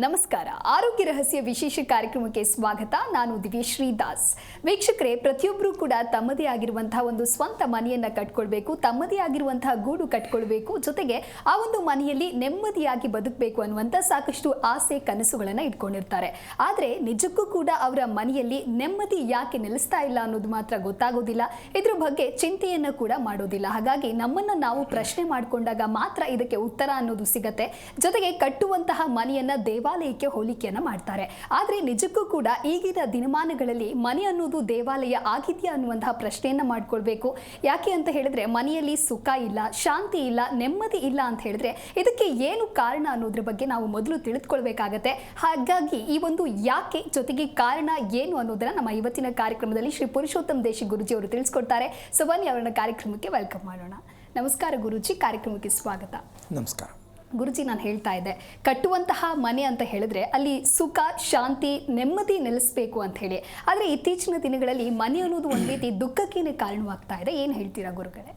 ನಮಸ್ಕಾರ. ಆರೋಗ್ಯ ರಹಸ್ಯ ವಿಶೇಷ ಕಾರ್ಯಕ್ರಮಕ್ಕೆ ಸ್ವಾಗತ. ನಾನು ದಿವ್ಯಶ್ರೀ ದಾಸ್. ವೀಕ್ಷಕರೇ, ಪ್ರತಿಯೊಬ್ಬರು ಕೂಡ ತಮ್ಮದೇ ಆಗಿರುವಂತಹ ಒಂದು ಸ್ವಂತ ಮನೆಯನ್ನ ಕಟ್ಕೊಳ್ಬೇಕು, ತಮ್ಮದೇ ಆಗಿರುವಂತಹ ಗೂಡು ಕಟ್ಕೊಳ್ಬೇಕು, ಜೊತೆಗೆ ಆ ಒಂದು ಮನೆಯಲ್ಲಿ ನೆಮ್ಮದಿಯಾಗಿ ಬದುಕಬೇಕು ಅನ್ನುವಂಥ ಸಾಕಷ್ಟು ಆಸೆ ಕನಸುಗಳನ್ನು ಇಟ್ಕೊಂಡಿರ್ತಾರೆ. ಆದರೆ ನಿಜಕ್ಕೂ ಕೂಡ ಅವರ ಮನೆಯಲ್ಲಿ ನೆಮ್ಮದಿ ಯಾಕೆ ನೆಲೆಸ್ತಾ ಇಲ್ಲ ಅನ್ನೋದು ಮಾತ್ರ ಗೊತ್ತಾಗೋದಿಲ್ಲ. ಇದ್ರ ಬಗ್ಗೆ ಚಿಂತೆಯನ್ನು ಕೂಡ ಮಾಡೋದಿಲ್ಲ. ಹಾಗಾಗಿ ನಮ್ಮನ್ನ ನಾವು ಪ್ರಶ್ನೆ ಮಾಡಿಕೊಂಡಾಗ ಮಾತ್ರ ಇದಕ್ಕೆ ಉತ್ತರ ಅನ್ನೋದು ಸಿಗತ್ತೆ. ಜೊತೆಗೆ ಕಟ್ಟುವಂತಹ ಮನೆಯನ್ನ ದೇವಾಲಯಕ್ಕೆ ಹೋಲಿಕೆಯನ್ನ ಮಾಡ್ತಾರೆ. ಆದರೆ ನಿಜಕ್ಕೂ ಕೂಡ ಈಗಿನ ದಿನಮಾನಗಳಲ್ಲಿ ಮನೆ ಅನ್ನೋದು ದೇವಾಲಯ ಆಗಿದೆಯಾ ಅನ್ನುವಂತಹ ಪ್ರಶ್ನೆಯನ್ನ ಮಾಡ್ಕೊಳ್ಬೇಕು. ಯಾಕೆ ಅಂತ ಹೇಳಿದ್ರೆ ಮನೆಯಲ್ಲಿ ಸುಖ ಇಲ್ಲ, ಶಾಂತಿ ಇಲ್ಲ, ನೆಮ್ಮದಿ ಇಲ್ಲ ಅಂತ ಹೇಳಿದ್ರೆ ಇದಕ್ಕೆ ಏನು ಕಾರಣ ಅನ್ನೋದ್ರ ಬಗ್ಗೆ ನಾವು ಮೊದಲು ತಿಳಿದುಕೊಳ್ಬೇಕಾಗತ್ತೆ. ಹಾಗಾಗಿ ಈ ಒಂದು ಯಾಕೆ ಜೊತೆಗೆ ಕಾರಣ ಏನು ಅನ್ನೋದನ್ನ ನಮ್ಮ ಇವತ್ತಿನ ಕಾರ್ಯಕ್ರಮದಲ್ಲಿ ಶ್ರೀ ಪುರುಷೋತ್ತಮ್ ದೇಶಿ ಗುರುಜಿ ಅವರು ತಿಳಿಸ್ಕೊಡ್ತಾರೆ. ಸೊ ಬನ್ನಿ ಅವರನ್ನ ಕಾರ್ಯಕ್ರಮಕ್ಕೆ ವೆಲ್ಕಮ್ ಮಾಡೋಣ. ನಮಸ್ಕಾರ ಗುರುಜಿ, ಕಾರ್ಯಕ್ರಮಕ್ಕೆ ಸ್ವಾಗತ. ನಮಸ್ಕಾರ ಗುರುಜಿ, ನಾನು ಹೇಳ್ತಾ ಇದ್ದೆ, ಕಟ್ಟುವಂತಹ ಮನೆ ಅಂತ ಹೇಳಿದ್ರೆ ಅಲ್ಲಿ ಸುಖ, ಶಾಂತಿ, ನೆಮ್ಮದಿ ನೆಲೆಸಬೇಕು ಅಂತ ಹೇಳಿ. ಆದರೆ ಇತ್ತೀಚಿನ ದಿನಗಳಲ್ಲಿ ಮನೆ ಅನ್ನೋದು ಒಂದು ರೀತಿ ದುಃಖಕ್ಕೇನೆ ಕಾರಣವಾಗ್ತಾ ಇದೆ. ಏನು ಹೇಳ್ತೀರಾ ಗುರುಗಳೇ?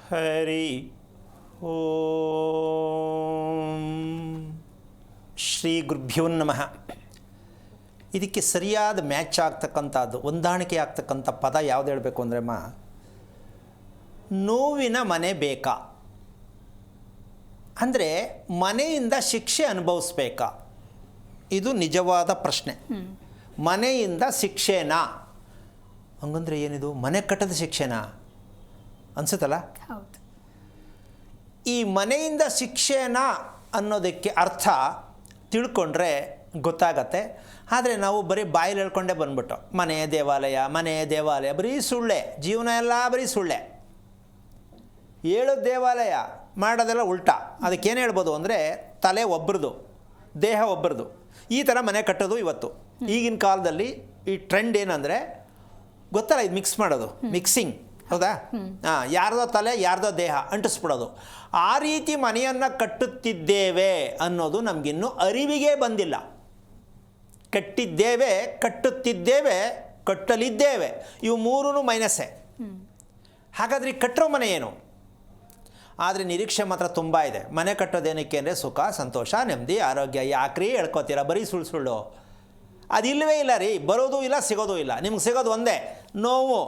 ಹರಿ ಓಂ ಶ್ರೀ ಗುರುಭ್ಯೋ ನಮಃ. ಇದಕ್ಕೆ ಸರಿಯಾದ ಮ್ಯಾಚ್ ಆಗ್ತಕ್ಕಂಥದ್ದು, ಹೊಂದಾಣಿಕೆ ಆಗ್ತಕ್ಕಂಥ ಪದ ಯಾವ್ದು ಹೇಳಬೇಕು ಅಂದ್ರಮ್ಮ, ನೋವಿನ ಮನೆ ಬೇಕಾ ಅಂದರೆ ಮನೆಯಿಂದ ಶಿಕ್ಷೆ ಅನುಭವಿಸ್ಬೇಕಾ? ಇದು ನಿಜವಾದ ಪ್ರಶ್ನೆ. ಮನೆಯಿಂದ ಶಿಕ್ಷೆನಾ? ಹಂಗಂದ್ರೆ ಏನಿದು, ಮನೆ ಕಟ್ಟದ ಶಿಕ್ಷೆನಾ ಅನ್ಸುತ್ತಲ್ಲ? ಹೌದು. ಈ ಮನೆಯಿಂದ ಶಿಕ್ಷೆನಾ ಅನ್ನೋದಕ್ಕೆ ಅರ್ಥ ತಿಳ್ಕೊಂಡ್ರೆ ಗೊತ್ತಾಗತ್ತೆ. ಆದರೆ ನಾವು ಬರೀ ಬಾಯಲ್ಲಿ ಹೇಳ್ಕೊಂಡೇ ಬಂದ್ಬಿಟ್ಟು ಮನೆ ದೇವಾಲಯ ಬರೀ ಸುಳ್ಳೆ, ಜೀವನ ಎಲ್ಲ ಬರೀ ಸುಳ್ಳೆ. ಹೇಳೋದು ದೇವಾಲಯ, ಮಾಡೋದೆಲ್ಲ ಉಲ್ಟಾ. ಅದಕ್ಕೇನು ಹೇಳ್ಬೋದು ಅಂದರೆ, ತಲೆ ಒಬ್ಬರದು, ದೇಹ ಒಬ್ಬರದು, ಈ ಥರ ಮನೆ ಕಟ್ಟೋದು ಇವತ್ತು ಈಗಿನ ಕಾಲದಲ್ಲಿ ಈ ಟ್ರೆಂಡ್. ಏನಂದರೆ ಗೊತ್ತಲ್ಲ, ಇದು ಮಿಕ್ಸ್ ಮಾಡೋದು, ಮಿಕ್ಸಿಂಗ್, ಹೌದಾ? ಯಾರ್ದೋ ತಲೆ ಯಾರ್ದೋ ದೇಹ ಅಂಟಿಸ್ಬಿಡೋದು. ಆ ರೀತಿ ಮನೆಯನ್ನು ಕಟ್ಟುತ್ತಿದ್ದೇವೆ ಅನ್ನೋದು ನಮಗಿನ್ನೂ ಅರಿವಿಗೆ ಬಂದಿಲ್ಲ. ಕಟ್ಟಿದ್ದೇವೆ, ಕಟ್ಟುತ್ತಿದ್ದೇವೆ, ಕಟ್ಟಲಿದ್ದೇವೆ, ಇವು ಮೂರೂ ಮೈನಸ್ಸೇ. ಹಾಗಾದರೆ ಕಟ್ಟೋ ಮನೆ ಏನು? ಆದರೆ ನಿರೀಕ್ಷೆ ಮಾತ್ರ ತುಂಬ ಇದೆ. ಮನೆ ಕಟ್ಟೋದೇನಕ್ಕೆ ಅಂದರೆ ಸುಖ, ಸಂತೋಷ, ನೆಮ್ಮದಿ, ಆರೋಗ್ಯ. ಯಾಕ್ರಿ ಹೇಳ್ಕೊತೀರಾ? ಬರೀ ಸುಳ್ಳು. ಅದಿಲ್ಲವೇ ಇಲ್ಲ ರೀ. ಬರೋದು ಇಲ್ಲ, ಸಿಗೋದು ಇಲ್ಲ. ನಿಮ್ಗೆ ಸಿಗೋದು ಒಂದೇ, ನೋವು.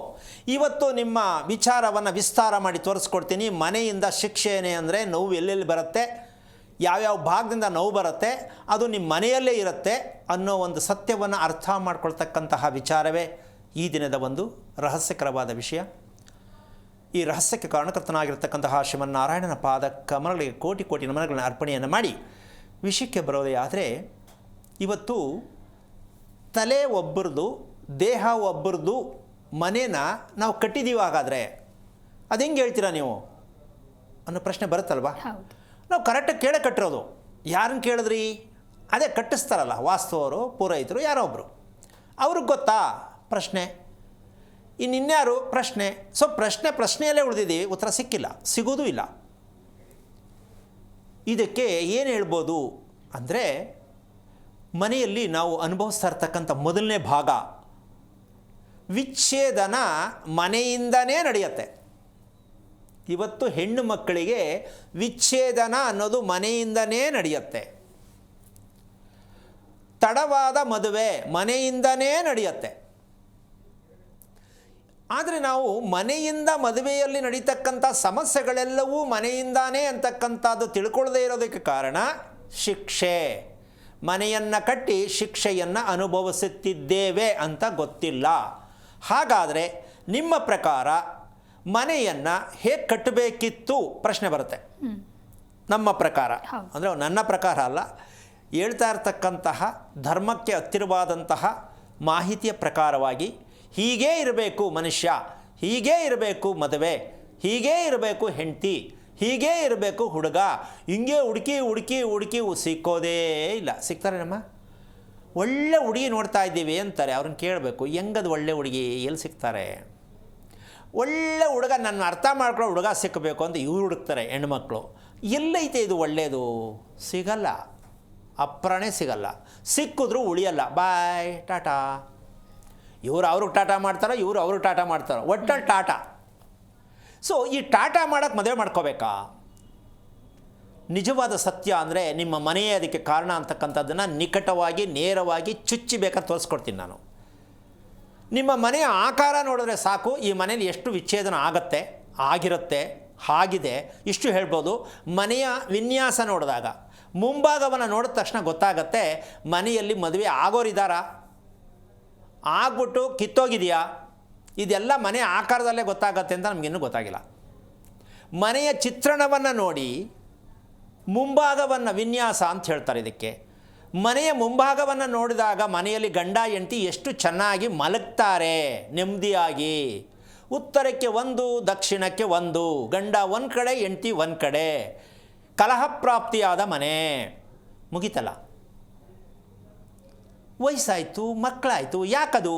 ಇವತ್ತು ನಿಮ್ಮ ವಿಚಾರವನ್ನು ವಿಸ್ತಾರ ಮಾಡಿ ತೋರಿಸ್ಕೊಡ್ತೀನಿ. ಮನೆಯಿಂದ ಶಿಕ್ಷೆನೇ ಅಂದರೆ ನೋವು ಎಲ್ಲೆಲ್ಲಿ ಬರುತ್ತೆ, ಯಾವ್ಯಾವ ಭಾಗದಿಂದ ನೋವು ಬರುತ್ತೆ, ಅದು ನಿಮ್ಮ ಮನೆಯಲ್ಲೇ ಇರುತ್ತೆ ಅನ್ನೋ ಒಂದು ಸತ್ಯವನ್ನು ಅರ್ಥ ಮಾಡ್ಕೊಳ್ತಕ್ಕಂತಹ ವಿಚಾರವೇ ಈ ದಿನದ ಒಂದು ರಹಸ್ಯಕರವಾದ ವಿಷಯ. ಈ ರಹಸ್ಯಕ್ಕೆ ಕಾರಣಕರ್ತನಾಗಿರ್ತಕ್ಕಂತಹ ಶ್ರೀಮನ್ನಾರಾಯಣನ ಪಾದ ಕಮಲಗಳಿಗೆ ಕೋಟಿ ಕೋಟಿ ನಮನಗಳನ್ನ ಅರ್ಪಣೆಯನ್ನು ಮಾಡಿ ವಿಷಯಕ್ಕೆ ಬರೋದೇ ಆದರೆ, ಇವತ್ತು ತಲೆ ಒಬ್ಬರದು, ದೇಹ ಒಬ್ಬರದು ಮನೇನ ನಾವು ಕಟ್ಟಿದ್ದೀವಿ. ಹಾಗಾದರೆ ಅದು ಹೆಂಗೆ ಹೇಳ್ತೀರಾ ನೀವು ಅನ್ನೋ ಪ್ರಶ್ನೆ ಬರುತ್ತಲ್ವ? ನಾವು ಕರೆಕ್ಟಾಗಿ ಕೇಳೇ ಕಟ್ಟಿರೋದು. ಯಾರನ್ನು ಕೇಳಿದ್ರಿ? ಅದೇ ಕಟ್ಟಿಸ್ತಾರಲ್ಲ, ವಾಸ್ತುವರು, ಪೂರೈತರು, ಯಾರೋ ಒಬ್ಬರು. ಅವ್ರಿಗೆ ಗೊತ್ತಾ ಪ್ರಶ್ನೆ? ಇನ್ನಿನ್ಯಾರು ಪ್ರಶ್ನೆ? ಸೊ ಪ್ರಶ್ನೆಯಲ್ಲೇ ಉಳಿದಿದ್ದೀವಿ, ಉತ್ತರ ಸಿಕ್ಕಿಲ್ಲ, ಸಿಗೋದೂ ಇಲ್ಲ. ಇದಕ್ಕೆ ಏನು ಹೇಳ್ಬೋದು ಅಂದರೆ, ಮನೆಯಲ್ಲಿ ನಾವು ಅನುಭವಿಸ್ತಾ ಇರ್ತಕ್ಕಂಥ ಮೊದಲನೇ ಭಾಗ ವಿಚ್ಛೇದನ ಮನೆಯಿಂದನೇ ನಡೆಯುತ್ತೆ. ಇವತ್ತು ಹೆಣ್ಣು ಮಕ್ಕಳಿಗೆ ವಿಚ್ಛೇದನ ಅನ್ನೋದು ಮನೆಯಿಂದನೇ ನಡೆಯುತ್ತೆ. ತಡವಾದ ಮದುವೆ ಮನೆಯಿಂದನೇ ನಡೆಯುತ್ತೆ. ಆದರೆ ನಾವು ಮನೆಯಿಂದ ಮದುವೆಯಲ್ಲಿ ನಡೀತಕ್ಕಂಥ ಸಮಸ್ಯೆಗಳೆಲ್ಲವೂ ಮನೆಯಿಂದಾನೇ ಅಂತಕ್ಕಂಥದ್ದು ತಿಳ್ಕೊಳ್ಳದೇ ಇರೋದಕ್ಕೆ ಕಾರಣ ಶಿಕ್ಷೆ. ಮನೆಯನ್ನು ಕಟ್ಟಿ ಶಿಕ್ಷೆಯನ್ನು ಅನುಭವಿಸುತ್ತಿದ್ದೇವೆ ಅಂತ ಗೊತ್ತಿಲ್ಲ. ಹಾಗಾದರೆ ನಿಮ್ಮ ಪ್ರಕಾರ ಮನೆಯನ್ನು ಹೇಗೆ ಕಟ್ಟಬೇಕಿತ್ತು ಪ್ರಶ್ನೆ ಬರುತ್ತೆ. ನಮ್ಮ ಪ್ರಕಾರ ಅಂದರೆ ನನ್ನ ಪ್ರಕಾರ ಅಲ್ಲ, ಹೇಳ್ತಾ ಇರ್ತಕ್ಕಂತಹ ಧರ್ಮಕ್ಕೆ ಹತ್ತಿರವಾದಂತಹ ಮಾಹಿತಿಯ ಪ್ರಕಾರವಾಗಿ ಹೀಗೇ ಇರಬೇಕು ಮನುಷ್ಯ, ಹೀಗೇ ಇರಬೇಕು ಮದುವೆ, ಹೀಗೇ ಇರಬೇಕು ಹೆಂಡತಿ, ಹೀಗೇ ಇರಬೇಕು ಹುಡುಗ. ಹಿಂಗೆ ಹುಡುಕಿ ಸಿಕ್ಕೋದೇ ಇಲ್ಲ. ಸಿಗ್ತಾರೆ ನಮ್ಮ ಒಳ್ಳೆ ಹುಡುಗಿ ನೋಡ್ತಾ ಇದ್ದೀವಿ ಅಂತಾರೆ. ಅವ್ರನ್ನ ಕೇಳಬೇಕು, ಹೆಂಗದು ಒಳ್ಳೆ ಹುಡುಗಿ ಎಲ್ಲಿ ಸಿಗ್ತಾರೆ? ಒಳ್ಳೆ ಹುಡುಗ, ನನ್ನ ಅರ್ಥ ಮಾಡ್ಕೊಳ್ಳೋ ಹುಡುಗ ಸಿಕ್ಕಬೇಕು ಅಂತ ಇವ್ರು ಹುಡುಕ್ತಾರೆ ಹೆಣ್ಮಕ್ಳು. ಎಲ್ಲೈತೆ ಇದು ಒಳ್ಳೆಯದು? ಸಿಗಲ್ಲ, ಅಪ್ರಾಣೇ ಸಿಗಲ್ಲ. ಸಿಕ್ಕಿದ್ರೂ ಉಳಿಯಲ್ಲ. ಬಾಯ್ ಟಾಟಾ. ಇವರು ಅವ್ರಿಗೆ ಟಾಟಾ ಮಾಡ್ತಾರೋ, ಇವರು ಅವ್ರಿಗೆ ಟಾಟಾ ಮಾಡ್ತಾರೋ, ಒಟ್ಟಲ್ಲಿ ಟಾಟಾ. ಸೊ ಈ ಟಾಟಾ ಮಾಡೋಕ್ಕೆ ಮದುವೆ ಮಾಡ್ಕೋಬೇಕಾ? ನಿಜವಾದ ಸತ್ಯ ಅಂದರೆ ನಿಮ್ಮ ಮನೆಯೇ ಅದಕ್ಕೆ ಕಾರಣ ಅಂತಕ್ಕಂಥದ್ದನ್ನು ನಿಕಟವಾಗಿ ನೇರವಾಗಿ ಚುಚ್ಚಿ ಬೇಕಾದ್ರೆ ತೋರಿಸ್ಕೊಡ್ತೀನಿ ನಾನು. ನಿಮ್ಮ ಮನೆಯ ಆಕಾರ ನೋಡಿದ್ರೆ ಸಾಕು ಈ ಮನೇಲಿ ಎಷ್ಟು ವಿಚ್ಛೇದನ ಆಗತ್ತೆ, ಆಗಿರುತ್ತೆ, ಆಗಿದೆ, ಇಷ್ಟು ಹೇಳ್ಬೋದು. ಮನೆಯ ವಿನ್ಯಾಸ ನೋಡಿದಾಗ ಮುಂಭಾಗವನ್ನು ನೋಡಿದ ತಕ್ಷಣ ಗೊತ್ತಾಗತ್ತೆ ಮನೆಯಲ್ಲಿ ಮದುವೆ ಆಗೋರಿದ್ದಾರಾ, ಆಗ್ಬಿಟ್ಟು ಕಿತ್ತೋಗಿದೆಯಾ, ಇದೆಲ್ಲ ಮನೆ ಆಕಾರದಲ್ಲೇ ಗೊತ್ತಾಗತ್ತೆ ಅಂತ ನಮಗಿನ್ನೂ ಗೊತ್ತಾಗಿಲ್ಲ. ಮನೆಯ ಚಿತ್ರಣವನ್ನು ನೋಡಿ ಮುಂಭಾಗವನ್ನು ವಿನ್ಯಾಸ ಅಂತ ಹೇಳ್ತಾರೆ ಇದಕ್ಕೆ. ಮನೆಯ ಮುಂಭಾಗವನ್ನು ನೋಡಿದಾಗ ಮನೆಯಲ್ಲಿ ಗಂಡ ಹೆಂಡತಿ ಎಷ್ಟು ಚೆನ್ನಾಗಿ ಮಲಗ್ತಾರೆ ನೆಮ್ಮದಿಯಾಗಿ. ಉತ್ತರಕ್ಕೆ ಒಂದು, ದಕ್ಷಿಣಕ್ಕೆ ಒಂದು, ಗಂಡ ಒಂದು ಕಡೆ, ಹೆಂಡತಿ ಒಂದು ಕಡೆ, ಕಲಹಪ್ರಾಪ್ತಿಯಾದ ಮನೆ. ಮುಗಿತಲ್ಲ. ವಯಸ್ಸಾಯಿತು, ಮಕ್ಕಳಾಯಿತು, ಯಾಕದು?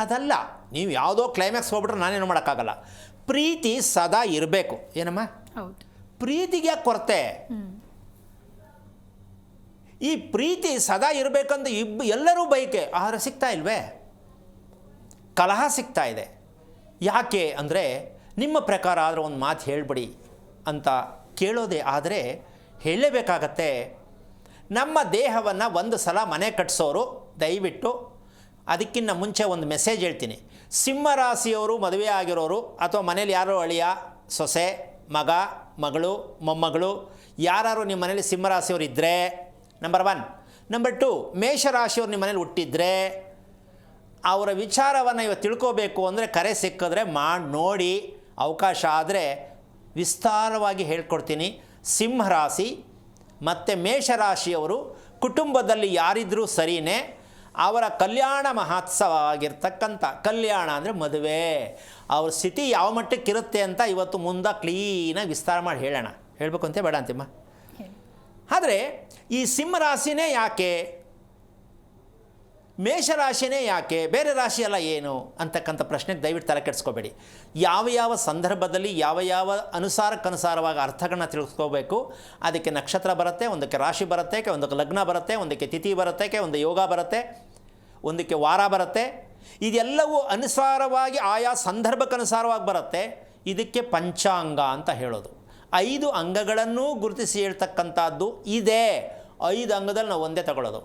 ಅದಲ್ಲ. ನೀವು ಯಾವುದೋ ಕ್ಲೈಮ್ಯಾಕ್ಸ್ ಹೋಗ್ಬಿಟ್ರೆ ನಾನೇನು ಮಾಡೋಕ್ಕಾಗಲ್ಲ. ಪ್ರೀತಿ ಸದಾ ಇರಬೇಕು. ಏನಮ್ಮ? ಹೌದು. ಪ್ರೀತಿಗೆ ಯಾಕೆ ಕೊರತೆ? ಈ ಪ್ರೀತಿ ಸದಾ ಇರಬೇಕಂತ ಎಲ್ಲರೂ ಬಯಕೆ, ಆಹಾರ ಸಿಗ್ತಾ ಇಲ್ವೇ? ಕಲಹ ಸಿಗ್ತಾ ಇದೆ. ಯಾಕೆ ಅಂದರೆ ನಿಮ್ಮ ಪ್ರಕಾರ ಆದರೆ ಒಂದು ಮಾತು ಹೇಳ್ಬಿಡಿ ಅಂತ ಕೇಳೋದೇ ಆದರೆ ಹೇಳಲೇಬೇಕಾಗತ್ತೆ. ನಮ್ಮ ದೇಹವನ್ನು ಒಂದು ಸಲ ಮನೆ ಕಟ್ಟಿಸೋರು ದಯವಿಟ್ಟು ಅದಕ್ಕಿಂತ ಮುಂಚೆ ಒಂದು ಮೆಸೇಜ್ ಹೇಳ್ತೀನಿ. ಸಿಂಹರಾಶಿಯವರು ಮದುವೆ ಆಗಿರೋರು ಅಥವಾ ಮನೇಲಿ ಯಾರೋ ಅಳಿಯ, ಸೊಸೆ, ಮಗ, ಮಗಳು, ಮೊಮ್ಮಗಳು ಯಾರು ನಿಮ್ಮ ಮನೇಲಿ ಸಿಂಹರಾಶಿಯವರು ಇದ್ದರೆ ನಂಬರ್ 1. ನಂಬರ್ 2, ಮೇಷರಾಶಿಯವ್ರು ನಿಮ್ಮ ಮನೇಲಿ ಹುಟ್ಟಿದ್ರೆ ಅವರ ವಿಚಾರವನ್ನು ಇವತ್ತು ತಿಳ್ಕೋಬೇಕು ಅಂದರೆ ಕರೆ ಸಿಕ್ಕಿದ್ರೆ ಮಾಡಿ ನೋಡಿ. ಅವಕಾಶ ಆದರೆ ವಿಸ್ತಾರವಾಗಿ ಹೇಳ್ಕೊಡ್ತೀನಿ. ಸಿಂಹರಾಶಿ ಮತ್ತು ಮೇಷರಾಶಿಯವರು ಕುಟುಂಬದಲ್ಲಿ ಯಾರಿದ್ರೂ ಸರಿಯೇ, ಅವರ ಕಲ್ಯಾಣ ಮಹೋತ್ಸವ ಆಗಿರ್ತಕ್ಕಂಥ, ಕಲ್ಯಾಣ ಅಂದರೆ ಮದುವೆ, ಅವ್ರ ಸ್ಥಿತಿ ಯಾವ ಮಟ್ಟಕ್ಕಿರುತ್ತೆ ಅಂತ ಇವತ್ತು ಮುಂದೆ ಕ್ಲೀನಾಗಿ ವಿಸ್ತಾರ ಮಾಡಿ ಹೇಳೋಣ. ಹೇಳಬೇಕು ಅಂತ ಬೇಡ ಅಂತಿಮ್ಮ. ಆದರೆ ಈ ಸಿಂಹರಾಶಿನೇ ಯಾಕೆ, ಮೇಷರಾಶಿನೇ ಯಾಕೆ, ಬೇರೆ ರಾಶಿಯಲ್ಲ ಏನು ಅಂತಕ್ಕಂಥ ಪ್ರಶ್ನೆಗೆ ದಯವಿಟ್ಟು ತಲೆ ಕೆಡಿಸ್ಕೋಬೇಡಿ. ಯಾವ ಯಾವ ಸಂದರ್ಭದಲ್ಲಿ ಯಾವ ಯಾವ ಅನುಸಾರಕ್ಕನುಸಾರವಾಗಿ ಅರ್ಥಗಳನ್ನ ತಿಳಿಸ್ಕೋಬೇಕು. ಅದಕ್ಕೆ ನಕ್ಷತ್ರ ಬರುತ್ತೆ, ಒಂದಕ್ಕೆ ರಾಶಿ ಬರುತ್ತೆ, ಒಂದಕ್ಕೆ ಲಗ್ನ ಬರುತ್ತೆ, ಒಂದಕ್ಕೆ ತಿಥಿ ಬರುತ್ತೆ, ಒಂದು ಯೋಗ ಬರುತ್ತೆ, ಒಂದಕ್ಕೆ ವಾರ ಬರುತ್ತೆ. ಇದೆಲ್ಲವೂ ಅನುಸಾರವಾಗಿ ಆಯಾ ಸಂದರ್ಭಕ್ಕನುಸಾರವಾಗಿ ಬರುತ್ತೆ. ಇದಕ್ಕೆ ಪಂಚಾಂಗ ಅಂತ ಹೇಳೋದು. 5 ಅಂಗಗಳನ್ನೂ ಗುರುತಿಸಿ ಹೇಳ್ತಕ್ಕಂಥದ್ದು ಇದೆ. 5 ಅಂಗದಲ್ಲಿ ನಾವು ಒಂದೇ ತಗೊಳ್ಳೋದು.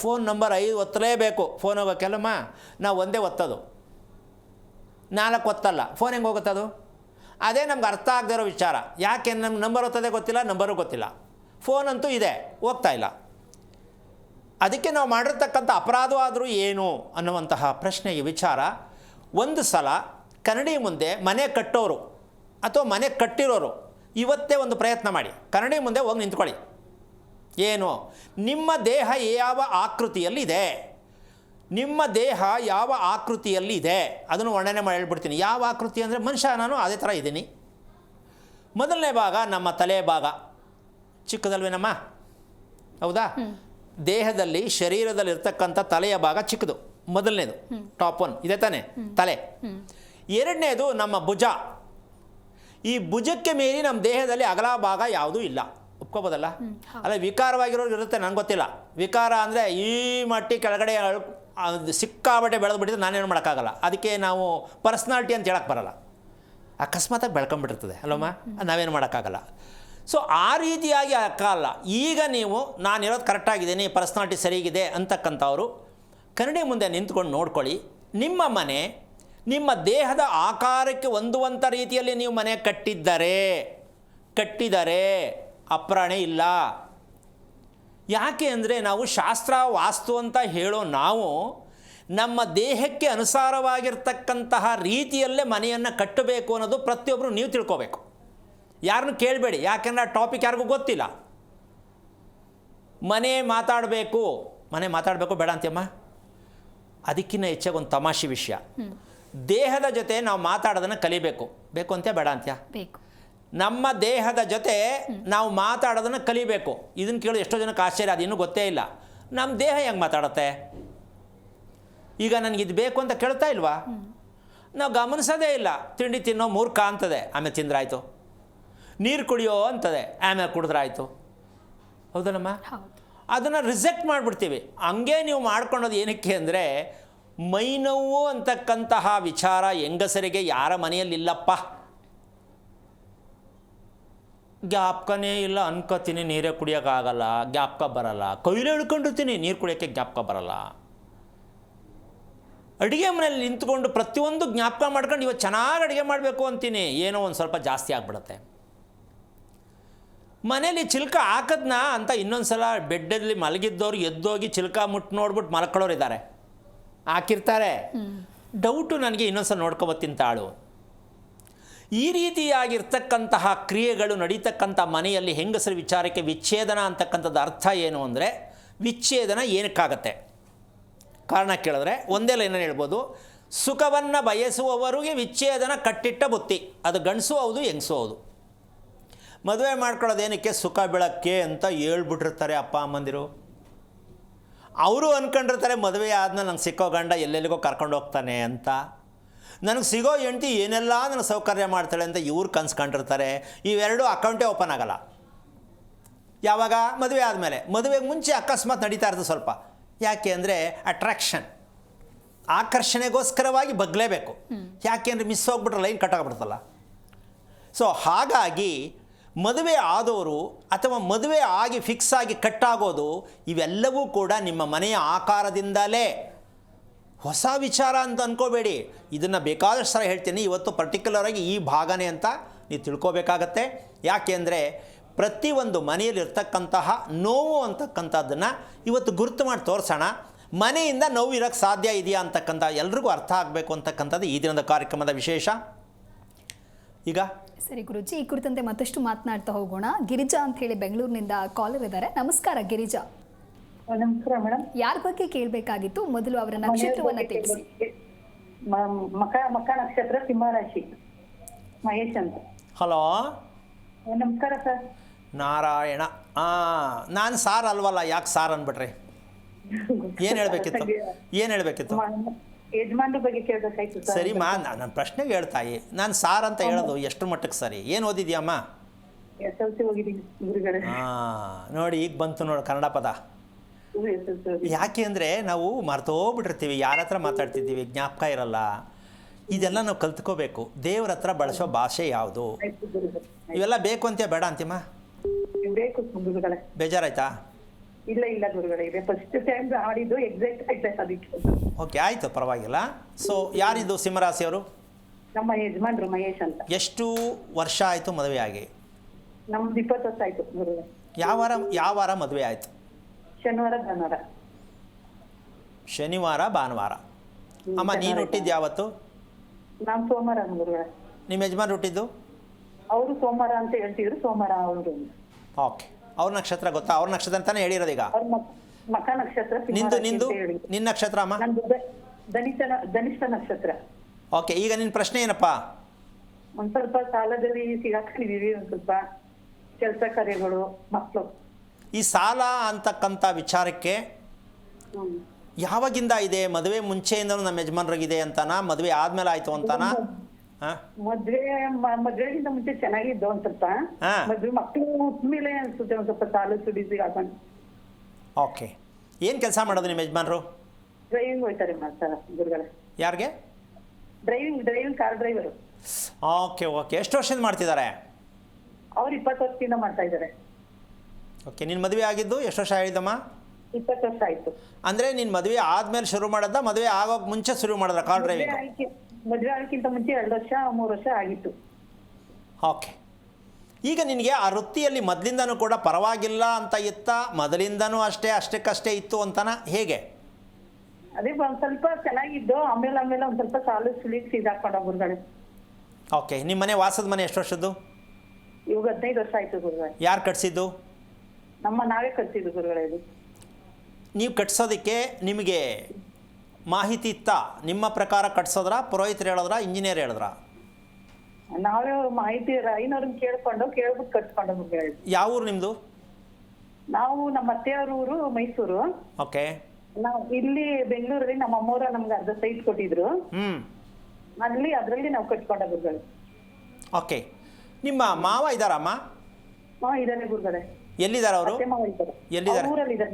Phone number 5 ಒತ್ತಲೇಬೇಕು. ಫೋನ್ ಹೋಗೋಕ್ಕೆಲ್ಲಮ್ಮ ನಾವು ಒಂದೇ ಒತ್ತೋದು, 4 ಒತ್ತಲ್ಲ. ಫೋನ್ ಹೆಂಗೆ ಹೋಗುತ್ತದು? ಅದೇ ನಮ್ಗೆ ಅರ್ಥ ಆಗದೇ ಇರೋ ವಿಚಾರ. ಯಾಕೆ ನಮ್ಮ ನಂಬರ್ ಒತ್ತೋದೇ ಗೊತ್ತಿಲ್ಲ, ನಂಬರು ಗೊತ್ತಿಲ್ಲ, ಫೋನ್ ಅಂತೂ ಇದೆ, ಹೋಗ್ತಾ ಇಲ್ಲ. ಅದಕ್ಕೆ ನಾವು ಮಾಡಿರ್ತಕ್ಕಂಥ ಅಪರಾಧವಾದರೂ ಏನು ಅನ್ನುವಂತಹ ಪ್ರಶ್ನೆಗೆ ವಿಚಾರ. ಒಂದು ಸಲ ಕನ್ನಡಿ ಮುಂದೆ ಮನೆ ಕಟ್ಟೋರು ಅಥವಾ ಮನೆ ಕಟ್ಟಿರೋರು ಇವತ್ತೇ ಒಂದು ಪ್ರಯತ್ನ ಮಾಡಿ. ಕನ್ನಡಿ ಮುಂದೆ ಹೋಗಿ ನಿಂತ್ಕೊಳ್ಳಿ. ಏನು, ನಿಮ್ಮ ದೇಹ ಯಾವ ಆಕೃತಿಯಲ್ಲಿದೆ, ನಿಮ್ಮ ದೇಹ ಯಾವ ಆಕೃತಿಯಲ್ಲಿದೆ ಅದನ್ನು ವರ್ಣನೆ ಮಾಡಿ ಹೇಳ್ಬಿಡ್ತೀನಿ. ಯಾವ ಆಕೃತಿ ಅಂದರೆ ಮನುಷ್ಯ ನಾನು ಅದೇ ಥರ ಇದ್ದೀನಿ. ಮೊದಲನೇ ಭಾಗ ನಮ್ಮ ತಲೆ ಭಾಗ ಚಿಕ್ಕದಲ್ವೇನಮ್ಮ? ಹೌದಾ? ದೇಹದಲ್ಲಿ ಶರೀರದಲ್ಲಿ ಇರ್ತಕ್ಕಂಥ ತಲೆಯ ಭಾಗ ಚಿಕ್ಕದು, ಮೊದಲನೇದು ಟಾಪ್ 1 ಇದೆ ತಾನೆ ತಲೆ. ಎರಡನೇದು ನಮ್ಮ ಭುಜ. ಈ ಭುಜಕ್ಕೆ ಮೀರಿ ನಮ್ಮ ದೇಹದಲ್ಲಿ ಅಗಲ ಭಾಗ ಯಾವುದೂ ಇಲ್ಲ. ಒಪ್ಕೋಬೋದಲ್ಲ? ಅಲ್ಲ, ವಿಕಾರವಾಗಿರೋರು ಇರುತ್ತೆ, ನನಗೆ ಗೊತ್ತಿಲ್ಲ. ವಿಕಾರ ಅಂದರೆ ಈ ಮಟ್ಟಿ ಕೆಳಗಡೆ ಸಿಕ್ಕಾಬಟ್ಟೆ ಬೆಳೆದ್ಬಿಟ್ಟಿದ್ರೆ ನಾನೇನು ಮಾಡೋಕ್ಕಾಗಲ್ಲ. ಅದಕ್ಕೆ ನಾವು ಪರ್ಸ್ನಾಲಿಟಿ ಅಂತ ಹೇಳಕ್ಕೆ ಬರಲ್ಲ. ಅಕಸ್ಮಾತಾಗಿ ಬೆಳ್ಕೊಂಬಿಟ್ಟಿರ್ತದೆ ಅಲ್ಲಮ್ಮ, ನಾವೇನು ಮಾಡೋಕ್ಕಾಗಲ್ಲ. ಸೊ ಆ ರೀತಿಯಾಗಿ ಅಕ್ಕಲ್ಲ. ಈಗ ನೀವು ನಾನಿರೋದು ಕರೆಕ್ಟಾಗಿದ್ದೀನಿ, ಪರ್ಸ್ನಾಲಿಟಿ ಸರಿಗಿದೆ ಅಂತಕ್ಕಂಥವ್ರು ಕನ್ನಡಿ ಮುಂದೆ ನಿಂತ್ಕೊಂಡು ನೋಡ್ಕೊಳ್ಳಿ. ನಿಮ್ಮ ಮನೆ ನಿಮ್ಮ ದೇಹದ ಆಕಾರಕ್ಕೆ ಹೊಂದುವಂಥ ರೀತಿಯಲ್ಲಿ ನೀವು ಮನೆ ಕಟ್ಟಿದರೆ ಅಪ್ರಾಣೆ ಇಲ್ಲ. ಯಾಕೆ ಅಂದರೆ ನಾವು ಶಾಸ್ತ್ರ ವಾಸ್ತು ಅಂತ ಹೇಳೋ ನಾವು ನಮ್ಮ ದೇಹಕ್ಕೆ ಅನುಸಾರವಾಗಿರ್ತಕ್ಕಂತಹ ರೀತಿಯಲ್ಲೇ ಮನೆಯನ್ನು ಕಟ್ಟಬೇಕು ಅನ್ನೋದು ಪ್ರತಿಯೊಬ್ಬರು ನೀವು ತಿಳ್ಕೋಬೇಕು. ಯಾರನ್ನು ಕೇಳಬೇಡಿ, ಯಾಕೆಂದರೆ ಆ ಟಾಪಿಕ್ ಯಾರಿಗೂ ಗೊತ್ತಿಲ್ಲ. ಮನೆ ಮಾತಾಡಬೇಕು ಬೇಡ ಅಂತೀಯಮ್ಮ. ಅದಕ್ಕಿಂತ ಹೆಚ್ಚಾಗಿ ಒಂದು ತಮಾಷೆ ವಿಷಯ, ದೇಹದ ಜೊತೆ ನಾವು ಮಾತಾಡೋದನ್ನು ಕಲಿಬೇಕು. ಬೇಕು ಅಂತ್ಯ ಬೇಡ ಅಂತ್ಯ? ಬೇಕು. ನಮ್ಮ ದೇಹದ ಜೊತೆ ನಾವು ಮಾತಾಡೋದನ್ನು ಕಲಿಬೇಕು. ಇದನ್ನು ಕೇಳೋದು ಎಷ್ಟೋ ಜನಕ್ಕೆ ಆಶ್ಚರ್ಯ, ಅದು ಇನ್ನೂ ಗೊತ್ತೇ ಇಲ್ಲ. ನಮ್ಮ ದೇಹ ಹೆಂಗೆ ಮಾತಾಡುತ್ತೆ? ಈಗ ನನಗಿದು ಬೇಕು ಅಂತ ಕೇಳ್ತಾ ಇಲ್ವಾ? ನಾವು ಗಮನಿಸೋದೇ ಇಲ್ಲ. ತಿಂಡಿ ತಿನ್ನೋ ಮೂರ್ಖ ಅಂತದೆ, ಆಮೇಲೆ ತಿಂದ್ರಾಯ್ತು. ನೀರು ಕುಡಿಯೋ ಅಂತದೆ, ಆಮೇಲೆ ಕುಡಿದ್ರಾಯ್ತು. ಹೌದಲ್ಲಮ್ಮ? ಅದನ್ನು ರಿಜೆಕ್ಟ್ ಮಾಡಿಬಿಡ್ತೀವಿ. ಹಂಗೆ ನೀವು ಮಾಡ್ಕೊಳೋದು ಏನಕ್ಕೆ ಅಂದರೆ, ಮೈನೋವು ಅಂತಕ್ಕಂತಹ ವಿಚಾರ ಹೆಂಗಸರಿಗೆ ಯಾರ ಮನೆಯಲ್ಲಿಲ್ಲಪ್ಪ. ಜ್ಞಾಪಕನೇ ಇಲ್ಲ ಅನ್ಕೋತೀನಿ, ನೀರೇ ಕುಡಿಯೋಕ್ಕಾಗಲ್ಲ, ಜ್ಞಾಪಕ ಬರಲ್ಲ, ಕೈಲೇ ಹಿಡ್ಕೊಂಡಿರ್ತೀನಿ, ನೀರು ಕುಡಿಯೋಕ್ಕೆ ಜ್ಞಾಪಕ ಬರಲ್ಲ. ಅಡುಗೆ ಮನೇಲಿ ನಿಂತ್ಕೊಂಡು ಪ್ರತಿಯೊಂದು ಜ್ಞಾಪಕ ಮಾಡ್ಕೊಂಡು ಇವತ್ತು ಚೆನ್ನಾಗಿ ಅಡುಗೆ ಮಾಡಬೇಕು ಅಂತೀನಿ, ಏನೋ ಒಂದು ಸ್ವಲ್ಪ ಜಾಸ್ತಿ ಆಗಿಬಿಡುತ್ತೆ. ಮನೇಲಿ ಚಿಲ್ಕ ಹಾಕದ್ನಾ ಅಂತ ಇನ್ನೊಂದು ಸಲ ಬೆಡ್ಡಲ್ಲಿ ಮಲಗಿದ್ದವ್ರು ಎದ್ದೋಗಿ ಚಿಲ್ಕ ಮುಟ್ಟು ನೋಡ್ಬಿಟ್ಟು ಮಲ್ಕೊಳ್ಳೋರು ಇದ್ದಾರೆ, ಹಾಕಿರ್ತಾರೆ. ಡೌಟು ನನಗೆ ಇನ್ನೊಂದು ಸಲ ನೋಡ್ಕೊಬತ್ತೀನಿ ತಾಳು. ಈ ರೀತಿಯಾಗಿರ್ತಕ್ಕಂತಹ ಕ್ರಿಯೆಗಳು ನಡೀತಕ್ಕಂಥ ಮನೆಯಲ್ಲಿ ಹೆಂಗಸರ ವಿಚಾರಕ್ಕೆ ವಿಚ್ಛೇದನ ಅಂತಕ್ಕಂಥದ್ದು ಅರ್ಥ ಏನು ಅಂದರೆ, ವಿಚ್ಛೇದನ ಏನಕ್ಕಾಗತ್ತೆ ಕಾರಣ ಕೇಳಿದ್ರೆ ಒಂದೇ ಲೈನಲ್ಲಿ ಹೇಳ್ಬೋದು, ಸುಖವನ್ನು ಬಯಸುವವರಿಗೆ ವಿಚ್ಛೇದನ ಕಟ್ಟಿಟ್ಟ ಬುತ್ತಿ. ಅದು ಗಂಡಸು ಹೌದು, ಹೆಂಗಸು ಹೌದು. ಮದುವೆ ಮಾಡ್ಕೊಳ್ಳೋದೇನಕ್ಕೆ, ಸುಖ ಬೆಳಕ್ಕೆ ಅಂತ ಹೇಳ್ಬಿಟ್ಟಿರ್ತಾರೆ ಅಪ್ಪ ಅಮ್ಮಂದಿರು. ಅವರು ಅಂದ್ಕೊಂಡಿರ್ತಾರೆ ಮದುವೆ ಆದ್ಮೇಲೆ ನಂಗೆ ಸಿಕ್ಕೋ ಗಂಡ ಎಲ್ಲೆಲ್ಲಿಗೋ ಕರ್ಕೊಂಡು ಹೋಗ್ತಾನೆ ಅಂತ, ನನಗೆ ಸಿಗೋ ಹೆಂಡತಿ ಏನೆಲ್ಲ ನನಗೆ ಸೌಕರ್ಯ ಮಾಡ್ತಾಳೆ ಅಂತ ಇವ್ರು ಕನ್ಸ್ಕೊಂಡಿರ್ತಾರೆ. ಇವೆರಡೂ ಅಕೌಂಟೇ ಓಪನ್ ಆಗಲ್ಲ. ಯಾವಾಗ? ಮದುವೆ ಆದಮೇಲೆ. ಮದುವೆಗೆ ಮುಂಚೆ ಅಕಸ್ಮಾತ್ ನಡೀತಾ ಇರ್ತದೆ ಸ್ವಲ್ಪ. ಯಾಕೆ ಅಂದರೆ ಅಟ್ರಾಕ್ಷನ್, ಆಕರ್ಷಣೆಗೋಸ್ಕರವಾಗಿ ಬಗ್ಲೇಬೇಕು. ಯಾಕೆ ಅಂದರೆ ಮಿಸ್ ಹೋಗ್ಬಿಟ್ರೆ ಲೈನ್ ಕಟ್ಟಾಗ್ಬಿಡ್ತಲ್ಲ. ಸೊ ಹಾಗಾಗಿ ಮದುವೆ ಆದವರು ಅಥವಾ ಮದುವೆ ಆಗಿ ಫಿಕ್ಸ್ ಆಗಿ ಕಟ್ಟಾಗೋದು ಇವೆಲ್ಲವೂ ಕೂಡ ನಿಮ್ಮ ಮನೆಯ ಆಕಾರದಿಂದಲೇ. ಹೊಸ ವಿಚಾರ ಅಂತ ಅಂದ್ಕೋಬೇಡಿ. ಇದನ್ನು ಬೇಕಾದಷ್ಟು ಸಲ ಹೇಳ್ತೀನಿ, ಇವತ್ತು ಪರ್ಟಿಕ್ಯುಲರಾಗಿ ಈ ಭಾಗನೇ ಅಂತ ನೀವು ತಿಳ್ಕೊಬೇಕಾಗತ್ತೆ. ಯಾಕೆ ಅಂದರೆ ಪ್ರತಿಯೊಂದು ಮನೆಯಲ್ಲಿರ್ತಕ್ಕಂತಹ ನೋವು ಅಂತಕ್ಕಂಥದ್ದನ್ನು ಇವತ್ತು ಗುರುತು ಮಾಡಿ ತೋರಿಸೋಣ. ಮನೆಯಿಂದ ನೋವು ಇರೋಕ್ಕೆ ಸಾಧ್ಯ ಇದೆಯಾ ಅಂತಕ್ಕಂಥ ಎಲ್ರಿಗೂ ಅರ್ಥ ಆಗಬೇಕು ಅಂತಕ್ಕಂಥದ್ದು ಈ ದಿನದ ಕಾರ್ಯಕ್ರಮದ ವಿಶೇಷ. ಈಗ ಸರಿ ಗುರುಜಿ, ಈ ಕುರಿತಂತೆ ಮತ್ತಷ್ಟು ಮಾತನಾಡ್ತಾ ಹೋಗೋಣ. ಗಿರಿಜಾ ಅಂತ ಹೇಳಿ ಬೆಂಗಳೂರಿನಿಂದ ಕಾಲರ್ ಇದ್ದಾರೆ. ನಮಸ್ಕಾರ ಗಿರಿಜಾ. ನಮಸ್ಕಾರ ಮೇಡಮ್. ಯಾರ ಬಗ್ಗೆ ಕೇಳಬೇಕಾಗಿತ್ತು? ಮೊದಲು ಅವರ ನಕ್ಷತ್ರವನ್ನ ತಿಳಿಸಿ. ಮಕ ನಕ್ಷತ್ರ ಸಿಂಹರಾಶಿ, ಮಹೇಶ್ ಅಂತ. ಹಲೋ, ನಮಸ್ಕಾರ ಸರ್. ನಾರಾಯಣ. ನಾನು ಸಾರ್ ಅಲ್ವಲ್ಲ, ಯಾಕೆ ಸಾರ್ ಅಂದ್ಬಿಟ್ರಿ? ಏನು ಹೇಳಬೇಕಿತ್ತು? ಯಜಮಾನ್ರ ಬಗ್ಗೆ ಕೇಳಬೇಕಾಯ್ತು ಸರ್. ಸರಿ ನನ್ನ ಪ್ರಶ್ನೆಗೆ ಹೇಳ್ತಾಯಿ. ನಾನು ಸಾರ್ ಅಂತ ಹೇಳೋದು ಎಷ್ಟು ಮಟ್ಟಕ್ಕೆ ಸರಿ? ಏನು ಓದಿದ್ಯಮ್ಮ? SLC ಹೋಗಿದ್ದೀನಿ ಗುರುಗಳೇ. ನೋಡಿ, ಈಗ ಬಂತು ನೋಡು ಕನ್ನಡ ಪದ. ಯಾಕೆ ಅಂದರೆ ನಾವು ಮರ್ತೋಗ್ಬಿಟ್ಟಿರ್ತೀವಿ, ಯಾರ ಹತ್ರ ಮಾತಾಡ್ತಿದ್ದೀವಿ ಜ್ಞಾಪಕ ಇರಲ್ಲ. ಇದೆಲ್ಲ ನಾವು ಕಲ್ತ್ಕೋಬೇಕು. ದೇವ್ರ ಹತ್ರ ಬಳಸೋ ಭಾಷೆ ಯಾವುದು? ಇವೆಲ್ಲ ಬೇಕು ಅಂತ ಬೇಡ ಅಂತಿಮ್ಮ? ಬೇಕು ಗುರುಗಳೇ. ಬೇಜಾರಾಯ್ತಾ? ಇಲ್ಲ ಗುರುಗಳೇ, ಇದೆ ಫಸ್ಟ್ ಟೈಮ್ ಆಡಿದ್ದು ಎಕ್ಸೈಟ್ ಆಯ್ತು ಅದಕ್ಕೆ. ಓಕೆ, ಆಯಿತು, ಪರವಾಗಿಲ್ಲ. ಸೊ ಯಾರಿದು ಸಿಂಹರಾಶಿಯವರು? ನಮ್ಮ ಯಜಮಾನ್ರು ಮಹೇಶ್ ಅಂತ. ಎಷ್ಟು ವರ್ಷ ಆಯಿತು ಮದುವೆ ಆಗಿ? ನಮ್ದು 20 ವರ್ಷ ಆಯ್ತು ಗುರುಗಳೇ. ಯಾವ ವಾರ ಮದುವೆ ಆಯಿತು? ಶನಿವಾರ ಭಾನುವಾರ. ಶನಿವಾರ ಭಾನುವಾರ. ಅಮ್ಮ, ನೀನು ಹುಟ್ಟಿದ್ದು ಯಾವತ್ತು? ನಾನು ಸೋಮವಾರ ಗುರುಗಳೇ. ನಿಮ್ಮ ಯಜಮಾನ್ ಹುಟ್ಟಿದ್ದು? ಅವರು ಸೋಮವಾರ ಅಂತ ಹೇಳ್ತಿದ್ರು, ಸೋಮವಾರ ಅವರು. ಓಕೆ, ಅವ್ರ ನಕ್ಷತ್ರ ಗೊತ್ತಾ? ಅವ್ರ ನಕ್ಷತ್ರ ಅಂತಾನೆ ಹೇಳಿರೋದು ಈಗ. ಮಕ ನಕ್ಷತ್ರ. ನಿನ್ನ ನಕ್ಷತ್ರ ಅಮ್ಮ? ಧನಿಷ್ಠ ನಕ್ಷತ್ರ. ಓಕೆ, ಈಗ ನಿನ್ನ ಪ್ರಶ್ನೆ ಏನಪ್ಪ? ಒಂದ್ ಸ್ವಲ್ಪ ಸಾಲದಲ್ಲಿ ಸಿಗಾಕೊಂಡಿದೀವಿ, ಒಂದ್ ಸ್ವಲ್ಪ ಕೆಲಸ ಕಾರ್ಯಗಳು, ಮಕ್ಕಳು. ಈ ಸಾಲ ಅಂತಕ್ಕಂಥ ವಿಚಾರಕ್ಕೆ ಯಾವಾಗಿಂದ ಇದೆ? ಮದುವೆ ಮುಂಚೆಯಿಂದನೂ ನಮ್ಮ ಯಜಮಾನ್ರಿಗಿದೆ ಅಂತಾನ, ಮದುವೆ ಆದ್ಮೇಲೆ ಆಯ್ತು ಅಂತಾನ? ಮದ್ವೆಗಿಂತ ಮುಂಚೆ ಚೆನ್ನಾಗಿದ್ದು ಒಂದ್ ಸ್ವಲ್ಪ. ಮದ್ವೆ ಮಕ್ಕಳು ಹುಟ್ಮೇಲೆ ಅನ್ಸುತ್ತೆ ಒಂದ್ ಸ್ವಲ್ಪ ಸಾಲ ಸುಡಿಸಿ ಹಾಕೊಂಡು. ಓಕೆ, ಏನು ಕೆಲಸ ಮಾಡೋದು ನಿಮ್ಮ ಯಜಮಾನ್ರು? ಡ್ರೈವಿಂಗ್ ಹೋಯ್ತಾರೆ ಸರ್ ಗುರುಗಳೇ. ಯಾರಿಗೆ? Driving car driver. ಓಕೆ, ಎಷ್ಟು ವರ್ಷದಿಂದ ಮಾಡ್ತಿದ್ದಾರೆ? ಅವ್ರು 20 ವರ್ಷದಿಂದ ಮಾಡ್ತಾ ಇದ್ದಾರೆ. ಓಕೆ, ನಿನ್ನ ಮದುವೆ ಆಗಿದ್ದು ಎಷ್ಟು ವರ್ಷ ಹೇಳಿದಮ್ಮ? 20 ವರ್ಷ ಆಯ್ತು. ಅಂದರೆ ನಿನ್ನ ಮದುವೆ ಆದ್ಮೇಲೆ ಶುರು ಮಾಡೋದ, ಮದುವೆ ಆಗೋಕೆ ಮುಂಚೆ ಶುರು ಮಾಡಿದ್ರ ಕಾರ್ ಡ್ರೈವಿಂಗ್? ಮದುವೆ ಆಗಕ್ಕಿಂತ ಮುಂಚೆ 2 ವರ್ಷ 3 ವರ್ಷ ಆಗಿತ್ತು. ಓಕೆ, ಈಗ ನಿನಗೆ ಆ ವೃತ್ತಿಯಲ್ಲಿ ಮೊದಲಿಂದನೂ ಕೂಡ ಪರವಾಗಿಲ್ಲ ಅಂತ ಇತ್ತ? ಮೊದಲಿಂದನೂ ಅಷ್ಟಕ್ಕಷ್ಟೇ ಇತ್ತು ಅಂತನಾ, ಹೇಗೆ? ಅದೇ ಒಂದ್ ಸ್ವಲ್ಪ ಚೆನ್ನಾಗಿದ್ದು, ಆಮೇಲೆ ಒಂದ್ ಸ್ವಲ್ಪ ಸಾಲ ಸುಳಿಸಿ ಇದಾಕೊಂಡ ಗುರುಗಳೇ. ಓಕೆ, ನಿಮ್ಮ ಮನೆ ವಾಸದ ಮನೆ ಎಷ್ಟು ವರ್ಷದ್ದು? ಇವಾಗ 15 ವರ್ಷ ಆಯ್ತು ಗುರುಗಳೇ. ಯಾರು ಕಟ್ಸಿದ್ದು? ನಾವೇ ಕಟ್ಸಿದ್ದು ಗುರುಗಳೇ. ಇದು ನೀವು ಕಟ್ಸೋದಕ್ಕೆ ನಿಮಗೆ ಮಾಹಿತಿ ಇತ್ತಾ? ನಿಮ್ಮ ಪ್ರಕಾರ ಕಟ್ಸೋದ್ರ, ಪುರೋಹಿತರು ಹೇಳಿದ್ರ, ಇಂಜಿನಿಯರ್ ಹೇಳಿದ್ರ? ನಾವೇ ಮಾಹಿತಿ ಐನವ್ರನ್ನ ಕೇಳ್ಬಿಟ್ಟು ಕಟ್ಸ್ಕೊಂಡು ಗುರುಗಳೇ. ಯಾವ ಊರು ನಿಮ್ಮದು? ನಾವು ನಮ್ಮ ಅತ್ತೆಯವ್ರ ಊರು ಮೈಸೂರು. ಓಕೆ, ನಾವು ಇಲ್ಲಿ ಬೆಂಗಳೂರಲ್ಲಿ ನಮ್ಮ ಅಮ್ಮವ್ರ ನಮ್ಗೆ ಅರ್ಧ ಸೈಟ್ ಕೊಟ್ಟಿದ್ರು. ಅದ್ರಲ್ಲಿ ನಾವು ಕಟ್ಕೊಂಡ ಗುರುಗಳೇ. ಓಕೆ, ನಿಮ್ಮ ಮಾವ ಇದ್ದಾರಮ್ಮ? ಇದಾರೆ ಗುರುಗಳೇ. ಎಲ್ಲಿದ್ದಾರೆ ಅವರು? ಎಲ್ಲಿದ್ದಾರೆ? ಊರಲ್ಲಿ ಇದ್ದಾರೆ,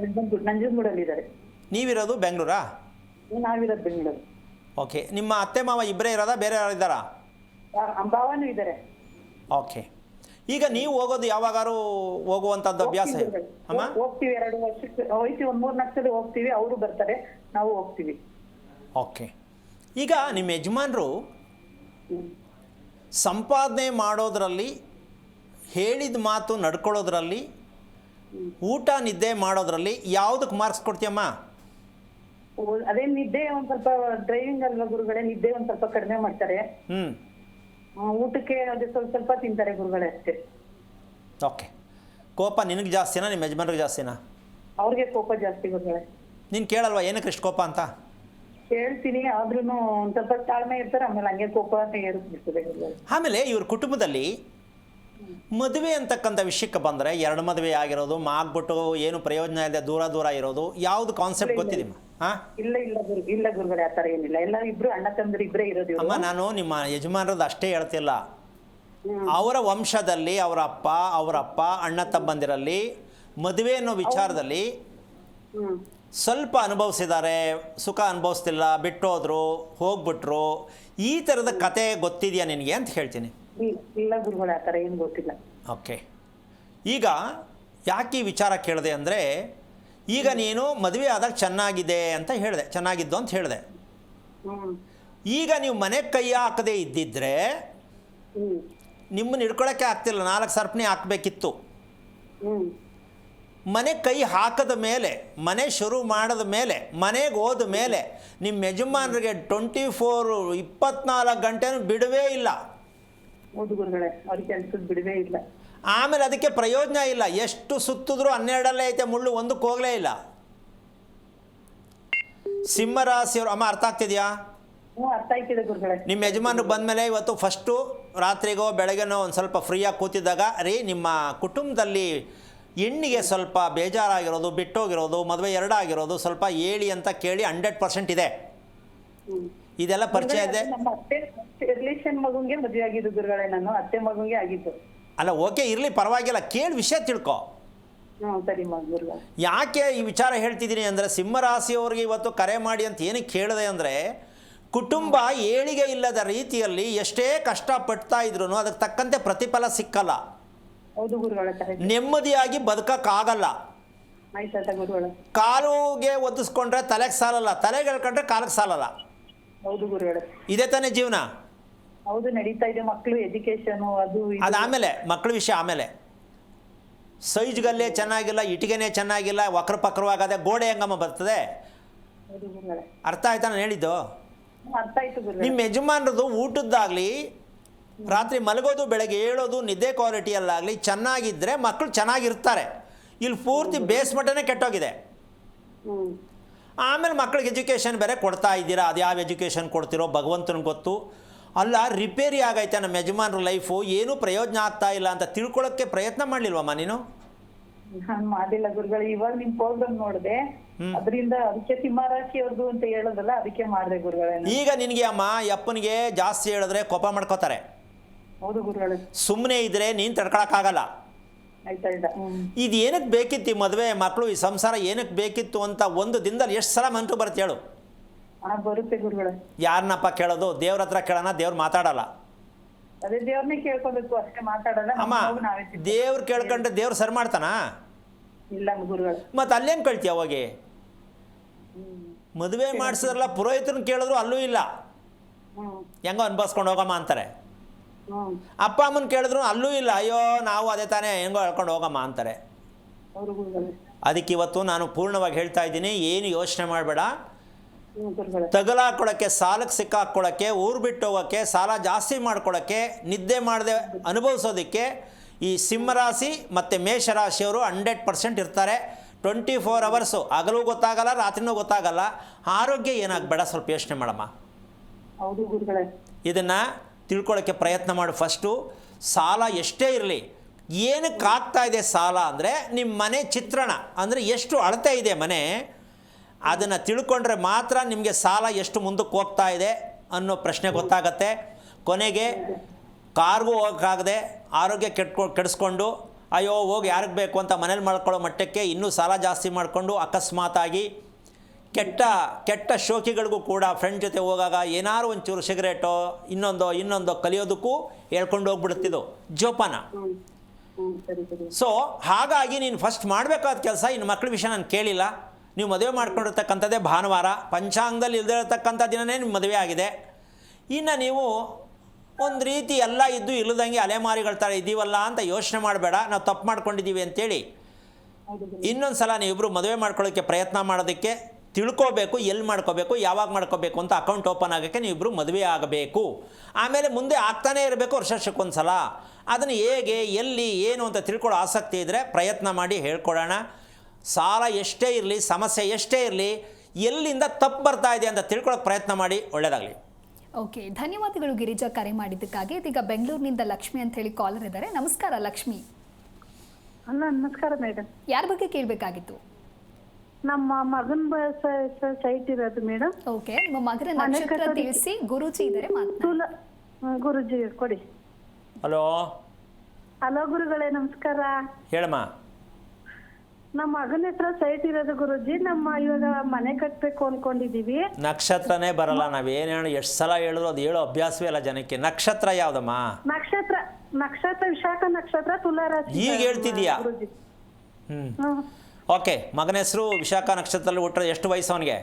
ನಂಜನಗೂಡಲ್ಲಿ ಇದ್ದಾರೆ. ನೀವಿರೋದು ಬೆಂಗಳೂರಾ? ನಾವಿರೋದು ಬೆಂಗಳೂರು. ಓಕೆ, ನಿಮ್ಮ ಅತ್ತೆ ಮಾವ ಇಬ್ಬರೇ ಇರೋದಾ, ಬೇರೆ ಯಾರು ಇದ್ದಾರಾ? ಭಾವನೂ ಇದ್ದಾರೆ. ಓಕೆ, ಈಗ ನೀವು ಹೋಗೋದು ಯಾವಾಗಾರು ಹೋಗುವಂಥದ್ದು ಅಭ್ಯಾಸ ಇದೆ ಅಮ್ಮ? ಹೋಗ್ತೀವಿ 2 ವರ್ಷಕ್ಕೆ ಹೋಗ್ತೀವಿ, 1-3 ಸಲ ಹೋಗ್ತೀವಿ. ಅವರು ಬರ್ತಾರೆ, ನಾವು ಹೋಗ್ತೀವಿ. ಓಕೆ. ಈಗ ನಿಮ್ಮ ಯಜಮಾನರು ಸಂಪಾದನೆ ಮಾಡೋದ್ರಲ್ಲಿ, ಹೇಳಿದ ಮಾತು ನಡ್ಕೊಳ್ಳೋದ್ರಲ್ಲಿ, ಊಟ ನಿದ್ದೆ ಮಾಡೋದ್ರಲ್ಲಿ ಯಾವುದಕ್ಕೆ ಮಾರ್ಕ್ಸ್ ಕೊಡ್ತೀಯಮ್ಮ? ಅದೇ ನಿದ್ದೆ ಒಂದ್ ಸ್ವಲ್ಪ, ಡ್ರೈವಿಂಗ್ ಅಲ್ವಾ ಗುರುಗಳೇ, ನಿದ್ದೆ ಒಂದ್ ಸ್ವಲ್ಪ ಕಡಿಮೆ ಮಾಡ್ತಾರೆ. ಊಟಕ್ಕೆ ಅದೇ ಸ್ವಲ್ಪ ತಿಂತಾರೆ ಗುರುಗಳೇ, ಅಷ್ಟೇ. ಓಕೆ. ಕೋಪ ನಿನಗೆ ಜಾಸ್ತಿನಾ ನಿಮ್ಮ ಯಜಮಾನ್ರಿಗೆ ಜಾಸ್ತಿನಾ? ಅವ್ರಿಗೆ ಕೋಪ ಜಾಸ್ತಿ ಗುರುಗಳೇ. ನೀನು ಕೇಳಲ್ವಾ ಏನಕ್ಕೆ ಇಷ್ಟು ಕೋಪ ಅಂತ? ಹೇಳ್ತೀನಿ, ಆದ್ರೂ ಒಂದ್ ಸ್ವಲ್ಪ ತಾಳ್ಮೆ ಇರ್ತಾರೆ, ಆಮೇಲೆ ಹಂಗೆ ಕೋಪ ಏರಿಸ್ಬಿಡ್ತದೆ ಗುರುಗಳೇ. ಆಮೇಲೆ ಇವ್ರ ಕುಟುಂಬದಲ್ಲಿ ಮದುವೆ ಅಂತಕ್ಕಂಥ ವಿಷಯಕ್ಕೆ ಬಂದರೆ, 2 ಮದುವೆ ಆಗಿರೋದು, ಆಗ್ಬಿಟ್ಟು ಏನು ಪ್ರಯೋಜನ ಇದೆ, ದೂರ ದೂರ ಇರೋದು, ಯಾವುದು ಕಾನ್ಸೆಪ್ಟ್ ಗೊತ್ತಿದೆಮ್ಮ? ಹಾಂ, ಇಲ್ಲ ಗುರುಗಳೇ, ಆತರ ಏನಿಲ್ಲ. ಎಲ್ಲ ಇಬ್ರು ಅಣ್ಣ ತಮ್ಮರು ಇಬ್ಬರೇ ಇರೋದು ಇವ್ರು. ಅಮ್ಮ, ನಾನು ನಿಮ್ಮ ಯಜಮಾನರದ್ದು ಅಷ್ಟೇ ಹೇಳ್ತಿಲ್ಲ. ಅವರ ವಂಶದಲ್ಲಿ ಅವರಪ್ಪ ಅಣ್ಣ ತಮ್ಮಂದಿರಲ್ಲಿ ಮದುವೆ ಅನ್ನೋ ವಿಚಾರದಲ್ಲಿ ಸ್ವಲ್ಪ ಅನುಭವಿಸಿದ್ದಾರೆ, ಸುಖ ಅನುಭವಿಸ್ತಿಲ್ಲ, ಬಿಟ್ಟೋದ್ರು, ಹೋಗ್ಬಿಟ್ರು, ಈ ಥರದ ಕತೆ ಗೊತ್ತಿದೆಯಾ ನಿನಗೆ ಅಂತ ಹೇಳ್ತೀನಿ. ಇಲ್ಲ ಗುರುಗಳೇ, ಆತರ ಏನು ಗೊತ್ತಿಲ್ಲ. ಓಕೆ. ಈಗ ಯಾಕೆ ಈ ವಿಚಾರ ಕೇಳಿದೆ ಅಂದರೆ, ಈಗ ನೀನು ಮದುವೆ ಆದಾಗ ಚೆನ್ನಾಗಿದೆ ಅಂತ ಹೇಳಿದೆ, ಚೆನ್ನಾಗಿದ್ದು ಅಂತ ಹೇಳಿದೆ. ಈಗ ನೀವು ಮನೆಗೆ ಕೈ ಹಾಕದೇ ಇದ್ದಿದ್ರೆ ನಿಮ್ಮನ್ನು ಹಿಡ್ಕೊಳ್ಳೋಕ್ಕೆ ಆಗ್ತಿಲ್ಲ, 4 ಸರ್ಪಣಿ ಹಾಕಬೇಕಿತ್ತು. ಮನೆ ಕೈ ಹಾಕದ ಮೇಲೆ, ಮನೆ ಶುರು ಮಾಡಿದ ಮೇಲೆ, ಮನೆಗೆ ಹೋದ ಮೇಲೆ ನಿಮ್ಮ ಯಜಮಾನರಿಗೆ 24 ಗಂಟೆನೂ ಬಿಡುವೇ ಇಲ್ಲ. ಹೌದು ಗುರುಗಳೇ, ಅವ್ರಿಗೆ ಕೆಲ್ಸದ ಬಿಡುವೇ ಇಲ್ಲ. ಆಮೇಲೆ ಅದಕ್ಕೆ ಪ್ರಯೋಜನ ಇಲ್ಲ. ಎಷ್ಟು ಸುತ್ತಿದ್ರು 12 ಐತೆ ಮುಳ್ಳು, ಒಂದಕ್ಕೆ ಹೋಗಲೇ ಇಲ್ಲ. ಸಿಂಹರಾಶಿಯವರು, ಅಮ್ಮ ಅರ್ಥ ಆಗ್ತಿದೆಯಾ? ಅರ್ಥ ಆಯ್ತಿದೆ ಗುರುಗಳೇ. ನಿಮ್ಮ ಯಜಮಾನರು ಬಂದಮೇಲೆ ಇವತ್ತು ಫಸ್ಟು ರಾತ್ರಿಗೋ ಬೆಳಗ್ಗೆನೋ ಒಂದು ಸ್ವಲ್ಪ ಫ್ರೀಯಾಗಿ ಕೂತಿದ್ದಾಗ, ರೀ ನಿಮ್ಮ ಕುಟುಂಬದಲ್ಲಿ ಹೆಣ್ಣಿಗೆ ಸ್ವಲ್ಪ ಬೇಜಾರಾಗಿರೋದು, ಬಿಟ್ಟೋಗಿರೋದು, ಮದುವೆ 2 ಆಗಿರೋದು ಸ್ವಲ್ಪ ಹೇಳಿ ಅಂತ ಕೇಳಿ 100% ಇದೆ. ಇದೆಲ್ಲ ಪರಿಚಯ ಇದೆ. ನಮ್ಮ ಅತ್ತೆ ರಿಲೇಷನ್ ಮಗುಂಗೆ ಮದುವೆ ಆಗಿದ್ದು ಗುರುಗಳೇ, ನಾನು ಅತ್ತೆ ಮಗುಂಗೆ ಆಗಿದ್ದು. ಅಲ್ಲ, ಓಕೆ ಇರಲಿ, ಪರವಾಗಿಲ್ಲ, ಕೇಳಿ ವಿಷಯ ತಿಳ್ಕೊ. ಸರಿ ಗುರುಗಳೇ. ಯಾಕೆ ಈ ವಿಚಾರ ಹೇಳ್ತಿದ್ದೀನಿ ಅಂದರೆ, ಸಿಂಹರಾಶಿಯವ್ರಿಗೆ ಇವತ್ತು ಕರೆ ಮಾಡಿ ಅಂತ ಏನಕ್ಕೆ ಕೇಳಿದೆ ಅಂದರೆ, ಕುಟುಂಬ ಏಳಿಗೆ ಇಲ್ಲದ ರೀತಿಯಲ್ಲಿ ಎಷ್ಟೇ ಕಷ್ಟಪಡ್ತಾ ಇದ್ರು ಅದಕ್ಕೆ ತಕ್ಕಂತೆ ಪ್ರತಿಫಲ ಸಿಕ್ಕಲ್ಲ. ಹೌದು ಗುರುಗಳೇ, ನೆಮ್ಮದಿಯಾಗಿ ಬದುಕಕ್ಕಾಗಲ್ಲ. ಆಯ್ತಾ ಗುರುಗಳೇ? ಕಾಲುಗೆ ಒದಿಸ್ಕೊಂಡ್ರೆ ತಲೆಗೆ ಸಾಲಲ್ಲ, ತಲೆಗೆ ಎಳ್ಕೊಂಡ್ರೆ ಕಾಲಿಗೆ ಸಾಲಲ್ಲ. ಹೌದು ಗುರುಗಳೇ. ಇದೇ ತಾನೇ ಜೀವನ. ಹೌದು, ನಡೀತಾ ಇದೆ. ಮಕ್ಕಳು ಎಜುಕೇಶನ್ ಅದಾಮೇಲೆ ಮಕ್ಕಳ ವಿಷಯ ಆಮೇಲೆ. ಸೈಜ್ಗಲ್ಲೇ ಚೆನ್ನಾಗಿಲ್ಲ, ಇಟ್ಟಿಗೆನೇ ಚೆನ್ನಾಗಿಲ್ಲ, ವಕ್ರಪಕ್ರವಾಗದೆ ಗೋಡೆ ಹೆಂಗಮ್ಮ ಬರ್ತದೆ? ಅರ್ಥ ಆಯ್ತಾ ನಾನು ಹೇಳಿದ್ದು? ಅರ್ಥ ಆಯ್ತು ಗುರುಗಳೇ. ನಿಮ್ಮ ಯಜಮಾನರದು ಊಟದ್ದಾಗಲಿ, ರಾತ್ರಿ ಮಲಗೋದು, ಬೆಳಗ್ಗೆ ಏಳೋದು, ನಿದ್ದೆ ಕ್ವಾಲಿಟಿಯಲ್ಲಾಗಲಿ ಚೆನ್ನಾಗಿದ್ದರೆ ಮಕ್ಕಳು ಚೆನ್ನಾಗಿರ್ತಾರೆ. ಇಲ್ಲಿ ಪೂರ್ತಿ ಬೇಸ್ ಮಟ್ಟನೇ ಕೆಟ್ಟೋಗಿದೆ. ಆಮೇಲೆ ಮಕ್ಕಳಿಗೆ ಎಜುಕೇಷನ್ ಬೇರೆ ಕೊಡ್ತಾ ಇದ್ದೀರಾ, ಅದು ಯಾವ ಎಜುಕೇಷನ್ ಕೊಡ್ತಿರೋ ಭಗವಂತನಿಗೆ ಗೊತ್ತು. ಅಲ್ಲ, ರಿಪೇರಿ ಆಗೈತೆ ನಮ್ಮ ಯಜಮಾನ್ರ ಲೈಫು, ಏನೂ ಪ್ರಯೋಜನ ಆಗ್ತಾ ಇಲ್ಲ ಅಂತ ತಿಳ್ಕೊಳ್ಳೋಕ್ಕೆ ಪ್ರಯತ್ನ ಮಾಡಲಿಲ್ವಮ್ಮ ನೀನು? ನಾನು ಮಾಡಿಲ್ಲ ಗುರುಗಳೇ. ಇವಾಗ ನಿಮ್ ಪ್ರೋಗ್ರಾಮ್ ನೋಡಿದೆ, ಅದರಿಂದ ಅದಕ್ಕೆ ಸಿಂಹರಾಶಿ ಅವ್ರದ್ದು ಅಂತ ಹೇಳೋದಲ್ಲ, ಅದಕ್ಕೆ ಮಾಡಿದೆ ಗುರುಗಳೇ. ಈಗ ನಿನಗೆ ಅಮ್ಮ, ಅಪ್ಪನಿಗೆ ಜಾಸ್ತಿ ಹೇಳಿದ್ರೆ ಕೋಪ ಮಾಡ್ಕೋತಾರೆ. ಹೌದು ಗುರುಗಳೇ. ಸುಮ್ಮನೆ ಇದ್ರೆ ನೀನು ತಡ್ಕೊಳಕ್ಕಾಗಲ್ಲ. ಆಯ್ತಾ? ಇದು ಏನಕ್ಕೆ ಬೇಕಿತ್ತು ಈ ಮದುವೆ, ಮಕ್ಕಳು, ಈ ಸಂಸಾರ ಏನಕ್ಕೆ ಬೇಕಿತ್ತು ಅಂತ ಒಂದು ದಿನದಲ್ಲಿ ಎಷ್ಟು ಸಲ ಮನ್ಟು ಬರುತ್ತೆ ಹೇಳು? ಬರುತ್ತೆ ಗುರುಗಳೇ. ಯಾರನ್ನಪ್ಪ ಕೇಳೋದು? ದೇವ್ರ ಹತ್ರ ಕೇಳೋಣ, ದೇವ್ರು ಮಾತಾಡಲ್ಲ. ಅದೇ ದೇವ್ರನ್ನೇ ಕೇಳ್ಕೋಬೇಕು, ಅಷ್ಟೇ, ಮಾತಾಡಲ್ಲ. ಅಮ್ಮ, ದೇವ್ರು ಕೇಳ್ಕೊಂಡ್ರೆ ದೇವ್ರು ಸರಿ ಮಾಡ್ತಾನಾ? ಇಲ್ಲ ಗುರುಗಳೇ. ಮತ್ತೆ ಅಲ್ಲೇನು ಕಳ್ತೀಯ ಹೋಗಿ? ಮದುವೆ ಮಾಡಿಸಿದ್ರಲ್ಲ, ಪುರೋಹಿತರನ್ನ ಕೇಳಿದ್ರು ಅಲ್ಲೂ ಇಲ್ಲ, ಹೆಂಗೋ ಅನ್ಭವಿಸ್ಕೊಂಡು ಹೋಗಮ್ಮ ಅಂತಾರೆ. ಅಪ್ಪ ಅಮ್ಮನ ಕೇಳಿದ್ರು ಅಲ್ಲೂ ಇಲ್ಲ, ಅಯ್ಯೋ ನಾವು ಅದೇ ತಾನೇ ಹೆಂಗೋ ಹೇಳ್ಕೊಂಡು ಹೋಗಮ್ಮ ಅಂತಾರೆ. ಅದಕ್ಕೆ ಇವತ್ತು ನಾನು ಪೂರ್ಣವಾಗಿ ಹೇಳ್ತಾ ಇದ್ದೀನಿ, ಏನು ಯೋಚನೆ ಮಾಡಬೇಡ. ತಗಲಾಕೊಳ್ಳೋಕ್ಕೆ, ಸಾಲಕ್ಕೆ ಸಿಕ್ಕಾಕೊಳ್ಳೋಕ್ಕೆ, ಊರು ಬಿಟ್ಟು ಹೋಗೋಕ್ಕೆ, ಸಾಲ ಜಾಸ್ತಿ ಮಾಡ್ಕೊಳ್ಳೋಕ್ಕೆ, ನಿದ್ದೆ ಮಾಡದೆ ಅನುಭವಿಸೋದಕ್ಕೆ ಈ ಸಿಂಹರಾಶಿ ಮತ್ತು ಮೇಷರಾಶಿಯವರು 100% ಇರ್ತಾರೆ. 24 ಅವರ್ಸು, ಹಗಲು ಗೊತ್ತಾಗಲ್ಲ, ರಾತ್ರಿನೂ ಗೊತ್ತಾಗಲ್ಲ. ಆರೋಗ್ಯ ಏನಾಗಬೇಡ, ಸ್ವಲ್ಪ ಯೋಚನೆ ಮಾಡಮ್ಮ. ಹೌದು ಗುರುಗಳೇ. ಇದನ್ನು ತಿಳ್ಕೊಳ್ಳೋಕ್ಕೆ ಪ್ರಯತ್ನ ಮಾಡು. ಫಸ್ಟು ಸಾಲ ಎಷ್ಟೇ ಇರಲಿ, ಏನಕ್ಕೆ ಆಗ್ತಾ ಇದೆ ಸಾಲ ಅಂದರೆ, ನಿಮ್ಮ ಮನೆ ಚಿತ್ರಣ ಅಂದರೆ ಎಷ್ಟು ಅಳತೆ ಇದೆ ಮನೆ, ಅದನ್ನು ತಿಳ್ಕೊಂಡ್ರೆ ಮಾತ್ರ ನಿಮಗೆ ಸಾಲ ಎಷ್ಟು ಮುಂದಕ್ಕೆ ಹೋಗ್ತಾ ಇದೆ ಅನ್ನೋ ಪ್ರಶ್ನೆ ಗೊತ್ತಾಗತ್ತೆ. ಕೊನೆಗೆ ಕಾರ್ಗೂ ಹೋಗೋಕ್ಕಾಗದೆ ಆರೋಗ್ಯ ಕೆಡಿಸ್ಕೊಂಡು ಅಯ್ಯೋ ಹೋಗಿ ಯಾರಿಗೆ ಬೇಕು ಅಂತ ಮನೇಲಿ ಮಾಡ್ಕೊಳ್ಳೋ ಮಟ್ಟಕ್ಕೆ ಇನ್ನೂ ಸಾಲ ಜಾಸ್ತಿ ಮಾಡಿಕೊಂಡು ಅಕಸ್ಮಾತಾಗಿ ಕೆಟ್ಟ ಶೋಕಿಗಳಿಗೂ ಕೂಡ ಫ್ರೆಂಡ್ ಜೊತೆ ಹೋಗಾಗ ಏನಾರು ಒಂಚೂರು ಸಿಗರೇಟೋ ಇನ್ನೊಂದೋ ಕಲಿಯೋದಕ್ಕೂ ಹೇಳ್ಕೊಂಡು ಹೋಗ್ಬಿಡುತ್ತಿದ್ದು ಜೋಪಾನ. ಸರಿ ಸರಿ. ಸೊ ಹಾಗಾಗಿ ನೀನು ಫಸ್ಟ್ ಮಾಡಬೇಕಾದ ಕೆಲಸ, ಇನ್ನು ಮಕ್ಕಳ ವಿಷಯ ನಾನು ಕೇಳಿಲ್ಲ. ನೀವು ಮದುವೆ ಮಾಡ್ಕೊಂಡಿರ್ತಕ್ಕಂಥದ್ದೇ ಭಾನುವಾರ, ಪಂಚಾಂಗದಲ್ಲಿ ಇಲ್ದಿರತಕ್ಕಂಥ ದಿನವೇ ನಿಮ್ಮ ಮದುವೆ ಆಗಿದೆ. ಇನ್ನು ನೀವು ಒಂದು ರೀತಿ ಎಲ್ಲ ಇದ್ದು ಇಲ್ಲದಂಗೆ ಅಲೆಮಾರಿಗಳ ಥರ ಇದ್ದೀವಲ್ಲ ಅಂತ ಯೋಚನೆ ಮಾಡಬೇಡ. ನಾವು ತಪ್ಪು ಮಾಡ್ಕೊಂಡಿದ್ದೀವಿ ಅಂತೇಳಿ ಹೌದು ಗುರುಜಿ. ಇನ್ನೊಂದು ಸಲ ನೀವಿಬ್ಬರು ಮದುವೆ ಮಾಡ್ಕೊಳ್ಳೋಕ್ಕೆ ಪ್ರಯತ್ನ ಮಾಡೋದಕ್ಕೆ ತಿಳ್ಕೋಬೇಕು, ಎಲ್ಲಿ ಮಾಡ್ಕೋಬೇಕು, ಯಾವಾಗ ಮಾಡ್ಕೋಬೇಕು ಅಂತ ಅಕೌಂಟ್ ಓಪನ್ ಆಗೋಕ್ಕೆ ನೀವಿಬ್ಬರು ಮದುವೆ ಆಗಬೇಕು. ಆಮೇಲೆ ಮುಂದೆ ಆಗ್ತಾನೇ ಇರಬೇಕು, ವರ್ಷಕ್ಕೊಂದು ಸಲ. ಅದನ್ನು ಹೇಗೆ, ಎಲ್ಲಿ, ಏನು ಅಂತ ತಿಳ್ಕೊಳ್ಳೋ ಆಸಕ್ತಿ ಇದ್ದರೆ ಪ್ರಯತ್ನ ಮಾಡಿ ಹೇಳ್ಕೊಡೋಣ. ಸಾಲ ಎಷ್ಟೇ ಇರಲಿ, ಸಮಸ್ಯೆ ಎಷ್ಟೇ ಇರಲಿ, ಎಲ್ಲಿಂದ ತಪ್ಪು ಬರ್ತಾ ಇದೆ ಅಂತ ತಿಳ್ಕೊಳ್ಳೋಕೆ ಪ್ರಯತ್ನ ಮಾಡಿ. ಒಳ್ಳೆಯದಾಗಲಿ. ಓಕೆ, ಧನ್ಯವಾದಗಳು ಗಿರಿಜಾ ಕರೆ ಮಾಡಿದ್ದಕ್ಕಾಗಿ. ಇದೀಗ ಬೆಂಗಳೂರಿನಿಂದ ಲಕ್ಷ್ಮಿ ಅಂತ ಹೇಳಿ ಕಾಲರ್ ಇದ್ದಾರೆ. ನಮಸ್ಕಾರ ಲಕ್ಷ್ಮಿ. ಅಲ್ಲ, ನಮಸ್ಕಾರ ಮೇಡಮ್. ಯಾರ ಬಗ್ಗೆ ಕೇಳಬೇಕಾಗಿತ್ತು? ನಮ್ಮ ಮಗನ ಸೈಟ್ ಇರೋದು ಮೇಡಮ್. ಓಕೆ, ನಿಮ್ಮ ಮಗನ ನಕ್ಷತ್ರ ತಿಳಿಸಿ. ಗುರೂಜಿ ಇದ್ದಾರೆ, ಮಾತನಾಡಿ. ಗುರುಜಿ ಕೊಡಿ. ಹಲೋ ಹಲೋ ಗುರುಗಳೇ, ನಮಸ್ಕಾರ. ಹೇಳಮ್ಮ. ನಮ್ಮ ಮಗನ ಹತ್ರ ಸೈಟ್ ಇರೋದು ಗುರುಜಿ. ನಮ್ಮ ಇವಾಗ ಮನೆ ಕಟ್ಬೇಕು ಅನ್ಕೊಂಡಿದೀವಿ. ನಕ್ಷತ್ರನೇ ಬರಲ್ಲ. ನಾವೇನು ಹೇಳಿ ಎಷ್ಟು ಸಲ ಹೇಳಿದ್ರು ಅದು ಹೇಳೋ ಅಭ್ಯಾಸವೇ ಅಲ್ಲ ಜನಕ್ಕೆ. ನಕ್ಷತ್ರ ಯಾವುದಮ್ಮ? ನಕ್ಷತ್ರ ವಿಶಾಖ ನಕ್ಷತ್ರ, ತುಲಾ ರಾಶಿ. ಈಗ ಹೇಳ್ತಿದೀಯಾ? ಗುರುಜಿ. ಹ್ಮ್. ಓಕೆ, ಮಗನ ಹೆಸರು ವಿಶಾಖ ನಕ್ಷತ್ರದಲ್ಲಿ ಹುಟ್ಟರೆ ಎಷ್ಟು ವಯಸ್ಸು ಅವನಿಗೆ?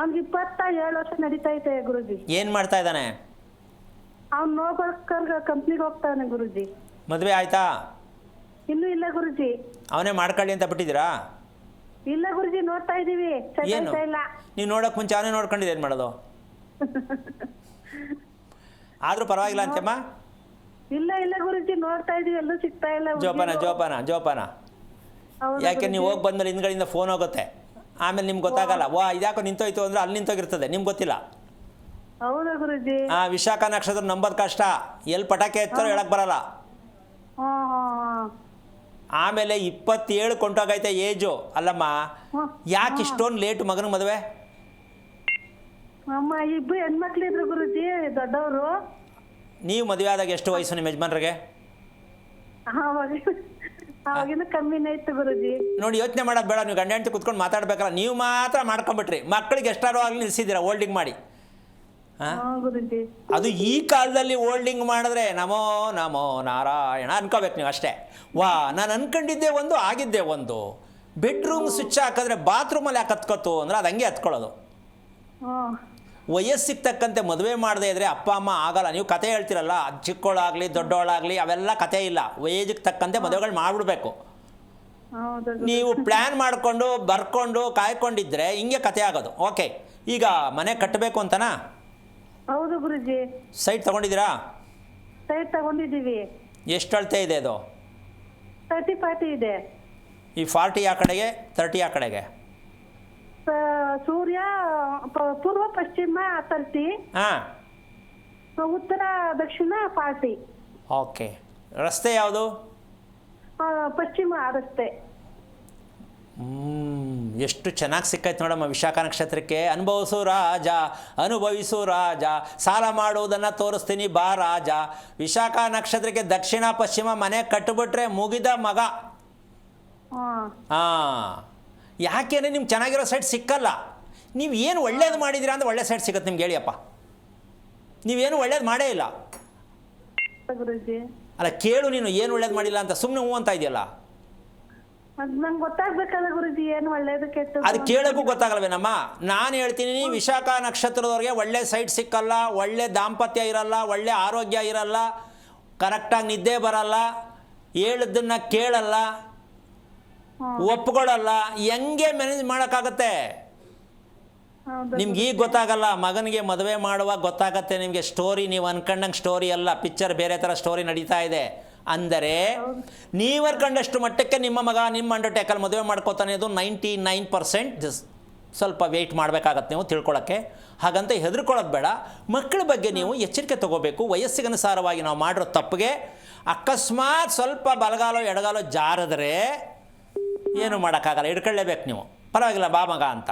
ಅವ್ನಿಗೆ 27 ವರ್ಷ ನಡೀತಾ ಐತೆ ಗುರುಜಿ. ಏನು ಮಾಡ್ತಾ ಇದ್ದಾನೆ? ಅವ್ನು ನೋಬರ್ಕರ್ ಕಂಪ್ನಿಗೆ ಹೋಗ್ತಾನೆ ಗುರುಜಿ. ಮದುವೆ ಆಯ್ತಾ? ಇನ್ನೂ ಇಲ್ಲ ಗುರುಜಿ. ಅವನೇ ಮಾಡ್ಕೊಳ್ಳಿ ಅಂತ ಬಿಟ್ಟಿದ್ದೀರಾ? ಇಲ್ಲ ಗುರುಜಿ, ನೋಡ್ತಾ ಇದೀವಿ. ಏನು ಇಲ್ಲ. ನೀವು ನೋಡೋಕೆ ಮುಂಚೆ ಅವನೇ ನೋಡ್ಕೊಂಡಿದ್ದು ಏನು ಮಾಡೋದು? ಆದರೂ ಪರವಾಗಿಲ್ಲ ಅಂತಮ್ಮ. ಇಲ್ಲ ಇಲ್ಲ ಗುರುಜಿ, ನೋಡ್ತಾ ಇದೀವಿ, ಎಲ್ಲೂ ಸಿಗ್ತಾ ಇಲ್ಲ. ಜೋಪಾನ. ಯಾಕೆ ನೀವು ಹೋಗಿ ಬಂದ್ಮೇಲೆ ಹಿಂದ್ಗಡೆಯಿಂದ ಫೋನ್ ಹೋಗುತ್ತೆ, ಆಮೇಲೆ ನಿಮ್ಗೆ ಗೊತ್ತಾಗಲ್ಲ. ಇದ್ಯಾಕೋ ನಿಂತೋಯ್ತು ಅಂದರೆ ಅಲ್ಲಿ ನಿಂತೋಗಿರ್ತದೆ, ನಿಮ್ಗೆ ಗೊತ್ತಿಲ್ಲ. ಹೌದಾ ಗುರುಜಿ? ವಿಶಾಖ ನಕ್ಷತ್ರ ನಂಬೋದು ಕಷ್ಟ. ಎಲ್ಲಿ ಪಟಾಕಿ ಹಚ್ಚಾರೋ ಹೇಳಕ್ ಬರಲ್ಲ. ಆಮೇಲೆ 27 ಕೊಂಟೋಗೈತೆ ಏಜು. ಅಲ್ಲಮ್ಮ, ಯಾಕೆ ಇಷ್ಟೊಂದು ಲೇಟ್ ಮಗನ ಮದುವೆ? ಅಮ್ಮ, ಇಬ್ಬರು ಹೆಣ್ಮಕ್ಳಿದ್ರು ಗುರುಜಿ, ದೊಡ್ಡವರು. ನೀವು ಮದುವೆ ಆದಾಗ ಎಷ್ಟು ವಯಸ್ಸು ನಿಮ್ಮ ಯಜಮಾನ್ರಿಗೆ? ಅವಾಗಿನ ಕಮ್ಮಿನೇ ಇತ್ತು ಗುರುಜಿ. ನೋಡಿ, ಯೋಚನೆ ಮಾಡೋದು ಬೇಡ. ನೀವು ಗಂಡ ಹೆಂಡತಿ ಕುತ್ಕೊಂಡು ಮಾತಾಡ್ಬೇಕಲ್ಲ, ನೀವು ಮಾತ್ರ ಮಾಡ್ಕೊಂಬಿಟ್ರಿ. ಮಕ್ಕಳಿಗೆ ಎಷ್ಟಾರು ಆಗಲಿ ನಿಲ್ಸಿದ್ದೀರಾ ಓಲ್ಡಿಂಗ್ ಮಾಡಿ. ಗುರುಜಿ, ಅದು ಈ ಕಾಲದಲ್ಲಿ ಓಲ್ಡಿಂಗ್ ಮಾಡಿದ್ರೆ ನಮೋ ನಮೋ ನಾರಾಯಣ ಅನ್ಕೋಬೇಕು ನೀವು ಅಷ್ಟೇ. ನಾನು ಅನ್ಕೊಂಡಿದ್ದೆ ಒಂದು, ಆಗಿದ್ದೆ ಒಂದು. ಬೆಡ್ರೂಮ್ ಸ್ವಿಚ್ ಹಾಕಿದ್ರೆ ಬಾತ್ರೂಮಲ್ಲಿ ಯಾಕೆ ಹತ್ಕೋತು ಅಂದರೆ ಅದು ಹಂಗೆ ಹತ್ಕೊಳ್ಳೋದು. ವಯಸ್ಸಿಗೆ ತಕ್ಕಂತೆ ಮದುವೆ ಮಾಡದೇ ಇದ್ದರೆ ಅಪ್ಪ ಅಮ್ಮ ಆಗಲ್ಲ. ನೀವು ಕತೆ ಹೇಳ್ತಿರಲ್ಲ, ಚಿಕ್ಕವಳಾಗಲಿ ದೊಡ್ಡವಳಾಗಲಿ ಅವೆಲ್ಲ ಕತೆ ಇಲ್ಲ. ವಯಸ್ಸಿಗೆ ತಕ್ಕಂತೆ ಮದುವೆಗಳು ಮಾಡಿಬಿಡ್ಬೇಕು. ನೀವು ಪ್ಲ್ಯಾನ್ ಮಾಡಿಕೊಂಡು ಬರ್ಕೊಂಡು ಕಾಯ್ಕೊಂಡಿದ್ರೆ ಹಿಂಗೆ ಕತೆ ಆಗೋದು. ಓಕೆ, ಈಗ ಮನೆ ಕಟ್ಟಬೇಕು ಅಂತನಾ? ಹೌದು ಗುರುಜಿ. ಸೈಟ್ ತೊಗೊಂಡಿದ್ದೀರಾ? ಸೈಟ್ ತಗೊಂಡಿದ್ದೀವಿ. ಎಷ್ಟು ಅಳತೆ ಇದೆ ಅದು? 30-40 ಇದೆ. ಈ 40 ಆ ಕಡೆಗೆ, 30 ಆ ಕಡೆಗೆ. ಸೂರ್ಯ ಪೂರ್ವ ಪಶ್ಚಿಮ 30, ಹಾಂ, ಉತ್ತರ ದಕ್ಷಿಣ 40. ಓಕೆ. ರಸ್ತೆ ಯಾವುದು? ಪಶ್ಚಿಮ ರಸ್ತೆ. ಎಷ್ಟು ಚೆನ್ನಾಗಿ ಸಿಕ್ಕಾಯ್ತು ನೋಡಮ್ಮ ವಿಶಾಖ ನಕ್ಷತ್ರಕ್ಕೆ. ಅನುಭವಿಸು ರಾಜ, ಸಾಲ ಮಾಡುವುದನ್ನು ತೋರಿಸ್ತೀನಿ ಬಾ ರಾಜ. ವಿಶಾಖ ನಕ್ಷತ್ರಕ್ಕೆ ದಕ್ಷಿಣ ಪಶ್ಚಿಮ ಮನೆ ಕಟ್ಟಿಬಿಟ್ರೆ ಮುಗಿದ ಮಗ. ಯಾಕೆಂದರೆ ನಿಮ್ಗೆ ಚೆನ್ನಾಗಿರೋ ಸೈಟ್ ಸಿಕ್ಕಲ್ಲ. ನೀವು ಏನು ಒಳ್ಳೇದು ಮಾಡಿದ್ದೀರಾ ಅಂದರೆ ಒಳ್ಳೆ ಸೈಟ್ ಸಿಗುತ್ತೆ ನಿಮ್ಗೆ. ಹೇಳಿಯಪ್ಪ, ನೀವೇನು ಒಳ್ಳೇದು ಮಾಡೇ ಇಲ್ಲ. ಅಲ್ಲ ಕೇಳು, ನೀನು ಏನು ಒಳ್ಳೇದು ಮಾಡಿಲ್ಲ ಅಂತ ಸುಮ್ಮನೆ ಹೂ ಅಂತ ಇದೆಯಲ್ಲ. ನಂಗೆ ಗೊತ್ತಾಗ್ಬೇಕಲ್ಲ ಗುರುಜಿ, ಏನು ಒಳ್ಳೇದು ಕೆಟ್ಟದ್ದು. ಅದು ಕೇಳೋಕ್ಕೂ ಗೊತ್ತಾಗಲ್ವೇನಮ್ಮ? ನಾನು ಹೇಳ್ತೀನಿ, ವಿಶಾಖ ನಕ್ಷತ್ರದವ್ರಿಗೆ ಒಳ್ಳೆ ಸೈಟ್ ಸಿಕ್ಕಲ್ಲ, ಒಳ್ಳೆ ದಾಂಪತ್ಯ ಇರಲ್ಲ, ಒಳ್ಳೆ ಆರೋಗ್ಯ ಇರಲ್ಲ, ಕರೆಕ್ಟಾಗಿ ನಿದ್ದೆ ಬರಲ್ಲ, ಹೇಳಿದ್ದನ್ನು ಕೇಳಲ್ಲ, ಒಪ್ಕೊಳ್ಳಲ್ಲ. ಹೆಂಗೆ ಮ್ಯಾನೇಜ್ ಮಾಡೋಕ್ಕಾಗತ್ತೆ? ನಿಮ್ಗೆ ಈಗ ಗೊತ್ತಾಗಲ್ಲ. ಮಗನಿಗೆ ಮದುವೆ ಮಾಡುವಾಗ ಗೊತ್ತಾಗತ್ತೆ ನಿಮಗೆ ಸ್ಟೋರಿ. ನೀವು ಅನ್ಕೊಂಡಂಗೆ ಸ್ಟೋರಿ ಅಲ್ಲ, ಪಿಕ್ಚರ್ ಬೇರೆ ಥರ ಸ್ಟೋರಿ ನಡೀತಾ ಇದೆ. ಅಂದರೆ ನೀವು ಅನ್ಕೊಂಡಷ್ಟು ಮಟ್ಟಕ್ಕೆ ನಿಮ್ಮ ಮಗ ನಿಮ್ಮ ಅಂಡರ್ಟೇಕಲ್ಲಿ ಮದುವೆ ಮಾಡ್ಕೋತಾನೆ. ಅದು 99%. ಸ್ವಲ್ಪ ವೆಯ್ಟ್ ಮಾಡಬೇಕಾಗತ್ತೆ ನೀವು ತಿಳ್ಕೊಳ್ಳೋಕ್ಕೆ. ಹಾಗಂತ ಹೆದರ್ಕೊಳ್ಳೋದು ಬೇಡ. ಮಕ್ಕಳ ಬಗ್ಗೆ ನೀವು ಎಚ್ಚರಿಕೆ ತೊಗೋಬೇಕು. ವಯಸ್ಸಿಗನುಸಾರವಾಗಿ ನಾವು ಮಾಡಿರೋ ತಪ್ಪಿಗೆ ಅಕಸ್ಮಾತ್ ಸ್ವಲ್ಪ ಬಲಗಾಲೋ ಎಡಗಾಲೋ ಜಾರಿದ್ರೆ ಏನು ಮಾಡೋಕ್ಕಾಗಲ್ಲ, ಹಿಡ್ಕೊಳ್ಳೇಬೇಕು ನೀವು. ಪರವಾಗಿಲ್ಲ ಬಾ ಮಗ ಅಂತ.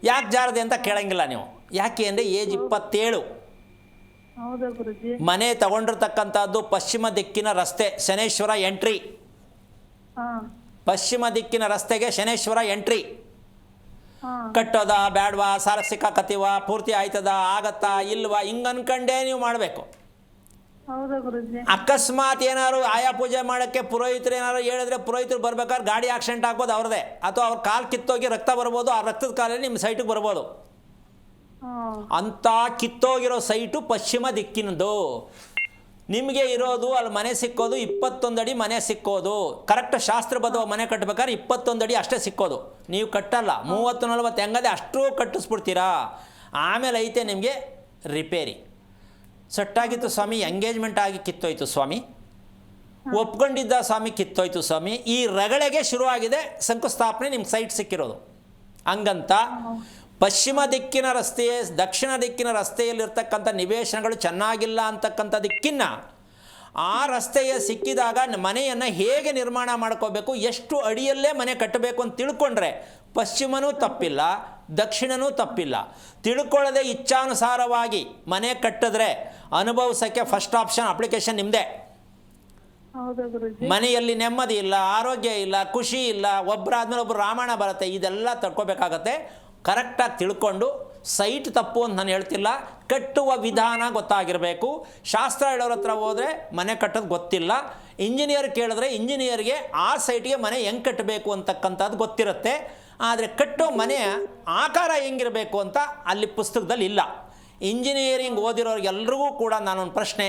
ಯಾಕೆ ಜಾರದೆ ಅಂತ ಕೇಳಂಗಿಲ್ಲ ನೀವು. ಯಾಕೆ ಅಂದರೆ ಏಜ್ 27. ಮನೆ ತಗೊಂಡಿರ್ತಕ್ಕಂಥದ್ದು ಪಶ್ಚಿಮ ದಿಕ್ಕಿನ ರಸ್ತೆ, ಶನೇಶ್ವರ ಎಂಟ್ರಿ. ಪಶ್ಚಿಮ ದಿಕ್ಕಿನ ರಸ್ತೆಗೆ ಶನೇಶ್ವರ ಎಂಟ್ರಿ. ಕಟ್ಟೋದ ಬ್ಯಾಡ್ವಾ, ಸಾರಸಿಕ ಕತಿವ, ಪೂರ್ತಿ ಆಯ್ತದ ಆಗತ್ತಾ ಇಲ್ವಾ, ಹಿಂಗೆ ಅನ್ಕಂಡೇ ನೀವು ಮಾಡಬೇಕು. ಹೌದಾ ಗುರುಜಿ? ಅಕಸ್ಮಾತ್ ಏನಾದ್ರು ಆಯಾ ಪೂಜೆ ಮಾಡೋಕ್ಕೆ ಪುರೋಹಿತರು ಏನಾದ್ರು ಹೇಳಿದ್ರೆ ಪುರೋಹಿತರು ಬರ್ಬೇಕಾದ್ರೆ ಗಾಡಿ ಆಕ್ಸಿಡೆಂಟ್ ಆಗ್ಬೋದು ಅವ್ರದೇ, ಅಥವಾ ಅವ್ರ ಕಾಲು ಕಿತ್ತೋಗಿ ರಕ್ತ ಬರ್ಬೋದು, ಆ ರಕ್ತದ ಕಾಲಲ್ಲಿ ನಿಮ್ಮ ಸೈಟಿಗೆ ಬರ್ಬೋದು. ಅಂಥ ಕಿತ್ತೋಗಿರೋ ಸೈಟು ಪಶ್ಚಿಮ ದಿಕ್ಕಿನದು. ನಿಮಗೆ ಇರೋದು ಅಲ್ಲಿ ಮನೆ ಸಿಕ್ಕೋದು 21 ಅಡಿ ಮನೆ ಸಿಕ್ಕೋದು. ಕರೆಕ್ಟ್ ಶಾಸ್ತ್ರಬದ್ಧ ಮನೆ ಕಟ್ಟಬೇಕಾದ್ರೆ 21 ಅಡಿ ಅಷ್ಟೇ ಸಿಕ್ಕೋದು. ನೀವು ಕಟ್ಟಲ್ಲ 30-40 ಹೆಂಗದೆ ಅಷ್ಟು ಕಟ್ಟಿಸ್ಬಿಡ್ತೀರಾ. ಆಮೇಲೆ ಐತೆ ನಿಮಗೆ ರಿಪೇರಿ. ಸೆಟ್ಟಾಗಿತ್ತು ಸ್ವಾಮಿ, ಎಂಗೇಜ್ಮೆಂಟ್ ಆಗಿ ಕಿತ್ತೋಯ್ತು ಸ್ವಾಮಿ, ಒಪ್ಕೊಂಡಿದ್ದ ಸ್ವಾಮಿ ಕಿತ್ತೋಯ್ತು ಸ್ವಾಮಿ, ಈ ರಗಳೆಗೆ ಶುರುವಾಗಿದೆ ಶಂಕುಸ್ಥಾಪನೆ, ನಿಮ್ಗೆ ಸೈಟ್ ಸಿಕ್ಕಿರೋದು. ಹಂಗಂತ ಪಶ್ಚಿಮ ದಿಕ್ಕಿನ ರಸ್ತೆಯೇ ದಕ್ಷಿಣ ದಿಕ್ಕಿನ ರಸ್ತೆಯಲ್ಲಿರ್ತಕ್ಕಂಥ ನಿವೇಶನಗಳು ಚೆನ್ನಾಗಿಲ್ಲ ಅಂತಕ್ಕಂಥ ದಿಕ್ಕಿನ ಆ ರಸ್ತೆಯ ಸಿಕ್ಕಿದಾಗ ಮನೆಯನ್ನು ಹೇಗೆ ನಿರ್ಮಾಣ ಮಾಡ್ಕೋಬೇಕು, ಎಷ್ಟು ಅಡಿಯಲ್ಲೇ ಮನೆ ಕಟ್ಟಬೇಕು ಅಂತ ತಿಳ್ಕೊಂಡ್ರೆ ಪಶ್ಚಿಮನೂ ತಪ್ಪಿಲ್ಲ, ದಕ್ಷಿಣನೂ ತಪ್ಪಿಲ್ಲ. ತಿಳ್ಕೊಳ್ಳದೆ ಇಚ್ಛಾನುಸಾರವಾಗಿ ಮನೆ ಕಟ್ಟಿದ್ರೆ ಅನುಭವಿಸೋಕ್ಕೆ ಫಸ್ಟ್ ಆಪ್ಷನ್ ಅಪ್ಲಿಕೇಶನ್ ನಿಮ್ಮದೇ. ಮನೆಯಲ್ಲಿ ನೆಮ್ಮದಿ ಇಲ್ಲ, ಆರೋಗ್ಯ ಇಲ್ಲ, ಖುಷಿ ಇಲ್ಲ, ಒಬ್ಬರಾದ್ಮೇಲೆ ಒಬ್ಬರು ರಾಮಾಯಣ ಬರುತ್ತೆ, ಇದೆಲ್ಲ ತಡ್ಕೋಬೇಕಾಗತ್ತೆ. ಕರೆಕ್ಟಾಗಿ ತಿಳ್ಕೊಂಡು ಸೈಟ್ ತಪ್ಪು ಅಂತ ನಾನು ಹೇಳ್ತಿಲ್ಲ, ಕಟ್ಟುವ ವಿಧಾನ ಗೊತ್ತಾಗಿರಬೇಕು. ಶಾಸ್ತ್ರ ಹೇಳೋರ ಹತ್ರ ಹೋದರೆ ಮನೆ ಕಟ್ಟೋದು ಗೊತ್ತಿಲ್ಲ, ಇಂಜಿನಿಯರ್ ಕೇಳಿದ್ರೆ ಇಂಜಿನಿಯರ್ಗೆ ಆ ಸೈಟ್ಗೆ ಮನೆ ಹೆಂಗೆ ಕಟ್ಟಬೇಕು ಅಂತಕ್ಕಂಥದ್ದು ಗೊತ್ತಿರುತ್ತೆ. ಆದರೆ ಕಟ್ಟೋ ಮನೆಯ ಆಕಾರ ಹೆಂಗಿರಬೇಕು ಅಂತ ಅಲ್ಲಿ ಪುಸ್ತಕದಲ್ಲಿ ಇಲ್ಲ. ಇಂಜಿನಿಯರಿಂಗ್ ಓದಿರೋರಿಗೆಲ್ರಿಗೂ ಕೂಡ ನಾನೊಂದು ಪ್ರಶ್ನೆ,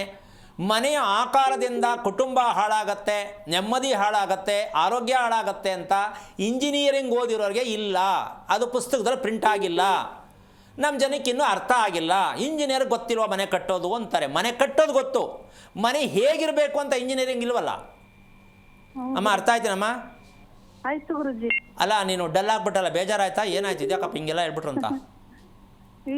ಮನೆಯ ಆಕಾರದಿಂದ ಕುಟುಂಬ ಹಾಳಾಗತ್ತೆ, ನೆಮ್ಮದಿ ಹಾಳಾಗತ್ತೆ, ಆರೋಗ್ಯ ಹಾಳಾಗತ್ತೆ ಅಂತ ಇಂಜಿನಿಯರಿಂಗ್ ಓದಿರೋರಿಗೆ ಇಲ್ಲ, ಅದು ಪುಸ್ತಕದಲ್ಲಿ ಪ್ರಿಂಟ್ ಆಗಿಲ್ಲ. ನಮ್ಮ ಜನಕ್ಕೆ ಇನ್ನೂ ಅರ್ಥ ಆಗಿಲ್ಲ. ಇಂಜಿನಿಯರ್ ಗೊತ್ತಿಲ್ವ ಮನೆ ಕಟ್ಟೋದು ಅಂತಾರೆ. ಮನೆ ಕಟ್ಟೋದು ಗೊತ್ತು, ಮನೆ ಹೇಗಿರಬೇಕು ಅಂತ ಇಂಜಿನಿಯರಿಂಗ್ ಇಲ್ವಲ್ಲ. ಅಮ್ಮ ಅರ್ಥ ಆಯ್ತೇನಮ್ಮ? ಆಯ್ತು ಗುರುಜಿ. ಅಲ್ಲ ನೀನು ಡಲ್ ಆಗ್ಬಿಟ್ಟಲ್ಲ, ಬೇಜಾರಾಯ್ತಾ? ಏನಾಯ್ತು ಇದ್ಯಾಕಪ್ಪ ಹಿಂಗೆಲ್ಲ ಹೇಳ್ಬಿಟ್ರು ಅಂತ?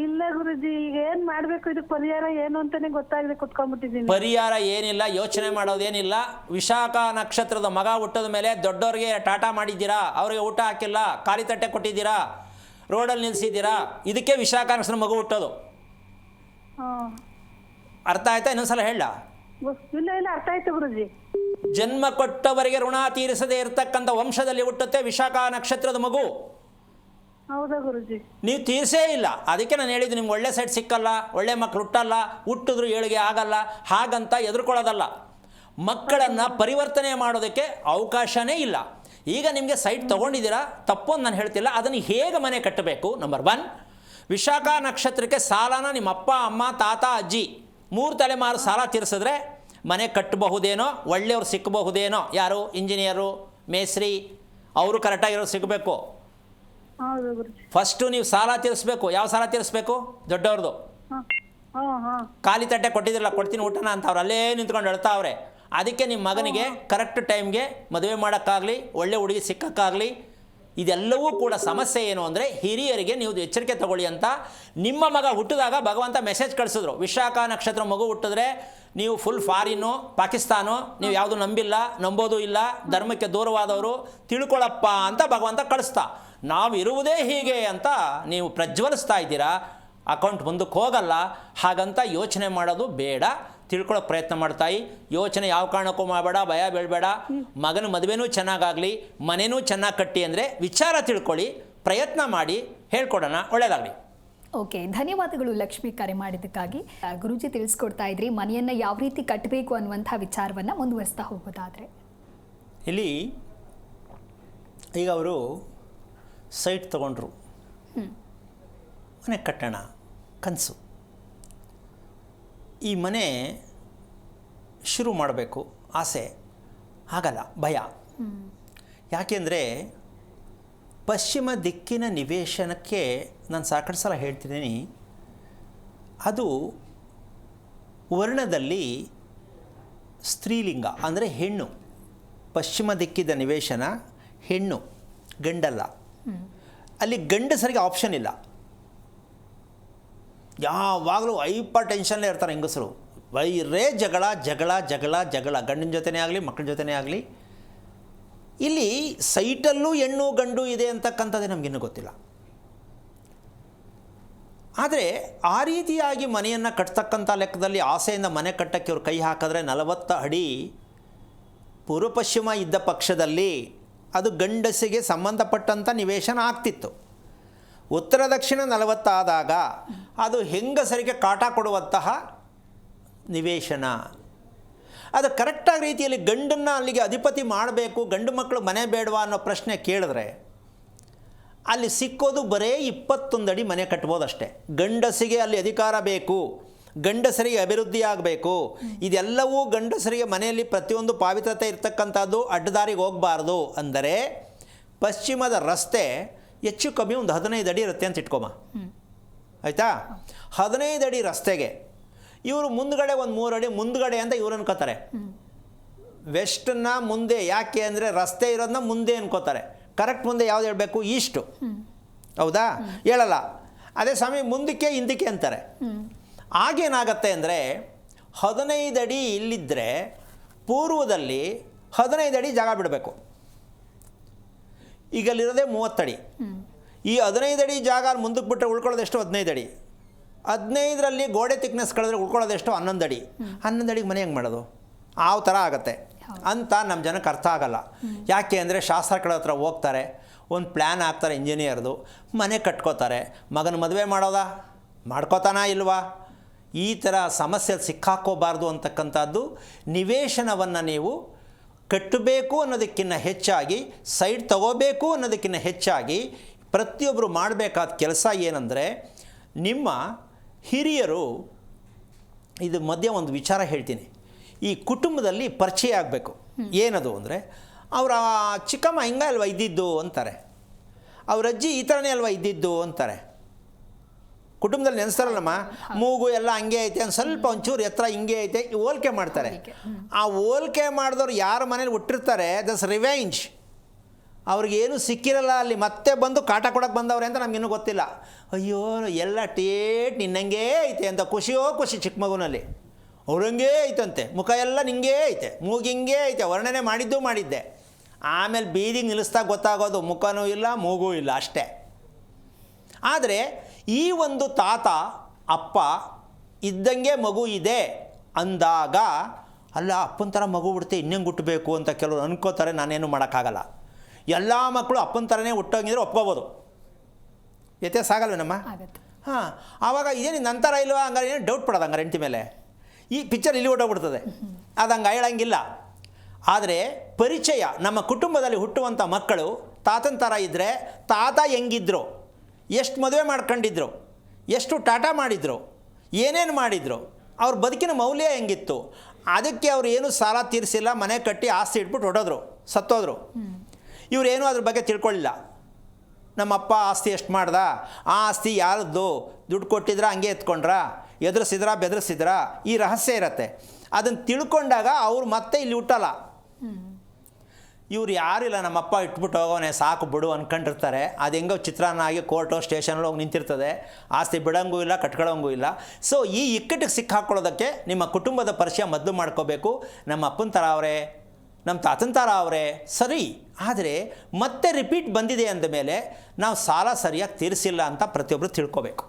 ಇಲ್ಲ ಗುರುಜಿ, ಈಗ ಏನ್ ಮಾಡ್ಬೇಕು, ಇದಕ್ಕೆ ಪರಿಹಾರ ಏನು ಅಂತಾನೆ ಗೊತ್ತಾಗದೆ ಕುತ್ಕೊಂಡ್ಬಿಟ್ಟಿದ್ದೀನಿ. ಪರಿಹಾರ ಏನಿಲ್ಲ, ಯೋಚನೆ ಮಾಡೋದೇನಿಲ್ಲ. ವಿಶಾಖ ನಕ್ಷತ್ರದ ಮಗ ಹುಟ್ಟದ ಮೇಲೆ ದೊಡ್ಡವ್ರಿಗೆ ಟಾಟಾ ಮಾಡಿದ್ದೀರಾ, ಅವ್ರಿಗೆ ಊಟ ಹಾಕಿಲ್ಲ, ಖಾಲಿ ತಟ್ಟೆ ಕೊಟ್ಟಿದ್ದೀರಾ, ರೋಡಲ್ಲಿ ನಿಲ್ಲಿಸಿದ್ದೀರಾ, ಇದಕ್ಕೆ ವಿಶಾಖ ನಕ್ಷತ್ರದ ಮಗು ಹುಟ್ಟೋದು. ಅರ್ಥ ಆಯ್ತಾ? ಇನ್ನೊಂದ್ಸಲ ಹೇಳ. ಇಲ್ಲ ಇಲ್ಲ, ಅರ್ಥ ಆಯ್ತು ಗುರುಜಿ. ಜನ್ಮ ಕೊಟ್ಟವರಿಗೆ ಋಣ ತೀರಿಸದೇ ಇರತಕ್ಕಂಥ ವಂಶದಲ್ಲಿ ಹುಟ್ಟುತ್ತೆ ವಿಶಾಖ ನಕ್ಷತ್ರದ ಮಗು. ಹೌದಾ ಗುರುಜಿ? ನೀವು ತೀರಿಸೇ ಇಲ್ಲ. ಅದಕ್ಕೆ ನಾನು ಹೇಳಿದ್ದು ನಿಮ್ಗೆ ಒಳ್ಳೆ ಸೈಟ್ ಸಿಕ್ಕಲ್ಲ, ಒಳ್ಳೆ ಮಕ್ಕಳು ಹುಟ್ಟಲ್ಲ, ಹುಟ್ಟಿದ್ರು ಏಳಿಗೆ ಆಗಲ್ಲ, ಹಾಗಂತ ಎದುರ್ಕೊಳ್ಳೋದಲ್ಲ. ಮಕ್ಕಳನ್ನು ಪರಿವರ್ತನೆ ಮಾಡೋದಕ್ಕೆ ಅವಕಾಶನೇ ಇಲ್ಲ. ಈಗ ನಿಮಗೆ ಸೈಟ್ ತೊಗೊಂಡಿದ್ದೀರಾ, ತಪ್ಪು ಅಂತ ನಾನು ಹೇಳ್ತಿಲ್ಲ. ಅದನ್ನು ಹೇಗೆ ಮನೆ ಕಟ್ಟಬೇಕು, ನಂಬರ್ 1. ವಿಶಾಖ ನಕ್ಷತ್ರಕ್ಕೆ ಸಾಲನ ನಿಮ್ಮ ಅಪ್ಪ ಅಮ್ಮ ತಾತ ಅಜ್ಜಿ 3 ತಲೆಮಾರು ಸಾಲ ತೀರಿಸಿದ್ರೆ ಮನೆ ಕಟ್ಟಬಹುದೇನೋ, ಒಳ್ಳೆಯವ್ರು ಸಿಕ್ಕಬಹುದೇನೋ. ಯಾರು? ಇಂಜಿನಿಯರು, ಮೇಸ್ತ್ರಿ, ಅವರು ಕರೆಕ್ಟಾಗಿರೋರು ಸಿಗಬೇಕು. ಫಸ್ಟು ನೀವು ಸಾಲ ತೀರಿಸ್ಬೇಕು. ಯಾವ ಸಾಲ ತೀರಿಸ್ಬೇಕು? ದೊಡ್ಡವ್ರದ್ದು. ಖಾಲಿ ತಟ್ಟೆ ಕೊಟ್ಟಿದ್ರಲ್ಲ, ಕೊಡ್ತೀನಿ ಊಟನ ಅಂತ ಅವ್ರು ಅಲ್ಲೇ ನಿಂತ್ಕೊಂಡು ಹೇಳ್ತಾವ್ರೆ. ಅದಕ್ಕೆ ನಿಮ್ಮ ಮಗನಿಗೆ ಕರೆಕ್ಟ್ ಟೈಮ್ಗೆ ಮದುವೆ ಮಾಡೋಕ್ಕಾಗಲಿ, ಒಳ್ಳೆ ಹುಡುಗಿ ಸಿಕ್ಕಕ್ಕಾಗಲಿ, ಇದೆಲ್ಲವೂ ಕೂಡ ಸಮಸ್ಯೆ ಏನು ಅಂದರೆ ಹಿರಿಯರಿಗೆ ನೀವು ಎಚ್ಚರಿಕೆ ತಗೊಳ್ಳಿ ಅಂತ. ನಿಮ್ಮ ಮಗ ಹುಟ್ಟಿದಾಗ ಭಗವಂತ ಮೆಸೇಜ್ ಕಳಿಸಿದ್ರು, ವಿಶಾಖ ನಕ್ಷತ್ರ ಮಗು ಹುಟ್ಟಿದ್ರೆ ನೀವು ಫುಲ್ ಫಾರಿನ್ನು, ಪಾಕಿಸ್ತಾನು, ನೀವು ಯಾವುದು ನಂಬಿಲ್ಲ, ನಂಬೋದು ಇಲ್ಲ, ಧರ್ಮಕ್ಕೆ ದೂರವಾದವರು, ತಿಳ್ಕೊಳಪ್ಪ ಅಂತ ಭಗವಂತ ಕಳಿಸ್ತಾ. ನಾವು ಇರುವುದೇ ಹೀಗೆ ಅಂತ ನೀವು ಪ್ರಜ್ವಲಿಸ್ತಾ ಇದ್ದೀರಾ, ಅಕೌಂಟ್ ಮುಂದಕ್ಕೆ ಹೋಗಲ್ಲ. ಹಾಗಂತ ಯೋಚನೆ ಮಾಡೋದು ಬೇಡ, ತಿಳ್ಕೊಳ್ಳೋಕೆ ಪ್ರಯತ್ನ ಮಾಡ್ತಾಯಿ. ಯೋಚನೆ ಯಾವ ಕಾರಣಕ್ಕೂ ಮಾಡಬೇಡ, ಭಯ ಬೀಳಬೇಡ. ಮಗನ ಮದುವೆನೂ ಚೆನ್ನಾಗಾಗಲಿ, ಮನೆಯೂ ಚೆನ್ನಾಗಿ ಕಟ್ಟಿ ಅಂದರೆ ವಿಚಾರ ತಿಳ್ಕೊಳ್ಳಿ, ಪ್ರಯತ್ನ ಮಾಡಿ, ಹೇಳ್ಕೊಡೋಣ. ಒಳ್ಳೆಯದಾಗಲಿ. ಓಕೆ, ಧನ್ಯವಾದಗಳು ಲಕ್ಷ್ಮಿ ಕರೆ ಮಾಡಿದ್ದಕ್ಕಾಗಿ. ಗುರೂಜಿ ತಿಳಿಸ್ಕೊಡ್ತಾ ಇದ್ರಿ ಮನೆಯನ್ನು ಯಾವ ರೀತಿ ಕಟ್ಟಬೇಕು ಅನ್ನುವಂಥ ವಿಚಾರವನ್ನು ಮುಂದುವರಿಸ್ತಾ ಹೋಗೋದಾದರೆ, ಇಲ್ಲಿ ಈಗ ಅವರು ಸೈಟ್ ತೊಗೊಂಡ್ರು, ಮನೆ ಕಟ್ಟೋಣ ಕನಸು. ಈ ಮನೆ ಶುರು ಮಾಡಬೇಕು ಆಸೆ, ಆಗಲ್ಲ, ಭಯ. ಯಾಕೆಂದರೆ ಪಶ್ಚಿಮ ದಿಕ್ಕಿನ ನಿವೇಶನಕ್ಕೆ ನಾನು ಸಾಕಷ್ಟು ಸಲ ಹೇಳ್ತಿದ್ದೀನಿ, ಅದು ವರ್ಣದಲ್ಲಿ ಸ್ತ್ರೀಲಿಂಗ ಅಂದರೆ ಹೆಣ್ಣು. ಪಶ್ಚಿಮ ದಿಕ್ಕಿದ ನಿವೇಶನ ಹೆಣ್ಣು, ಗಂಡಲ್ಲ. ಅಲ್ಲಿ ಗಂಡಸರಿಗೆ ಆಪ್ಷನ್ ಇಲ್ಲ. ಯಾವಾಗಲೂ ಹೈಪರ್ ಟೆನ್ಷನ್ಲೇ ಇರ್ತಾರೆ ಹೆಂಗಸರು. ಬೈರೇ ಜಗಳ ಜಗಳ ಜಗಳ ಜಗಳ, ಗಂಡಿನ ಜೊತೆನೇ ಆಗಲಿ, ಮಕ್ಕಳ ಜೊತೆನೇ ಆಗಲಿ. ಇಲ್ಲಿ ಸೈಟಲ್ಲೂ ಹೆಣ್ಣು ಗಂಡು ಇದೆ ಅಂತಕ್ಕಂಥದ್ದೇ ನಮಗಿನ್ನೂ ಗೊತ್ತಿಲ್ಲ. ಆದರೆ ಆ ರೀತಿಯಾಗಿ ಮನೆಯನ್ನು ಕಟ್ತಕ್ಕಂಥ ಲೆಕ್ಕದಲ್ಲಿ ಆಸೆಯಿಂದ ಮನೆ ಕಟ್ಟಕ್ಕೆ ಅವ್ರು ಕೈ ಹಾಕಿದ್ರೆ 40 ಅಡಿ ಪೂರ್ವ ಪಶ್ಚಿಮ ಇದ್ದ ಪಕ್ಷದಲ್ಲಿ ಅದು ಗಂಡಸಿಗೆ ಸಂಬಂಧಪಟ್ಟಂಥ ನಿವೇಶನ ಆಗ್ತಿತ್ತು. ಉತ್ತರ ದಕ್ಷಿಣ 40 ಆದಾಗ ಅದು ಹೆಂಗಸರಿಗೆ ಕಾಟ ಕೊಡುವಂತಹ ನಿವೇಶನ. ಅದು ಕರೆಕ್ಟಾಗಿ ರೀತಿಯಲ್ಲಿ ಗಂಡನ್ನು ಅಲ್ಲಿಗೆ ಅಧಿಪತಿ ಮಾಡಬೇಕು, ಗಂಡು ಮಕ್ಕಳು ಮನೆ ಬೇಡವಾ ಅನ್ನೋ ಪ್ರಶ್ನೆ ಕೇಳಿದ್ರೆ ಅಲ್ಲಿ ಸಿಕ್ಕೋದು ಬರೀ 21 ಅಡಿ ಮನೆ ಕಟ್ಬೋದು ಅಷ್ಟೇ. ಗಂಡಸಿಗೆ ಅಲ್ಲಿ ಅಧಿಕಾರ ಬೇಕು, ಗಂಡಸರಿಗೆ ಅಭಿವೃದ್ಧಿ ಆಗಬೇಕು, ಇದೆಲ್ಲವೂ ಗಂಡಸರಿಗೆ ಮನೆಯಲ್ಲಿ ಪ್ರತಿಯೊಂದು ಪಾವಿತ್ರತೆ ಇರ್ತಕ್ಕಂಥದ್ದು, ಅಡ್ಡದಾರಿಗೆ ಹೋಗಬಾರ್ದು ಅಂದರೆ ಪಶ್ಚಿಮದ ರಸ್ತೆ ಹೆಚ್ಚು ಕಮ್ಮಿ ಒಂದು 15 ಅಡಿ ಇರುತ್ತೆ ಅಂತ ಇಟ್ಕೊಮ್ಮ, ಆಯಿತಾ? 15 ಅಡಿ ರಸ್ತೆಗೆ ಇವರು ಮುಂದ್ಗಡೆ ಒಂದು 3 ಅಡಿ ಮುಂದ್ಗಡೆ ಅಂತ ಇವ್ರು ಅನ್ಕೋತಾರೆ. ವೆಸ್ಟನ್ನ ಮುಂದೆ, ಯಾಕೆ ಅಂದರೆ ರಸ್ತೆ ಇರೋದನ್ನ ಮುಂದೆ ಅನ್ಕೋತಾರೆ. ಕರೆಕ್ಟ್ ಮುಂದೆ ಯಾವ್ದು ಹೇಳಬೇಕು? ಈಸ್ಟು, ಹೌದಾ? ಹೇಳಲ್ಲ. ಅದೇ ಸ್ವಾಮಿ ಮುಂದಕ್ಕೆ ಹಿಂದಕ್ಕೆ ಅಂತಾರೆ. ಆಗೇನಾಗತ್ತೆ ಅಂದರೆ 15 ಅಡಿ ಇಲ್ಲಿದ್ದರೆ ಪೂರ್ವದಲ್ಲಿ 15 ಅಡಿ ಜಾಗ ಬಿಡಬೇಕು. ಈಗಲ್ಲಿರೋದೇ 30 ಅಡಿ. ಈ 15 ಅಡಿ ಜಾಗ ಮುಂದಕ್ಕೆ ಬಿಟ್ಟರೆ ಉಳ್ಕೊಳ್ಳೋದೆಷ್ಟು? 15 ಅಡಿ. 15ರಲ್ಲಿ ಗೋಡೆ ತಿಕ್ನೆಸ್ ಕಳೆದ್ರೆ ಉಳ್ಕೊಳ್ಳೋದೆಷ್ಟು? 11 ಅಡಿ. 11 ಅಡಿಗೆ ಮನೆ ಹೆಂಗೆ ಮಾಡೋದು? ಆ ಥರ ಆಗುತ್ತೆ ಅಂತ ನಮ್ಮ ಜನಕ್ಕೆ ಅರ್ಥ ಆಗಲ್ಲ. ಯಾಕೆ ಅಂದರೆ ಶಾಸ್ತ್ರಗಳ ಹತ್ರ ಹೋಗ್ತಾರೆ, ಒಂದು ಪ್ಲ್ಯಾನ್ ಹಾಕ್ತಾರೆ ಇಂಜಿನಿಯರ್ದು, ಮನೆ ಕಟ್ಕೋತಾರೆ. ಮಗನ ಮದುವೆ ಮಾಡೋದಾ? ಮಾಡ್ಕೋತಾನಾ ಇಲ್ವಾ? ಈ ಥರ ಸಮಸ್ಯೆ ಸಿಕ್ಕಾಕೋಬಾರ್ದು ಅಂತಕ್ಕಂಥದ್ದು. ನಿವೇಶನವನ್ನು ನೀವು ಕಟ್ಟಬೇಕು ಅನ್ನೋದಕ್ಕಿಂತ ಹೆಚ್ಚಾಗಿ, ಸೈಡ್ ತಗೋಬೇಕು ಅನ್ನೋದಕ್ಕಿಂತ ಹೆಚ್ಚಾಗಿ ಪ್ರತಿಯೊಬ್ಬರು ಮಾಡಬೇಕಾದ ಕೆಲಸ ಏನಂದರೆ, ನಿಮ್ಮ ಹಿರಿಯರು, ಇದು ಮಧ್ಯೆ ಒಂದು ವಿಚಾರ ಹೇಳ್ತೀನಿ, ಈ ಕುಟುಂಬದಲ್ಲಿ ಪರಿಚಯ ಆಗಬೇಕು. ಏನದು ಅಂದರೆ, ಅವರ ಚಿಕ್ಕಮ್ಮ ಹಿಂಗೆ ಅಲ್ವಾ ಇದ್ದಿದ್ದು ಅಂತಾರೆ, ಅವ್ರ ಅಜ್ಜಿ ಈ ಥರನೇ ಅಲ್ವಾ ಇದ್ದಿದ್ದು ಅಂತಾರೆ. ಕುಟುಂಬದಲ್ಲಿ ನೆನೆಸ್ತಾರಲ್ಲಮ್ಮ, ಮೂಗು ಎಲ್ಲ ಹಂಗೆ ಐತೆ, ಒಂದು ಸ್ವಲ್ಪ ಒಂಚೂರು ಎತ್ತರ ಹಿಂಗೆ ಐತೆ, ಹೋಲಿಕೆ ಮಾಡ್ತಾರೆ. ಆ ಹೋಲಿಕೆ ಮಾಡಿದವ್ರು ಯಾರ ಮನೇಲಿ ಹುಟ್ಟಿರ್ತಾರೆ, ದಟ್ಸ್ ರಿವೆಂಜ್. ಅವ್ರಿಗೇನು ಸಿಕ್ಕಿರಲ್ಲ, ಅಲ್ಲಿ ಮತ್ತೆ ಬಂದು ಕಾಟ ಕೊಡೋಕೆ ಬಂದವ್ರೆ ಅಂತ ನಮಗಿನ್ನೂ ಗೊತ್ತಿಲ್ಲ. ಅಯ್ಯೋ ಎಲ್ಲ ಟೇಟ್ ನಿನ್ನಂಗೆ ಐತೆ ಅಂತ ಖುಷಿಯೋ ಖುಷಿ. ಚಿಕ್ಕ ಮಗುನಲ್ಲಿ ಅವ್ರಂಗೇ ಐತಂತೆ, ಮುಖ ಎಲ್ಲ ನಿಂಗೇ ಐತೆ, ಮೂಗಿಂಗೇ ಐತೆ, ವರ್ಣನೆ ಮಾಡಿದ್ದೆ. ಆಮೇಲೆ ಬೀದಿಗೆ ನಿಲ್ಲಿಸ್ದಾಗ ಗೊತ್ತಾಗೋದು ಮುಖನೂ ಇಲ್ಲ ಮೂಗೂ ಇಲ್ಲ ಅಷ್ಟೇ. ಆದರೆ ಈ ಒಂದು ತಾತ ಅಪ್ಪ ಇದ್ದಂಗೆ ಮಗು ಇದೆ ಅಂದಾಗ, ಅಲ್ಲ ಅಪ್ಪನ ಥರ ಮಗು ಹುಡ್ತೆ ಇನ್ನೇನು ಹುಟ್ಟಬೇಕು ಅಂತ ಕೆಲವರು ಅನ್ಕೋತಾರೆ. ನಾನೇನು ಮಾಡೋಕ್ಕಾಗಲ್ಲ. ಎಲ್ಲ ಮಕ್ಕಳು ಅಪ್ಪನ ಥರನೇ ಹುಟ್ಟೋಂಗಿದ್ರೆ ಒಪ್ಕೋಬೋದು, ವ್ಯತ್ಯಾಸ ಆಗಲ್ವೇನಮ್ಮ? ಹಾಂ, ಆವಾಗ ಇದೇನು ನಂತರ ಇಲ್ವಾ ಹಂಗಾರೆ ಏನು ಡೌಟ್ ಪಡೋದು ಹಂಗಾರೆ ಹೆಂಡತಿ ಮೇಲೆ. ಈ ಪಿಕ್ಚರ್ ಇಲ್ಲಿ ಹೊಟ್ಟೋಗ್ಬಿಡ್ತದೆ, ಅದು ಹಂಗೆ ಹೇಳಂಗಿಲ್ಲ. ಆದರೆ ಪರಿಚಯ, ನಮ್ಮ ಕುಟುಂಬದಲ್ಲಿ ಹುಟ್ಟುವಂಥ ಮಕ್ಕಳು ತಾತನ ಥರ ಇದ್ದರೆ, ತಾತ ಹೆಂಗಿದ್ರು, ಎಷ್ಟು ಮದುವೆ ಮಾಡ್ಕೊಂಡಿದ್ರು, ಎಷ್ಟು ಟಾಟಾ ಮಾಡಿದ್ರು, ಏನೇನು ಮಾಡಿದ್ರು, ಅವ್ರ ಬದುಕಿನ ಮೌಲ್ಯ ಹೆಂಗಿತ್ತು, ಅದಕ್ಕೆ ಅವ್ರು ಏನೂ ಸಾಲ ತೀರಿಸಿಲ್ಲ, ಮನೆ ಕಟ್ಟಿ ಆಸ್ತಿ ಇಟ್ಬಿಟ್ಟು ಹೊಡೋದ್ರು, ಸತ್ತೋದ್ರು. ಇವರೇನೂ ಅದ್ರ ಬಗ್ಗೆ ತಿಳ್ಕೊಳ್ಳಿಲ್ಲ. ನಮ್ಮಪ್ಪ ಆಸ್ತಿ ಎಷ್ಟು ಮಾಡ್ದ, ಆ ಆಸ್ತಿ ಯಾರದ್ದು, ದುಡ್ಡು ಕೊಟ್ಟಿದ್ರ ಹಂಗೆ ಎತ್ಕೊಂಡ್ರ, ಎದುರಿಸಿದ್ರಾ ಬೆದರಿಸಿದ್ರಾ, ಈ ರಹಸ್ಯ ಇರತ್ತೆ. ಅದನ್ನು ತಿಳ್ಕೊಂಡಾಗ ಅವ್ರು ಮತ್ತೆ ಇಲ್ಲಿ ಹುಟ್ಟಲ್ಲ. ಇವ್ರು ಯಾರಿಲ್ಲ, ನಮ್ಮಪ್ಪ ಇಟ್ಬಿಟ್ಟು ಹೋಗೋನೆ ಸಾಕು ಬಿಡು ಅಂದ್ಕೊಂಡಿರ್ತಾರೆ. ಅದು ಹೆಂಗೋ ಚಿತ್ರಾನ್ನ ಆಗಿ ಕೋರ್ಟು ಸ್ಟೇಷನಲ್ಲಿ ಹೋಗಿ ನಿಂತಿರ್ತದೆ, ಆಸ್ತಿ ಬಿಡೋಂಗೂ ಇಲ್ಲ ಕಟ್ಕೊಳ್ಳೋಂಗೂ ಇಲ್ಲ. ಸೊ ಈ ಇಕ್ಕಟ್ಟಿಗೆ ಸಿಕ್ಕಾಕೊಳ್ಳೋದಕ್ಕೆ ನಿಮ್ಮ ಕುಟುಂಬದ ಪರಿಚಯ ಮೊದಲು ಮಾಡ್ಕೋಬೇಕು. ನಮ್ಮ ಅಪ್ಪನ ಥರ ಅವರೇ, ನಮ್ಮ ತಾತನ ಥರ ಅವರೇ ಸರಿ, ಆದರೆ ಮತ್ತೆ ರಿಪೀಟ್ ಬಂದಿದೆ ಅಂದಮೇಲೆ ನಾವು ಸಾಲ ಸರಿಯಾಗಿ ತೀರಿಸಿಲ್ಲ ಅಂತ ಪ್ರತಿಯೊಬ್ಬರು ತಿಳ್ಕೋಬೇಕು.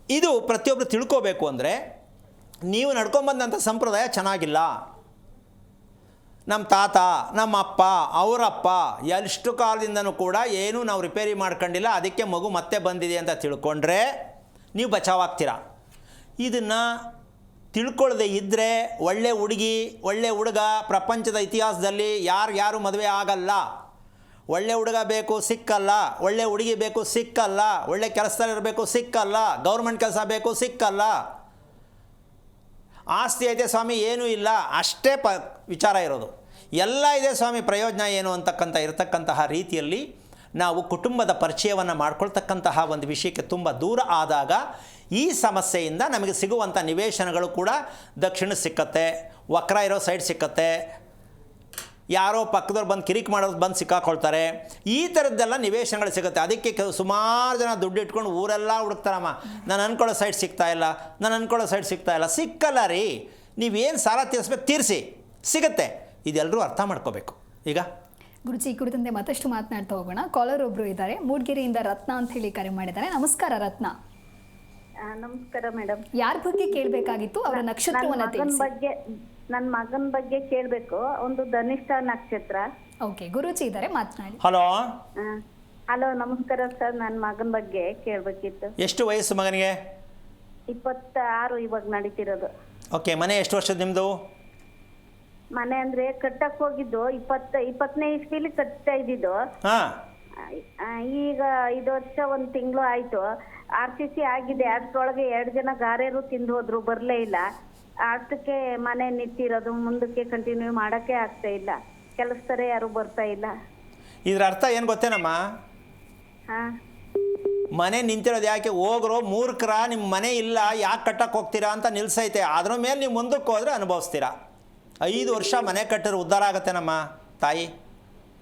ಇದು ಪ್ರತಿಯೊಬ್ಬರು ತಿಳ್ಕೋಬೇಕು. ಅಂದರೆ ನೀವು ನಡ್ಕೊಂಬಂದಂಥ ಸಂಪ್ರದಾಯ ಚೆನ್ನಾಗಿಲ್ಲ. ನಮ್ಮ ತಾತ, ನಮ್ಮ ಅಪ್ಪ, ಅವರಪ್ಪ ಎಷ್ಟು ಕಾಲದಿಂದನೂ ಕೂಡ ಏನೂ ನಾವು ರಿಪೇರಿ ಮಾಡ್ಕೊಂಡಿಲ್ಲ, ಅದಕ್ಕೆ ಮಗು ಮತ್ತೆ ಬಂದಿದೆ ಅಂತ ತಿಳ್ಕೊಂಡ್ರೆ ನೀವು ಬಚಾವಾಗ್ತೀರ. ಇದನ್ನು ತಿಳ್ಕೊಳ್ಳದೆ ಇದ್ದರೆ ಒಳ್ಳೆ ಹುಡುಗಿ ಒಳ್ಳೆ ಹುಡುಗ ಪ್ರಪಂಚದ ಇತಿಹಾಸದಲ್ಲಿ ಯಾರು ಮದುವೆ ಆಗಲ್ಲ. ಒಳ್ಳೆ ಹುಡುಗ ಬೇಕು ಸಿಕ್ಕಲ್ಲ, ಒಳ್ಳೆ ಹುಡುಗಿ ಬೇಕು ಸಿಕ್ಕಲ್ಲ, ಒಳ್ಳೆ ಕೆಲಸದಲ್ಲಿರಬೇಕು ಸಿಕ್ಕಲ್ಲ, ಗೌರ್ಮೆಂಟ್ ಕೆಲಸ ಬೇಕು ಸಿಕ್ಕಲ್ಲ, ಆಸ್ತಿ ಐತೆ ಸ್ವಾಮಿ ಏನೂ ಇಲ್ಲ ಅಷ್ಟೇ ವಿಚಾರ ಇರೋದು. ಎಲ್ಲ ಇದೆ ಸ್ವಾಮಿ ಪ್ರಯೋಜನ ಏನು ಇರತಕ್ಕಂತಹ ರೀತಿಯಲ್ಲಿ ನಾವು ಕುಟುಂಬದ ಪರಿಚಯವನ್ನು ಮಾಡ್ಕೊಳ್ತಕ್ಕಂತಹ ಒಂದು ವಿಷಯಕ್ಕೆ ತುಂಬ ದೂರ ಆದಾಗ ಈ ಸಮಸ್ಯೆಯಿಂದ ನಮಗೆ ಸಿಗುವಂಥ ನಿವೇಶನಗಳು ಕೂಡ ದಕ್ಷಿಣ ಸಿಕ್ಕತ್ತೆ, ವಕ್ರ ಇರೋ ಸೈಡ್ ಸಿಕ್ಕತ್ತೆ, ಯಾರೋ ಪಕ್ಕದವ್ರು ಬಂದು ಕಿರಿಕ್ ಮಾಡೋದು ಬಂದು ಸಿಕ್ಕಾಕೊಳ್ತಾರೆ. ಈ ಥರದ್ದೆಲ್ಲ ನಿವೇಶನಗಳು ಸಿಗುತ್ತೆ. ಅದಕ್ಕೆ ಸುಮಾರು ಜನ ದುಡ್ಡು ಇಟ್ಕೊಂಡು ಊರೆಲ್ಲ ಹುಡುಕ್ತಾರಮ್ಮ, ನಾನು ಅಂದ್ಕೊಳ್ಳೋ ಸೈಡ್ ಸಿಗ್ತಾಯಿಲ್ಲ. ಸಿಕ್ಕಲ್ಲ ರೀ, ನೀವೇನು ಸಾಲ ತೀರಿಸ್ಬೇಕು ತೀರಿಸಿ, ಸಿಗುತ್ತೆ. ಇದೆಲ್ಲರೂ ಅರ್ಥ ಮಾಡ್ಕೋಬೇಕು. ಈಗ ಗುರುಜಿ ಈ ಕುರಿತಂತೆ ಮತ್ತಷ್ಟು ಮಾತನಾಡ್ತಾ ಹೋಗೋಣ. ಕಾಲರ್ ಒಬ್ರು ಇದ್ದಾರೆ, ಮೂಡಿಗೆರೆಯಿಂದ ರತ್ನ ಅಂತ ಹೇಳಿ ಕರೆ ಮಾಡಿದ್ದಾರೆ. ನಮಸ್ಕಾರ ರತ್ನ. ನಮಸ್ಕಾರ ಮೇಡಮ್. ಯಾರ ಬಗ್ಗೆ ಕೇಳಬೇಕಾಗಿತ್ತು? ಅವರ ನಕ್ಷತ್ರವನ್ನ ತಿಳಿಸಿ. ನನ್ನ ಮಗನ ಬಗ್ಗೆ ಕೇಳಬೇಕು. ಒಂದು ಧನಿಷ್ಠ ನಕ್ಷತ್ರ. ಓಕೆ, ಗುರುಜಿ ಇದ್ದಾರೆ, ಮಾತನಾಡಿ. ಹಲೋ. ಹಲೋ, ನಮಸ್ಕಾರ ಸರ್. ನನ್ನ ಮಗನ ಬಗ್ಗೆ ಕೇಳಬೇಕಿತ್ತು. ಎಷ್ಟು ವಯಸ್ಸು ಮಗನಿಗೆ? 26 ಇವಾಗ ನಡೀತಿರೋದು. ಓಕೆ, ಮನೆ ಎಷ್ಟು ವರ್ಷದ ನಿಮ್ಮದು? ಮನೆ ಅಂದ್ರೆ ಕಟ್ಟಕ್ ಹೋಗಿದ್ದು 20ನೇ ಇಸ್ವಿಲಿ ಕಟ್ತಾ ಇದ್ದಿದ್ದು. ಹಾಂ ಈಗ 5 ವರ್ಷ 1 ತಿಂಗಳು ಆಯ್ತು. RCC ಆಗಿದೆ. ಅಷ್ಟ್ರೊಳಗೆ 2 ಜನ ಗಾರೆರು ತಿಂದು ಹೋದ್ರು, ಬರ್ಲೇ ಇಲ್ಲ. ಅಷ್ಟಕ್ಕೆ ಮನೆ ನಿಂತಿರೋದು, ಮುಂದಕ್ಕೆ ಕಂಟಿನ್ಯೂ ಮಾಡಕ್ಕೆ ಆಗ್ತಾ ಇಲ್ಲ. ಕೆಲಸದವರೇ ಯಾರು ಬರ್ತಾ ಇಲ್ಲ. ಇದ್ರ ಅರ್ಥ ಏನು ಗೊತ್ತೇನಮ್ಮ? ಹಾ ಮನೆ ನಿಂತಿರೋದು ಯಾಕೆ? ಹೋಗ್ರೋ ಮೂರ್ಖರ, ನಿಮ್ಮ ಮನೆ ಇಲ್ಲ, ಯಾಕೆ ಕಟ್ಟಕ್ಕೆ ಹೋಗ್ತೀರಾ ಅಂತ ನಿಲ್ಸೈತೆ. ಅದ್ರ ಮೇಲೆ ನೀವು ಮುಂದಕ್ಕೆ ಹೋದರೆ ಅನುಭವಿಸ್ತೀರಾ. 5 ವರ್ಷ ಮನೆ ಕಟ್ಟಿದ್ರೆ ಉದ್ಧಾರ ಆಗುತ್ತೇನಮ್ಮ ತಾಯಿ.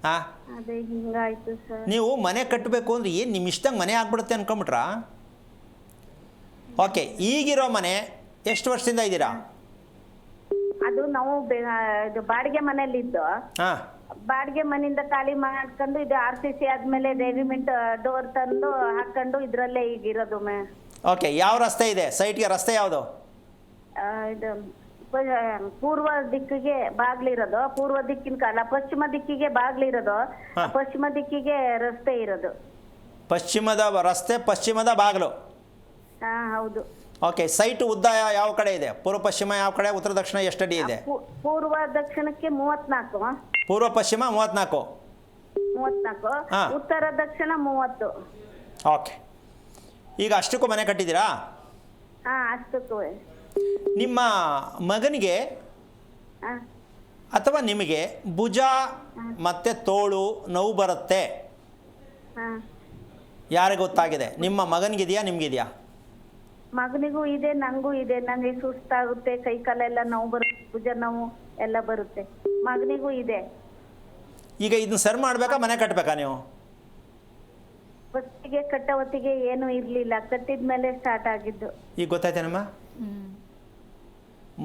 ಹಾಂ, ಅದೇ ಹಿಂಗಾಯ್ತು ಸರ್. ನೀವು ಮನೆ ಕಟ್ಟಬೇಕು ಅಂದ್ರೆ ಏನು ನಿಮ್ಮ ಇಷ್ಟಂಗೆ ಮನೆ ಆಗ್ಬಿಡುತ್ತೆ ಅನ್ಕೊಂಬಿಟ್ರಾ? ಓಕೆ, ಈಗಿರೋ ಮನೆ ಎಷ್ಟು ವರ್ಷದಿಂದ ಇದ್ದೀರಾ? ಅದು ನಾವು ಇದು ಬಾಡಿಗೆ ಮನೇಲಿದ್ದು, ಹಾಂ, ಬಾಡಿಗೆ ಮನೆಯಿಂದ ಖಾಲಿ ಮಾಡ್ಕೊಂಡು ಇದು RCC ಆದ್ಮೇಲೆ ರೆಡಿಮೆಂಟ್ ಡೋರ್ ತಂದು ಹಾಕೊಂಡು ಇದ್ರಲ್ಲೇ ಈಗಿರೋದು. ಓಕೆ, ಯಾವ ರಸ್ತೆ ಇದೆ ಸೈಟ್ಗೆ? ರಸ್ತೆ ಯಾವುದು? ಇದು ಪೂರ್ವ ದಿಕ್ಕಿಗೆ ಬಾಗ್ಲಿರೋದು. ಪೂರ್ವ ದಿಕ್ಕಿನ ಕಾಲ ಪಶ್ಚಿಮ ದಿಕ್ಕಿಗೆ ಬಾಗ್ಲಿರೋದು. ಹಾ. ಪಶ್ಚಿಮ ದಿಕ್ಕಿಗೆ ರಸ್ತೆ ಇರೋದು. ಪಶ್ಚಿಮದ ರಸ್ತೆ, ಪಶ್ಚಿಮದ ಬಾಗಿಲು. ಹಾ ಹೌದು. ಓಕೆ, ಸೈಟ್ ಉದ್ದ ಯಾವ ಕಡೆ ಇದೆ? ಪೂರ್ವ ಪಶ್ಚಿಮ ಯಾವ ಕಡೆ? ಉತ್ತರ ದಕ್ಷಿಣ ಎಷ್ಟು ಅಡಿ ಇದೆ? ಪೂರ್ವ ದಕ್ಷಿಣಕ್ಕೆ 34. ಪೂರ್ವ ಪಶ್ಚಿಮ 34. 34. ಹಾ. ಉತ್ತರ ದಕ್ಷಿಣ 30. ಓಕೆ, ಈಗ ಅಷ್ಟಕ್ಕೂ ಮನೆ ಕಟ್ಟಿದ್ದೀರಾ? ಹಾ ಅಷ್ಟಕ್ಕೂ. ನಿಮ್ಮ ಮಗನಿಗೆ ಹಾ ಅಥವಾ ನಿಮಗೆ ಭುಜ ಮತ್ತು ತೋಳು ನೋವು ಬರುತ್ತೆ, ಹಾ ಯಾರಿಗೆ ಗೊತ್ತಾಗಿದೆ? ನಿಮ್ಮ ಮಗನಿಗಿದೆಯಾ ನಿಮಗಿದೆಯಾ? ಮಗನಿಗೂ ಇದೆ, ನಂಗೂ ಇದೆ. ನಂಗೆ ಸುಸ್ತಾಗುತ್ತೆ, ಕೈ ಕಾಲೆಲ್ಲ ನೋವು ಬರುತ್ತೆ, ಭುಜ ನೋವು ಎಲ್ಲ ಬರುತ್ತೆ. ಮಗನಿಗೂ ಇದೆ. ಈಗ ಇದನ್ನ ಸರಿ ಮಾಡಬೇಕಾ ಮನೆ ಕಟ್ಟಬೇಕಾ ನೀವು? ಹೊತ್ತಿಗೆ ಕಟ್ಟ ಹೊತ್ತಿಗೆ ಏನು ಇರ್ಲಿಲ್ಲ, ಕಟ್ಟಿದ್ಮೇಲೆ ಸ್ಟಾರ್ಟ್ ಆಗಿದ್ದು. ಈಗ ಗೊತ್ತಾಯ್ತೇನಮ್ಮ?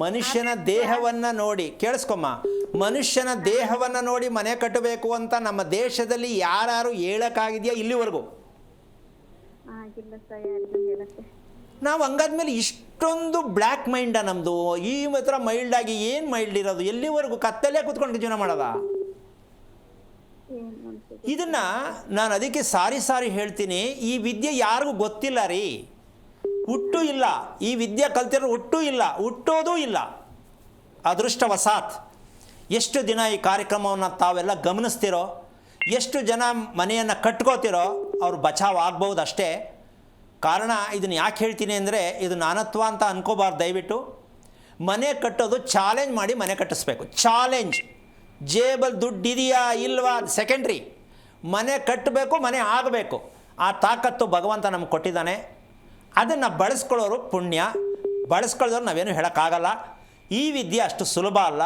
ಮನುಷ್ಯನ ದೇಹವನ್ನು ನೋಡಿ, ಕೇಳಿಸ್ಕೊಮ್ಮ, ಮನುಷ್ಯನ ದೇಹವನ್ನು ನೋಡಿ ಮನೆ ಕಟ್ಟಬೇಕು ಅಂತ ನಮ್ಮ ದೇಶದಲ್ಲಿ ಯಾರು ಹೇಳೋಕ್ಕಾಗಿದೆಯಾ ಇಲ್ಲಿವರೆಗೂ? ಆಗಿಲ್ಲ ಸರ್, ಯಾರಿಗೂ ಹೇಳಕ್ಕೆ. ನಾವು ಹಂಗಾದ್ಮೇಲೆ ಇಷ್ಟೊಂದು ಬ್ಲ್ಯಾಕ್ ಮೈಂಡ ನಮ್ಮದು. ಈ ಮಾತ್ರ ಮೈಲ್ಡಾಗಿ ಏನು ಮೈಲ್ಡ್ ಇರೋದು? ಎಲ್ಲಿವರೆಗೂ ಕತ್ತಲೇ ಕೂತ್ಕೊಂಡು ಜೀವನ ಮಾಡೋದ? ಏನು ಅಂತ ಇದನ್ನು ನಾನು ಅದಕ್ಕೆ ಸಾರಿ ಹೇಳ್ತೀನಿ, ಈ ವಿದ್ಯೆ ಯಾರಿಗೂ ಗೊತ್ತಿಲ್ಲ ರೀ. ಹುಟ್ಟು ಇಲ್ಲ, ಈ ವಿದ್ಯೆ ಕಲ್ತಿರೋ ಹುಟ್ಟು ಇಲ್ಲ, ಹುಟ್ಟೋದೂ ಇಲ್ಲ. ಅದೃಷ್ಟವಸಾತ್ ಎಷ್ಟು ದಿನ ಈ ಕಾರ್ಯಕ್ರಮವನ್ನು ತಾವೆಲ್ಲ ಗಮನಿಸ್ತಿರೋ, ಎಷ್ಟು ಜನ ಮನೆಯನ್ನು ಕಟ್ಕೋತಿರೋ ಅವ್ರು ಬಚಾವ್ ಆಗ್ಬೋದು ಅಷ್ಟೇ. ಕಾರಣ ಇದನ್ನು ಯಾಕೆ ಹೇಳ್ತೀನಿ ಅಂದರೆ, ಇದು ನಾನತ್ವ ಅಂತ ಅನ್ಕೋಬಾರ್ದು ದಯವಿಟ್ಟು. ಮನೆ ಕಟ್ಟೋದು ಚಾಲೆಂಜ್ ಮಾಡಿ ಮನೆ ಕಟ್ಟಿಸ್ಬೇಕು. ಚಾಲೆಂಜ್, ಜೇಬಲ್ ದುಡ್ಡಿದೆಯಾ ಇಲ್ವಾ ಸೆಕೆಂಡ್ರಿ. ಮನೆ ಕಟ್ಟಬೇಕು, ಮನೆ ಆಗಬೇಕು. ಆ ತಾಕತ್ತು ಭಗವಂತ ನಮ್ಗೆ ಕೊಟ್ಟಿದ್ದಾನೆ. ಅದನ್ನು ಬಳಸ್ಕೊಳ್ಳೋರು ಪುಣ್ಯ, ಬಳಸ್ಕೊಳ್ಳೋರು ನಾವೇನು ಹೇಳೋಕ್ಕಾಗಲ್ಲ. ಈ ವಿದ್ಯೆ ಅಷ್ಟು ಸುಲಭ ಅಲ್ಲ.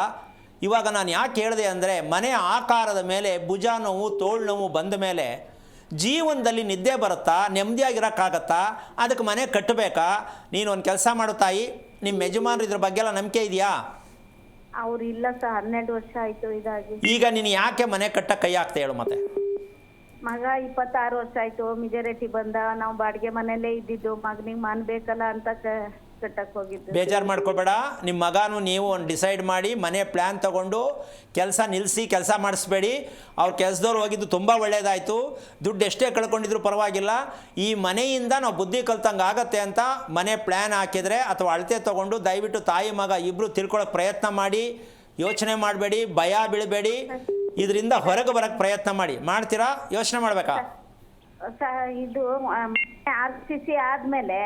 ಇವಾಗ ನಾನು ಯಾಕೆ ಹೇಳಿದೆ ಅಂದರೆ, ಮನೆ ಆಕಾರದ ಮೇಲೆ ಭುಜ ನೋವು ತೋಳು ನೋವು ಬಂದ ಮೇಲೆ ಜೀವನದಲ್ಲಿ ನಿದ್ದೆ ಬರುತ್ತಾ, ನೆಮ್ಮದಿಯಾಗಿರೋಕ್ಕಾಗತ್ತಾ? ಅದಕ್ಕೆ ಮನೆ ಕಟ್ಟಬೇಕಾ? ನೀನು ಒಂದು ಕೆಲಸ ಮಾಡು ತಾಯಿ, ನಿಮ್ಮ ಯಜಮಾನ್ರು ಇದ್ರ ಬಗ್ಗೆ ಎಲ್ಲ ನಂಬಿಕೆ ಇದೆಯಾ? ಅವ್ರು ಇಲ್ಲ ಸರ್, 12 ವರ್ಷ ಆಯ್ತು ಇದಾಗಿ. ಈಗ ನೀನು ಯಾಕೆ ಮನೆ ಕಟ್ಟಕ್ಕೆ ಕೈ ಹಾಕ್ತಾ ಹೇಳು ಮತ್ತೆ? ಮಗ 26 ವರ್ಷ ಆಯ್ತು ಮೆಜಾರಿಟಿ ಬಂದ. ನಾವು ಬಾಡಿಗೆ ಮನೆಯಲ್ಲೇ ಇದ್ದಿದ್ದು, ಮಗನಿಗೆ ಮಾನ್ಬೇಕಲ್ಲ ಅಂತ ಕಟ್ಟಕ್ ಹೋಗಿದ್ದು. ಬೇಜಾರು ಮಾಡ್ಕೋಬೇಡ. ನಿಮ್ಮ ಮಗನೂ ನೀವು ಒಂದು ಡಿಸೈಡ್ ಮಾಡಿ ಮನೆ ಪ್ಲ್ಯಾನ್ ತೊಗೊಂಡು ಕೆಲಸ ನಿಲ್ಲಿಸಿ ಕೆಲಸ ಮಾಡಿಸ್ಬೇಡಿ. ಅವ್ರ ಕೆಲಸದವ್ರು ಹೋಗಿದ್ದು ತುಂಬ ಒಳ್ಳೆಯದಾಯಿತು. ದುಡ್ಡು ಎಷ್ಟೇ ಕಳ್ಕೊಂಡಿದ್ರು ಪರವಾಗಿಲ್ಲ. ಈ ಮನೆಯಿಂದ ನಾವು ಬುದ್ಧಿ ಕಲ್ತಂಗೆ ಆಗತ್ತೆ ಅಂತ ಮನೆ ಪ್ಲ್ಯಾನ್ ಹಾಕಿದರೆ ಅಥವಾ ಅಳತೆ ತೊಗೊಂಡು ದಯವಿಟ್ಟು ತಾಯಿ ಮಗ ಇಬ್ಬರು ತಿಳ್ಕೊಳ್ಳೋಕೆ ಪ್ರಯತ್ನ ಮಾಡಿ. ಯೋಚನೆ ಮಾಡಬೇಡಿ, ಭಯ ಬೀಳಬೇಡಿ. ಇದರಿಂದ ಹೊರಗೆ ಬರೋಕ್ಕೆ ಪ್ರಯತ್ನ ಮಾಡಿ. ಮಾಡ್ತೀರಾ? ಯೋಚನೆ ಮಾಡಬೇಕಾ? ಇದು RCC ಆದ್ಮೇಲೆ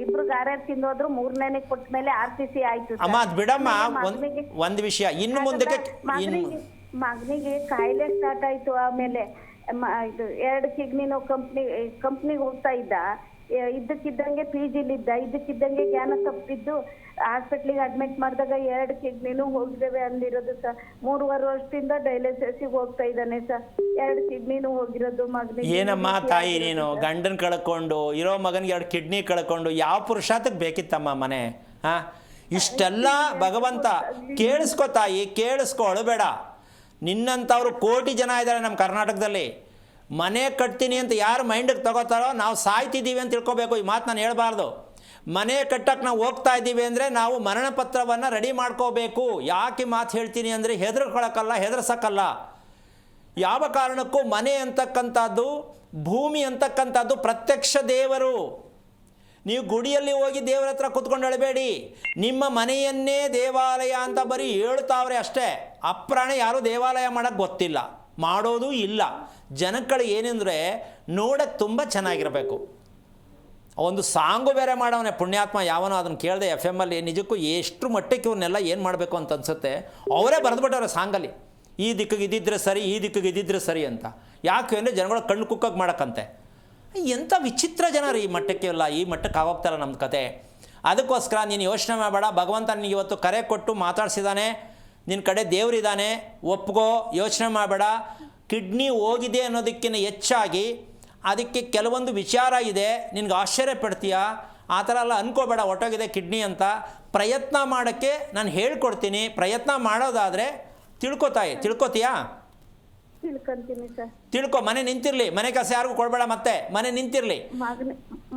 ಇಬ್ರು ಗಾರ್ಯಾರು ತಿಂದೋದ್ರು. 3ನೇ ಕೊಟ್ಮೇಲೆ RCC ಆಯ್ತು ಸರ್. ಅಮ್ಮ ಅದು ಬಿಡಮ್ಮ, ಒಂದು ವಿಷಯ ಇನ್ನು ಮುಂದಕ್ಕೆ ಮಗನಿಗೆ ಕಾಯಿಲೆ ಸ್ಟಾರ್ಟ್ ಆಯ್ತು. ಆಮೇಲೆ ಇದು 2 ಕಿಡ್ನಿನೂ ಕಂಪ್ನಿಗೆ ಹೋಗ್ತಾ ಇದ್ದ. ಇದ್ದಕ್ಕಿದ್ದಂಗೆ PGಲಿದ್ದ, ಇದ್ದಕ್ಕಿದ್ದಂಗೆ ಜ್ಞಾನ ತಪ್ಪಿದ್ದು ಹಾಸ್ಪಿಟ್ಲಿಗೆ ಅಡ್ಮಿಟ್ ಮಾಡಿದಾಗ 2 ಕಿಡ್ನಿನೂ ಹೋಗಿದ್ದೇವೆ ಅಂದಿರೋದು ಸರ್. 3.5 ವರ್ಷದಿಂದ ಡಯಾಲಿಸಿಸ್ಗೆ ಹೋಗ್ತಾ ಇದ್ದಾನೆ ಸರ್. 2 ಕಿಡ್ನಿನೂ ಹೋಗಿರೋದು ಮಗನಿಗೆ. ಏನಮ್ಮ ತಾಯಿ ನೀನು ಗಂಡನ ಕಳ್ಕೊಂಡು ಇರೋ ಮಗನಿಗೆ 2 ಕಿಡ್ನಿ ಕಳ್ಕೊಂಡು ಯಾವ ಪುರುಷಾರ್ಥಕ್ಕೆ ಬೇಕಿತ್ತಮ್ಮ ಮನೆ? ಹಾಂ, ಇಷ್ಟೆಲ್ಲ ಭಗವಂತ ಕೇಳಿಸ್ಕೊ ತಾಯಿ, ಕೇಳಿಸ್ಕೊ, ಅಳಬೇಡ. ನಿನ್ನಂಥವ್ರು ಕೋಟಿ ಜನ ಇದ್ದಾರೆ ನಮ್ಮ ಕರ್ನಾಟಕದಲ್ಲಿ. ಮನೆ ಕಟ್ತೀನಿ ಅಂತ ಯಾರು ಮೈಂಡಿಗೆ ತಗೋತಾರೋ ನಾವು ಸಾಯ್ತಿದ್ದೀವಿ ಅಂತ ತಿಳ್ಕೊಬೇಕು. ಈ ಮಾತು ನಾನು ಹೇಳ್ಬಾರ್ದು. ಮನೆ ಕಟ್ಟಕ್ಕೆ ನಾವು ಹೋಗ್ತಾ ಇದ್ದೀವಿ ಅಂದರೆ ನಾವು ಮರಣ ಪತ್ರವನ್ನು ರೆಡಿ ಮಾಡ್ಕೋಬೇಕು. ಯಾಕೆ ಮಾತು ಹೇಳ್ತೀನಿ ಅಂದರೆ, ಹೆದರ್ಕೊಳಕ್ಕಲ್ಲ, ಹೆದರ್ಸಕ್ಕಲ್ಲ. ಯಾವ ಕಾರಣಕ್ಕೂ ಮನೆ ಅಂತಕ್ಕಂಥದ್ದು, ಭೂಮಿ ಅಂತಕ್ಕಂಥದ್ದು ಪ್ರತ್ಯಕ್ಷ ದೇವರು. ನೀವು ಗುಡಿಯಲ್ಲಿ ಹೋಗಿ ದೇವರ ಹತ್ರ ಕೂತ್ಕೊಂಡು ಅಳಬೇಡಿ. ನಿಮ್ಮ ಮನೆಯನ್ನೇ ದೇವಾಲಯ ಅಂತ ಬರೀ ಹೇಳ್ತಾವ್ರೆ ಅಷ್ಟೇ. ಅಪ್ರಾಣ ಯಾರೂ ದೇವಾಲಯ ಮಾಡೋಕ್ಕೆ ಗೊತ್ತಿಲ್ಲ, ಮಾಡೋದು ಇಲ್ಲ. ಜನಗಳು ಏನೆಂದರೆ ನೋಡೋಕ್ಕೆ ತುಂಬ ಚೆನ್ನಾಗಿರಬೇಕು. ಒಂದು ಸಾಂಗು ಬೇರೆ ಮಾಡವನೇ ಪುಣ್ಯಾತ್ಮ ಯಾವನೋ, ಅದನ್ನು ಕೇಳಿದೆ FM ಅಲ್ಲಿ. ನಿಜಕ್ಕೂ ಎಷ್ಟು ಮಟ್ಟಕ್ಕೆ ಇವನ್ನೆಲ್ಲ ಏನು ಮಾಡಬೇಕು ಅಂತ ಅನಿಸುತ್ತೆ. ಅವರೇ ಬರೆದ್ಬಿಟ್ಟವ್ರೆ ಸಾಂಗಲ್ಲಿ, ಈ ದಿಕ್ಕಿಗೆ ಇದ್ದಿದ್ರೆ ಸರಿ, ಈ ದಿಕ್ಕಿಗೆ ಇದ್ದಿದ್ರೆ ಸರಿ ಅಂತ. ಯಾಕೆ ಅಂದರೆ ಜನಗಳು ಕಣ್ಣು ಕುಕ್ಕಕ್ಕೆ ಮಾಡೋಕ್ಕಂತೆ. ಎಂಥ ವಿಚಿತ್ರ ಜನ ರೀ, ಈ ಮಟ್ಟಕ್ಕೆ ಇಲ್ಲ, ಈ ಮಟ್ಟಕ್ಕೆ ಆಗೋಗ್ತಾರಲ್ಲ ನಮ್ಮ ಕತೆ. ಅದಕ್ಕೋಸ್ಕರ ನೀನು ಯೋಚನೆ ಮಾಡಬೇಡ. ಭಗವಂತ ನಿನಗೆ ಇವತ್ತು ಕರೆ ಕೊಟ್ಟು ಮಾತಾಡಿಸಿದ್ದಾನೆ, ನಿನ್ನ ಕಡೆ ದೇವರಿದ್ದಾನೆ, ಒಪ್ಗೋ, ಯೋಚನೆ ಮಾಡಬೇಡ. ಕಿಡ್ನಿ ಹೋಗಿದೆ ಅನ್ನೋದಕ್ಕಿಂತ ಹೆಚ್ಚಾಗಿ ಅದಕ್ಕೆ ಕೆಲವೊಂದು ವಿಚಾರ ಇದೆ, ನಿನಗೆ ಆಶ್ಚರ್ಯ ಪಡ್ತೀಯ. ಆ ಥರ ಎಲ್ಲ ಅಂದ್ಕೋಬೇಡ ಹೊಟ್ಟೋಗಿದೆ ಕಿಡ್ನಿ ಅಂತ. ಪ್ರಯತ್ನ ಮಾಡೋಕ್ಕೆ ನಾನು ಹೇಳ್ಕೊಡ್ತೀನಿ. ಪ್ರಯತ್ನ ಮಾಡೋದಾದರೆ ತಿಳ್ಕೊತೀಯಾ? ತಿಳ್ಕೊಂತೀನಿ ಸರ್. ತಿಳ್ಕೊ. ಮನೆ ನಿಂತಿರಲಿ, ಮನೆ ಕೆಲಸ ಯಾರಿಗೂ ಕೊಡಬೇಡ. ಮತ್ತೆ ಮನೆ ನಿಂತಿರಲಿ.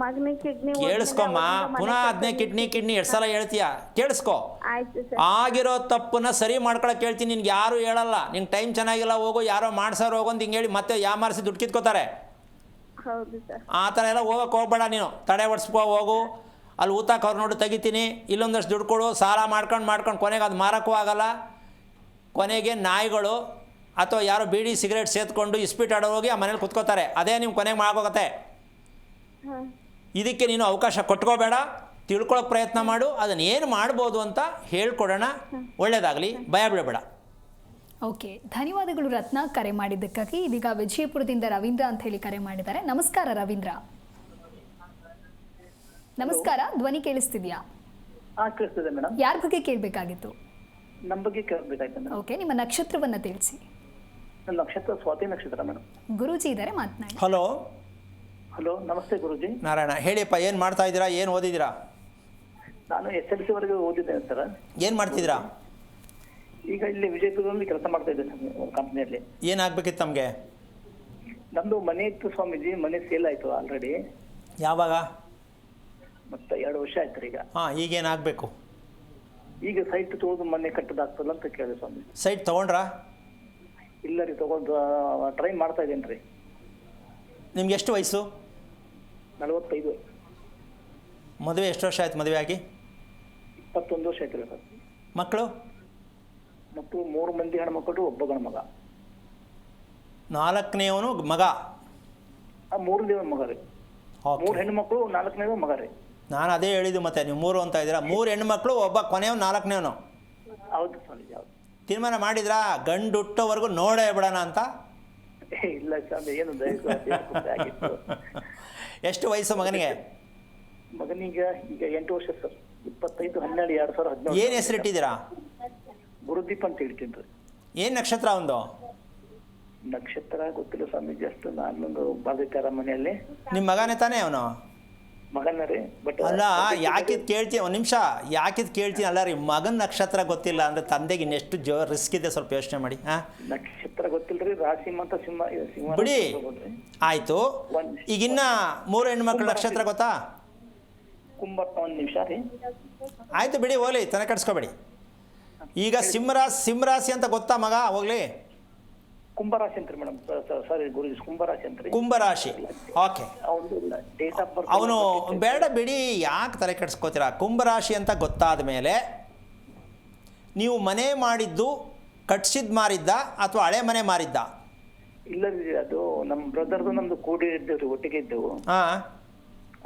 ಮಗನಿಗೆ ಕಿಡ್ನಿ ಕೇಳಿಸ್ಕೊಮ್ಮ, ಪುನಃ 15 ಕಿಡ್ನಿ 2 ಸಲ ಹೇಳ್ತೀಯ, ಕೇಳಿಸ್ಕೊ. ಆಯ್ತು ಸರ್. ಆಗಿರೋ ತಪ್ಪನ್ನ ಸರಿ ಮಾಡ್ಕೊಳಕ್ಕೆ ಹೇಳ್ತೀನಿ. ನಿನ್ಗೆ ಯಾರು ಹೇಳಲ್ಲ, ನಿಂಗೆ ಟೈಮ್ ಚೆನ್ನಾಗಿಲ್ಲ ಹೋಗು, ಯಾರೋ ಮಾಡ್ಸೋರು ಹೋಗು ಅಂತ ಹಿಂಗೆ ಹೇಳಿ ಮತ್ತೆ ಯಾಮಾರಿಸಿ ದುಡ್ಡು ಕಿತ್ಕೋತಾರೆ. ಹೌದು ಸರ್. ಆ ಥರ ಎಲ್ಲ ಹೋಗಕ್ಕೆ ಹೋಗ್ಬೇಡ ನೀನು. ತಡೆ ಹೊಡ್ಸ್ಕೊ ಹೋಗು. ಅಲ್ಲಿ ಊತಕ್ಕೆ ಅವ್ರು ನೋಡಿ ತೆಗಿತೀನಿ, ಇಲ್ಲೊಂದಷ್ಟು ದುಡ್ಡು ಕೊಡು, ಸಾಲ ಮಾಡ್ಕೊಂಡು ಕೊನೆಗೆ ಅದು ಮಾರೋಕ್ಕೂ ಆಗಲ್ಲ. ಕೊನೆಗೆ ನಾಯಿಗಳು ಅಥವಾ ಯಾರೋ ಬೀಡಿ ಸಿಗರೇಟ್ ಸೇತ್ಕೊಂಡು ಇಸ್ಪೀಟ್ ಆಡೋ ಹೋಗಿ ಆ ಮನೇಲಿ ಕುತ್ಕೋತಾರೆ. ಅದೇ ನಿಮ್ಮ ಕೊನೆಗೆ ಮಾಡೋಗುತ್ತೆ. ಇದಕ್ಕೆ ನೀನು ಅವಕಾಶ ಕೊಟ್ಕೋಬೇಡ, ತಿಳ್ಕೊಳಕ್ಕೆ ಪ್ರಯತ್ನ ಮಾಡು. ಅದನ್ನು ಏನು ಮಾಡ್ಬೋದು ಅಂತ ಹೇಳ್ಕೊಡೋಣ. ಒಳ್ಳೆಯದಾಗಲಿ, ಭಯ ಬೀಳಬೇಡ. ಓಕೆ, ಧನ್ಯವಾದಗಳು ರತ್ನ, ಕರೆ ಮಾಡಿದ್ದಕ್ಕಾಗಿ. ಇದೀಗ ವಿಜಯಪುರದಿಂದ ರವೀಂದ್ರ ಅಂತ ಹೇಳಿ ಕರೆ ಮಾಡಿದ್ದಾರೆ. ನಮಸ್ಕಾರ ರವೀಂದ್ರ. ನಮಸ್ಕಾರ, ಧ್ವನಿ ಕೇಳಿಸ್ತಿದ್ಯಾ? ಕೇಳಿಸ್ತಿದೆ ಮೇಡಮ್. ಯಾರ ಬಗ್ಗೆ ಕೇಳಬೇಕಾಗಿತ್ತು? ನಮ್ಮ ಬಗ್ಗೆ ಕೇಳಬೇಕಾಯ್ತು ಮೇಡಮ್. ಓಕೆ, ನಿಮ್ಮ ನಕ್ಷತ್ರವನ್ನ ತಿಳಿಸಿ. ನನ್ನ ನಕ್ಷತ್ರ ಸ್ವಾತಿ ನಕ್ಷತ್ರ ಮೇಡಮ್. ಗುರೂಜಿ ಇದ್ದಾರೆ, ಮಾತನಾಡಿ. ಹಲೋ. ಹಲೋ, ನಮಸ್ತೆ ಗುರುಜಿ. ನಾರಾಯಣ, ಹೇಳಿಯಪ್ಪ, ಏನು ಮಾಡ್ತಾ ಇದ್ದೀರಾ? ಏನು ಓದಿದ್ದೀರಾ? ನಾನು SLC ವರೆಗೆ ಓದಿದ್ದೇನೆ ಸರ್. ಏನು ಮಾಡ್ತಿದ್ದೀರಾ? ಈಗ ಇಲ್ಲಿ ವಿಜಯಪುರದಲ್ಲಿ ಕೆಲಸ ಮಾಡ್ತಾ ಇದ್ದೇನೆ ಒಂದು ಕಂಪ್ನಿಯಲ್ಲಿ. ಏನಾಗಬೇಕಿತ್ತು ನಮಗೆ? ನಮ್ದು ಮನೆ ಇತ್ತು ಸ್ವಾಮೀಜಿ, ಮನೆ ಸೇಲ್ ಆಯ್ತು ಆಲ್ರೆಡಿ. ಯಾವಾಗ? ಮತ್ತೆ 2 ವರ್ಷ ಆಯ್ತು ಈಗ. ಈಗೇನಾಗಬೇಕು? ಈಗ ಸೈಟ್ ತಗೊಂಡು ಮನೆ ಕಟ್ಟದಾಗ್ತಲ್ಲ ಅಂತ ಕೇಳಿದೆ ಸ್ವಾಮಿ. ಸೈಟ್ ತೊಗೊಂಡ್ರಾ? ಇಲ್ಲ ರೀ, ತಗೊಂಡು ಟ್ರೈ ಮಾಡ್ತಾ ಇದ್ದೇನೆ ರೀ. ನಿಮ್ಗೆ ಎಷ್ಟು ವಯಸ್ಸು? 45. ಮದುವೆ ಎಷ್ಟು ವರ್ಷ ಆಯ್ತು? ಮದುವೆ ಆಗಿ 21 ವರ್ಷ ಆಯ್ತು ಸರ್. ಮಕ್ಕಳು? ಮತ್ತು 3 ಮಂದಿ ಹೆಣ್ಮಕ್ಳು, ಒಬ್ಬ ಗಂಡ ಮಗ. 4ನೇವನು ಮಗ? 3ನೇ ಮಗ ರೀ. ಓಕೆ. 3 ಹೆಣ್ಮಕ್ಳು, 4ನೇ ಮಗ ರೀ. ನಾನು ಅದೇ ಹೇಳಿದ್ದು, ಮತ್ತೆ ನೀವು 3 ಅಂತ ಇದ್ದೀರಾ. 3 ಹೆಣ್ಮಕ್ಳು, ಒಬ್ಬ ಕೊನೆಯವನು, 4ನೇವನು. ಹೌದು ಸ್ವಾಮಿ. ಹೌದು. ತೀರ್ಮಾನ ಮಾಡಿದ್ರಾ ಗಂಡು ಹುಟ್ಟೋವರೆಗೂ ನೋಡೇ ಬಿಡೋಣ ಅಂತ? ಇಲ್ಲ ಸ್ವಾಮಿ, ಏನು ದಯವಿಟ್ಟು. ಎಷ್ಟು ವಯಸ್ಸು ಮಗನಿಗೆ? ಮಗನಿಗೆ ಈಗ 8 ವರ್ಷ ಸರ್. 25/12/2017. ಏನು ಹೆಸರಿಟ್ಟಿದ್ದೀರಾ? ಗುರುದೀಪ್ ಅಂತ ಹೇಳ್ತೀನಿ ರೀ. ಏನು ನಕ್ಷತ್ರ ಒಂದು? ನಕ್ಷತ್ರ ಗೊತ್ತಿಲ್ಲ ಸ್ವಾಮೀಜಿ, ಅಷ್ಟು ನಾನೊಂದು ಬಾಧಿಕಾರ ಮನೆಯಲ್ಲಿ. ನಿಮ್ಮ ಮಗನೇ ತಾನೇ ಅವನು? ಮಗನ ರೀ. ಬಟ್ ಅಲ್ಲ, ಯಾಕಿದ್ ಕೇಳ್ತೀನಿ, ಒಂದು ನಿಮಿಷ, ಯಾಕಿದ್ ಕೇಳ್ತೀನಿ ಅಲ್ಲ ರೀ, ಮಗನ ನಕ್ಷತ್ರ ಗೊತ್ತಿಲ್ಲ ಅಂದರೆ ತಂದೆಗೆ ಇನ್ನೆಷ್ಟು ರಿಸ್ಕ್ ಇದೆ, ಸ್ವಲ್ಪ ಯೋಚನೆ ಮಾಡಿ. ನಕ್ಷತ್ರ ಗೊತ್ತಿಲ್ರಿ, ರಾಶಿ ಮಾತ್ರ ಸಿಂಹ ಬಿಡಿ, ಆಯಿತು. ಈಗಿನ್ನ 3 ಹೆಣ್ಮಕ್ಳು ನಕ್ಷತ್ರ ಗೊತ್ತಾ? ಕುಂಭ. ಒಂದು ನಿಮಿಷ ರೀ. ಆಯಿತು ಬಿಡಿ, ಹೋಗ್ಲಿ, ತಲೆ ಕೆಡಿಸ್ಕೋಬೇಡಿ. ಈಗ ಸಿಂಹರಾಶಿ ಅಂತ ಗೊತ್ತಾ ಮಗ? ಹೋಗ್ಲಿ. ಕುಂಭರಾಶಿ ಅಂತ ಮೇಡಮ್. ಸಾರಿ ಗುರುಜಿ, ಕುಂಭರಾಶಿ ಅಂತ. ಕುಂಭರಾಶಿ. ಓಕೆ. ಡೇಟ್ ಆಫ್ ಬರ್ತ್ ಅವನು ಬೇಡ ಬಿಡಿ, ಯಾಕೆ ತಲೆ ಕೆಡಿಸ್ಕೋತೀರಾ? ಕುಂಭರಾಶಿ ಅಂತ ಗೊತ್ತಾದ ಮೇಲೆ ನೀವು ಮನೆ ಮಾಡಿದ್ದು ಕಟ್ಸಿದ್ದು ಮಾರಿದ್ದ ಅಥವಾ ಹಳೆ ಮನೆ ಮಾರಿದ್ದ? ಇಲ್ಲ ರೀ, ಅದು ನಮ್ಮ ಬ್ರದರ್ದು ನಮ್ದು ಕೂಡಿ ಇದ್ದೇವ್ರಿ, ಒಟ್ಟಿಗೆ ಇದ್ದೆವು. ಹಾಂ.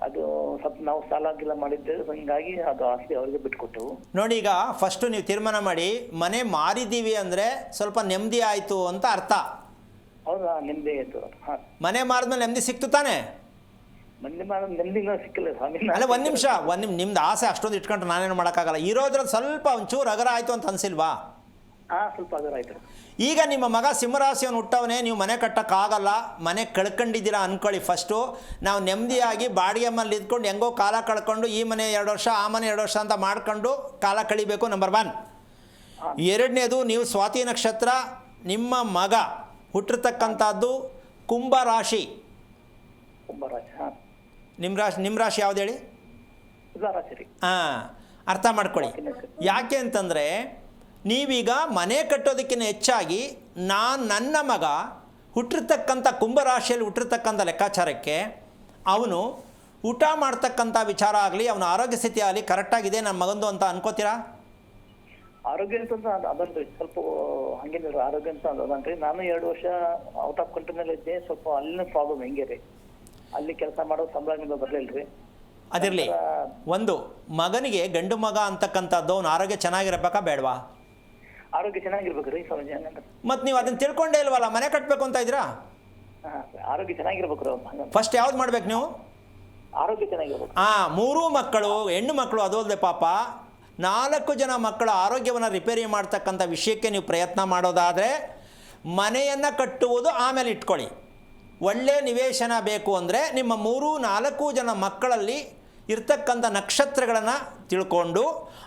ಅದು ಸ್ವಲ್ಪ ನಾವು ಸಾಲ ಗಿಲ ಮಾಡಿದ್ದೇವೆ, ಹಂಗಾಗಿ ಅದು ಆಸ್ತಿ ಅವ್ರಿಗೆ ಬಿಟ್ಕೊಟ್ಟೆವು. ನೋಡಿ, ಈಗ ಫಸ್ಟು ನೀವು ತೀರ್ಮಾನ ಮಾಡಿ, ಮನೆ ಮಾರಿದ್ದೀವಿ ಅಂದರೆ ಸ್ವಲ್ಪ ನೆಮ್ಮದಿ ಆಯಿತು ಅಂತ ಅರ್ಥ. ಹೌದಾ? ನೆಮ್ಮದಿ ಆಯ್ತು. ಹಾಂ. ಮನೆ ಮಾರಿದ್ಮೇಲೆ ನೆಮ್ಮದಿ ಸಿಕ್ತು ತಾನೇ? ನೆಮ್ಮದಿನ ಸಿಕ್ಕಿಲ್ಲ ಸ್ವಾಮಿ. ಅಲ್ಲ, ಒಂದು ನಿಮಿಷ, ನಿಮ್ದು ಆಸೆ ಅಷ್ಟೊಂದು ಇಟ್ಕೊಂಡ್ರೆ ನಾನೇನು ಮಾಡೋಕ್ಕಾಗಲ್ಲ. ಇರೋದ್ರಲ್ಲಿ ಸ್ವಲ್ಪ ಒಂಚೂರು ಅಗರ ಆಯಿತು ಅಂತ ಅನಿಸಿಲ್ವಾ? ಸ್ವಲ್ಪ ಅದರ ಆಯ್ತು. ಈಗ ನಿಮ್ಮ ಮಗ ಸಿಂಹರಾಶಿಯವನು ಹುಟ್ಟವನೇ, ನೀವು ಮನೆ ಕಟ್ಟೋಕ್ಕಾಗಲ್ಲ, ಮನೆ ಕಳ್ಕೊಂಡಿದ್ದೀರಾ ಅಂದ್ಕೊಳ್ಳಿ. ಫಸ್ಟು ನಾವು ನೆಮ್ಮದಿಯಾಗಿ ಬಾಡಿಗೆ ಮನೇಲಿ ಇದ್ಕೊಂಡು ಹೆಂಗೋ ಕಾಲ ಕಳ್ಕೊಂಡು ಈ ಮನೆ 2 ವರ್ಷ, ಆ ಮನೆ 2 ವರ್ಷ ಅಂತ ಮಾಡ್ಕೊಂಡು ಕಾಲ ಕಳಿಬೇಕು, ನಂಬರ್ 1. 2ನೇದು, ನೀವು ಸ್ವಾತಿ ನಕ್ಷತ್ರ, ನಿಮ್ಮ ಮಗ ಹುಟ್ಟಿರ್ತಕ್ಕಂಥದ್ದು ಕುಂಭರಾಶಿ. ಕುಂಭರಾಶಿ. ಹಾಂ. ನಿಮ್ಮ ರಾಶಿ ಯಾವ್ದು ಹೇಳಿ? ತುಲಾರಾಶಿ ರೀ. ಹಾಂ, ಅರ್ಥ ಮಾಡ್ಕೊಳ್ಳಿ. ಯಾಕೆ ಅಂತಂದರೆ, ನೀವೀಗ ಮನೆ ಕಟ್ಟೋದಕ್ಕಿಂತ ಹೆಚ್ಚಾಗಿ ನನ್ನ ಮಗ ಹುಟ್ಟಿರ್ತಕ್ಕಂಥ ಕುಂಭರಾಶಿಯಲ್ಲಿ ಹುಟ್ಟಿರ್ತಕ್ಕಂಥ ಲೆಕ್ಕಾಚಾರಕ್ಕೆ ಅವನು ಊಟ ಮಾಡ್ತಕ್ಕಂಥ ವಿಚಾರ ಆಗಲಿ, ಅವನ ಆರೋಗ್ಯ ಸ್ಥಿತಿ ಆಗಲಿ ಕರೆಕ್ಟಾಗಿದೆ ನನ್ನ ಮಗಂದು ಅಂತ ಅನ್ಕೋತೀರಾ? ಆರೋಗ್ಯ ಅಂತಂದ್ರೆ ಅದನ್ರಿ ಸ್ವಲ್ಪ ಹಂಗೇನಿಲ್ಲ, ಆರೋಗ್ಯ ಅಂತ ಅದನ್ರಿ. ನಾನು 2 ವರ್ಷ ಔಟ್ ಆಫ್ ಕಂಟ್ರಿನಲ್ಲಿ ಇದ್ದೆ. ಸ್ವಲ್ಪ ಅಲ್ಲಿನ ಪ್ರಾಬ್ಲಮ್ ಹೆಂಗೆ ರೀ, ಅಲ್ಲಿ ಕೆಲಸ ಮಾಡೋ ಸಂಬಳ ನಿಮಗೆ ಬರಲಿಲ್ಲ. ಅದಿರಲಿ, ಒಂದು ಮಗನಿಗೆ ಗಂಡು ಮಗ ಅಂತಕ್ಕಂಥದ್ದು ಅವನ ಆರೋಗ್ಯ ಚೆನ್ನಾಗಿರಬೇಕಾ ಬೇಡವಾ? ಆರೋಗ್ಯ ಚೆನ್ನಾಗಿರ್ಬೇಕ್ರಿ ಸ್ವಾಮೀಜಿ. ಮತ್ತು ನೀವು ಅದನ್ನು ತಿಳ್ಕೊಂಡೇ ಇಲ್ವಲ್ಲ, ಮನೆ ಕಟ್ಟಬೇಕು ಅಂತ ಇದ್ದೀರಾ? ಆರೋಗ್ಯ ಚೆನ್ನಾಗಿರ್ಬೇಕ್ರಿ. ಫಸ್ಟ್ ಯಾವ್ದು ಮಾಡ್ಬೇಕು ನೀವು? ಆರೋಗ್ಯ ಚೆನ್ನಾಗಿರ್ಬೇಕು. 3 ಮಕ್ಕಳು ಹೆಣ್ಣು ಮಕ್ಕಳು, ಅದಲ್ಲದೆ ಪಾಪ 4 ಜನ ಮಕ್ಕಳ ಆರೋಗ್ಯವನ್ನು ರಿಪೇರಿ ಮಾಡ್ತಕ್ಕಂಥ ವಿಷಯಕ್ಕೆ ನೀವು ಪ್ರಯತ್ನ ಮಾಡೋದಾದರೆ ಮನೆಯನ್ನು ಕಟ್ಟುವುದು ಆಮೇಲೆ ಇಟ್ಕೊಳ್ಳಿ. ಒಳ್ಳೆಯ ನಿವೇಶನ ಬೇಕು ಅಂದರೆ ನಿಮ್ಮ 3-4 ಜನ ಮಕ್ಕಳಲ್ಲಿ ಇರ್ತಕ್ಕಂಥ ನಕ್ಷತ್ರಗಳನ್ನು ತಿಳ್ಕೊಂಡು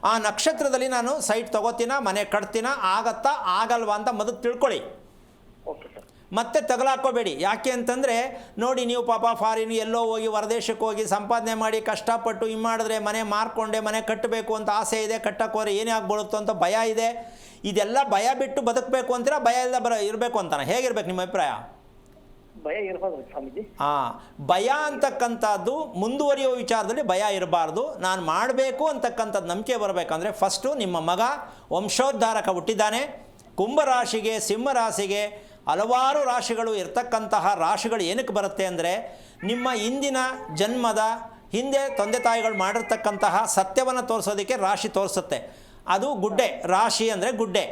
ಆ ನಕ್ಷತ್ರದಲ್ಲಿ ನಾನು ಸೈಟ್ ತೊಗೋತೀನ, ಮನೆ ಕಟ್ತೀನ, ಆಗತ್ತಾ ಆಗಲ್ವಾ ಅಂತ ಮೊದಲು ತಿಳ್ಕೊಳ್ಳಿ. Okay sir. ಮತ್ತೆ ತಗಲಾಕೋಬೇಡಿ. ಯಾಕೆ ಅಂತಂದರೆ ನೋಡಿ, ನೀವು ಪಾಪ ಫಾರಿನ್ ಎಲ್ಲೋ ಹೋಗಿ ಹೊರದೇಶಕ್ಕೆ ಹೋಗಿ ಸಂಪಾದನೆ ಮಾಡಿ ಕಷ್ಟಪಟ್ಟು ಮಾಡಿದ್ರೆ ಮನೆ ಮಾರ್ಕೊಂಡೆ ಮನೆ ಕಟ್ಟಬೇಕು ಅಂತ ಆಸೆ ಇದೆ, ಕಟ್ಟಕ್ಕೋರೆ ಏನೇ ಆಗ್ಬಿಡುತ್ತೋ ಅಂತ ಭಯ ಇದೆ. ಇದೆಲ್ಲ ಭಯ ಬಿಟ್ಟು ಬದುಕಬೇಕು ಅಂತೀರಾ, ಭಯ ಇಲ್ಲದೆ ಇರಬೇಕು ಅಂತಾನೆ? ಹೇಗಿರ್ಬೇಕು ನಿಮ್ಮ ಅಭಿಪ್ರಾಯ? ಭಯ ಇರ್ಬೋದು ಸ್ವಾಮೀಜಿ. ಭಯ ಅಂತಕ್ಕಂಥದ್ದು ಮುಂದುವರಿಯುವ ವಿಚಾರದಲ್ಲಿ ಭಯ ಇರಬಾರ್ದು. ನಾನು ಮಾಡಬೇಕು ಅಂತಕ್ಕಂಥದ್ದು ನಂಬಿಕೆ ಬರಬೇಕಂದ್ರೆ ಫಸ್ಟು ನಿಮ್ಮ ಮಗ ವಂಶೋದ್ಧಾರಕ ಹುಟ್ಟಿದ್ದಾನೆ. ಕುಂಭರಾಶಿಗೆ, ಸಿಂಹರಾಶಿಗೆ, ಹಲವಾರು ರಾಶಿಗಳು ಇರ್ತಕ್ಕಂತಹ ರಾಶಿಗಳು ಏನಕ್ಕೆ ಬರುತ್ತೆ ಅಂದರೆ ನಿಮ್ಮ ಇಂದಿನ ಜನ್ಮದ ಹಿಂದೆ ತಂದೆ ತಾಯಿಗಳು ಮಾಡಿರ್ತಕ್ಕಂತಹ ಸತ್ಯವನ್ನು ತೋರಿಸೋದಕ್ಕೆ ರಾಶಿ ತೋರಿಸುತ್ತೆ. ಅದು ಗುಡ್ಡೆ, ರಾಶಿ ಅಂದರೆ ಗುಡ್ಡೆ,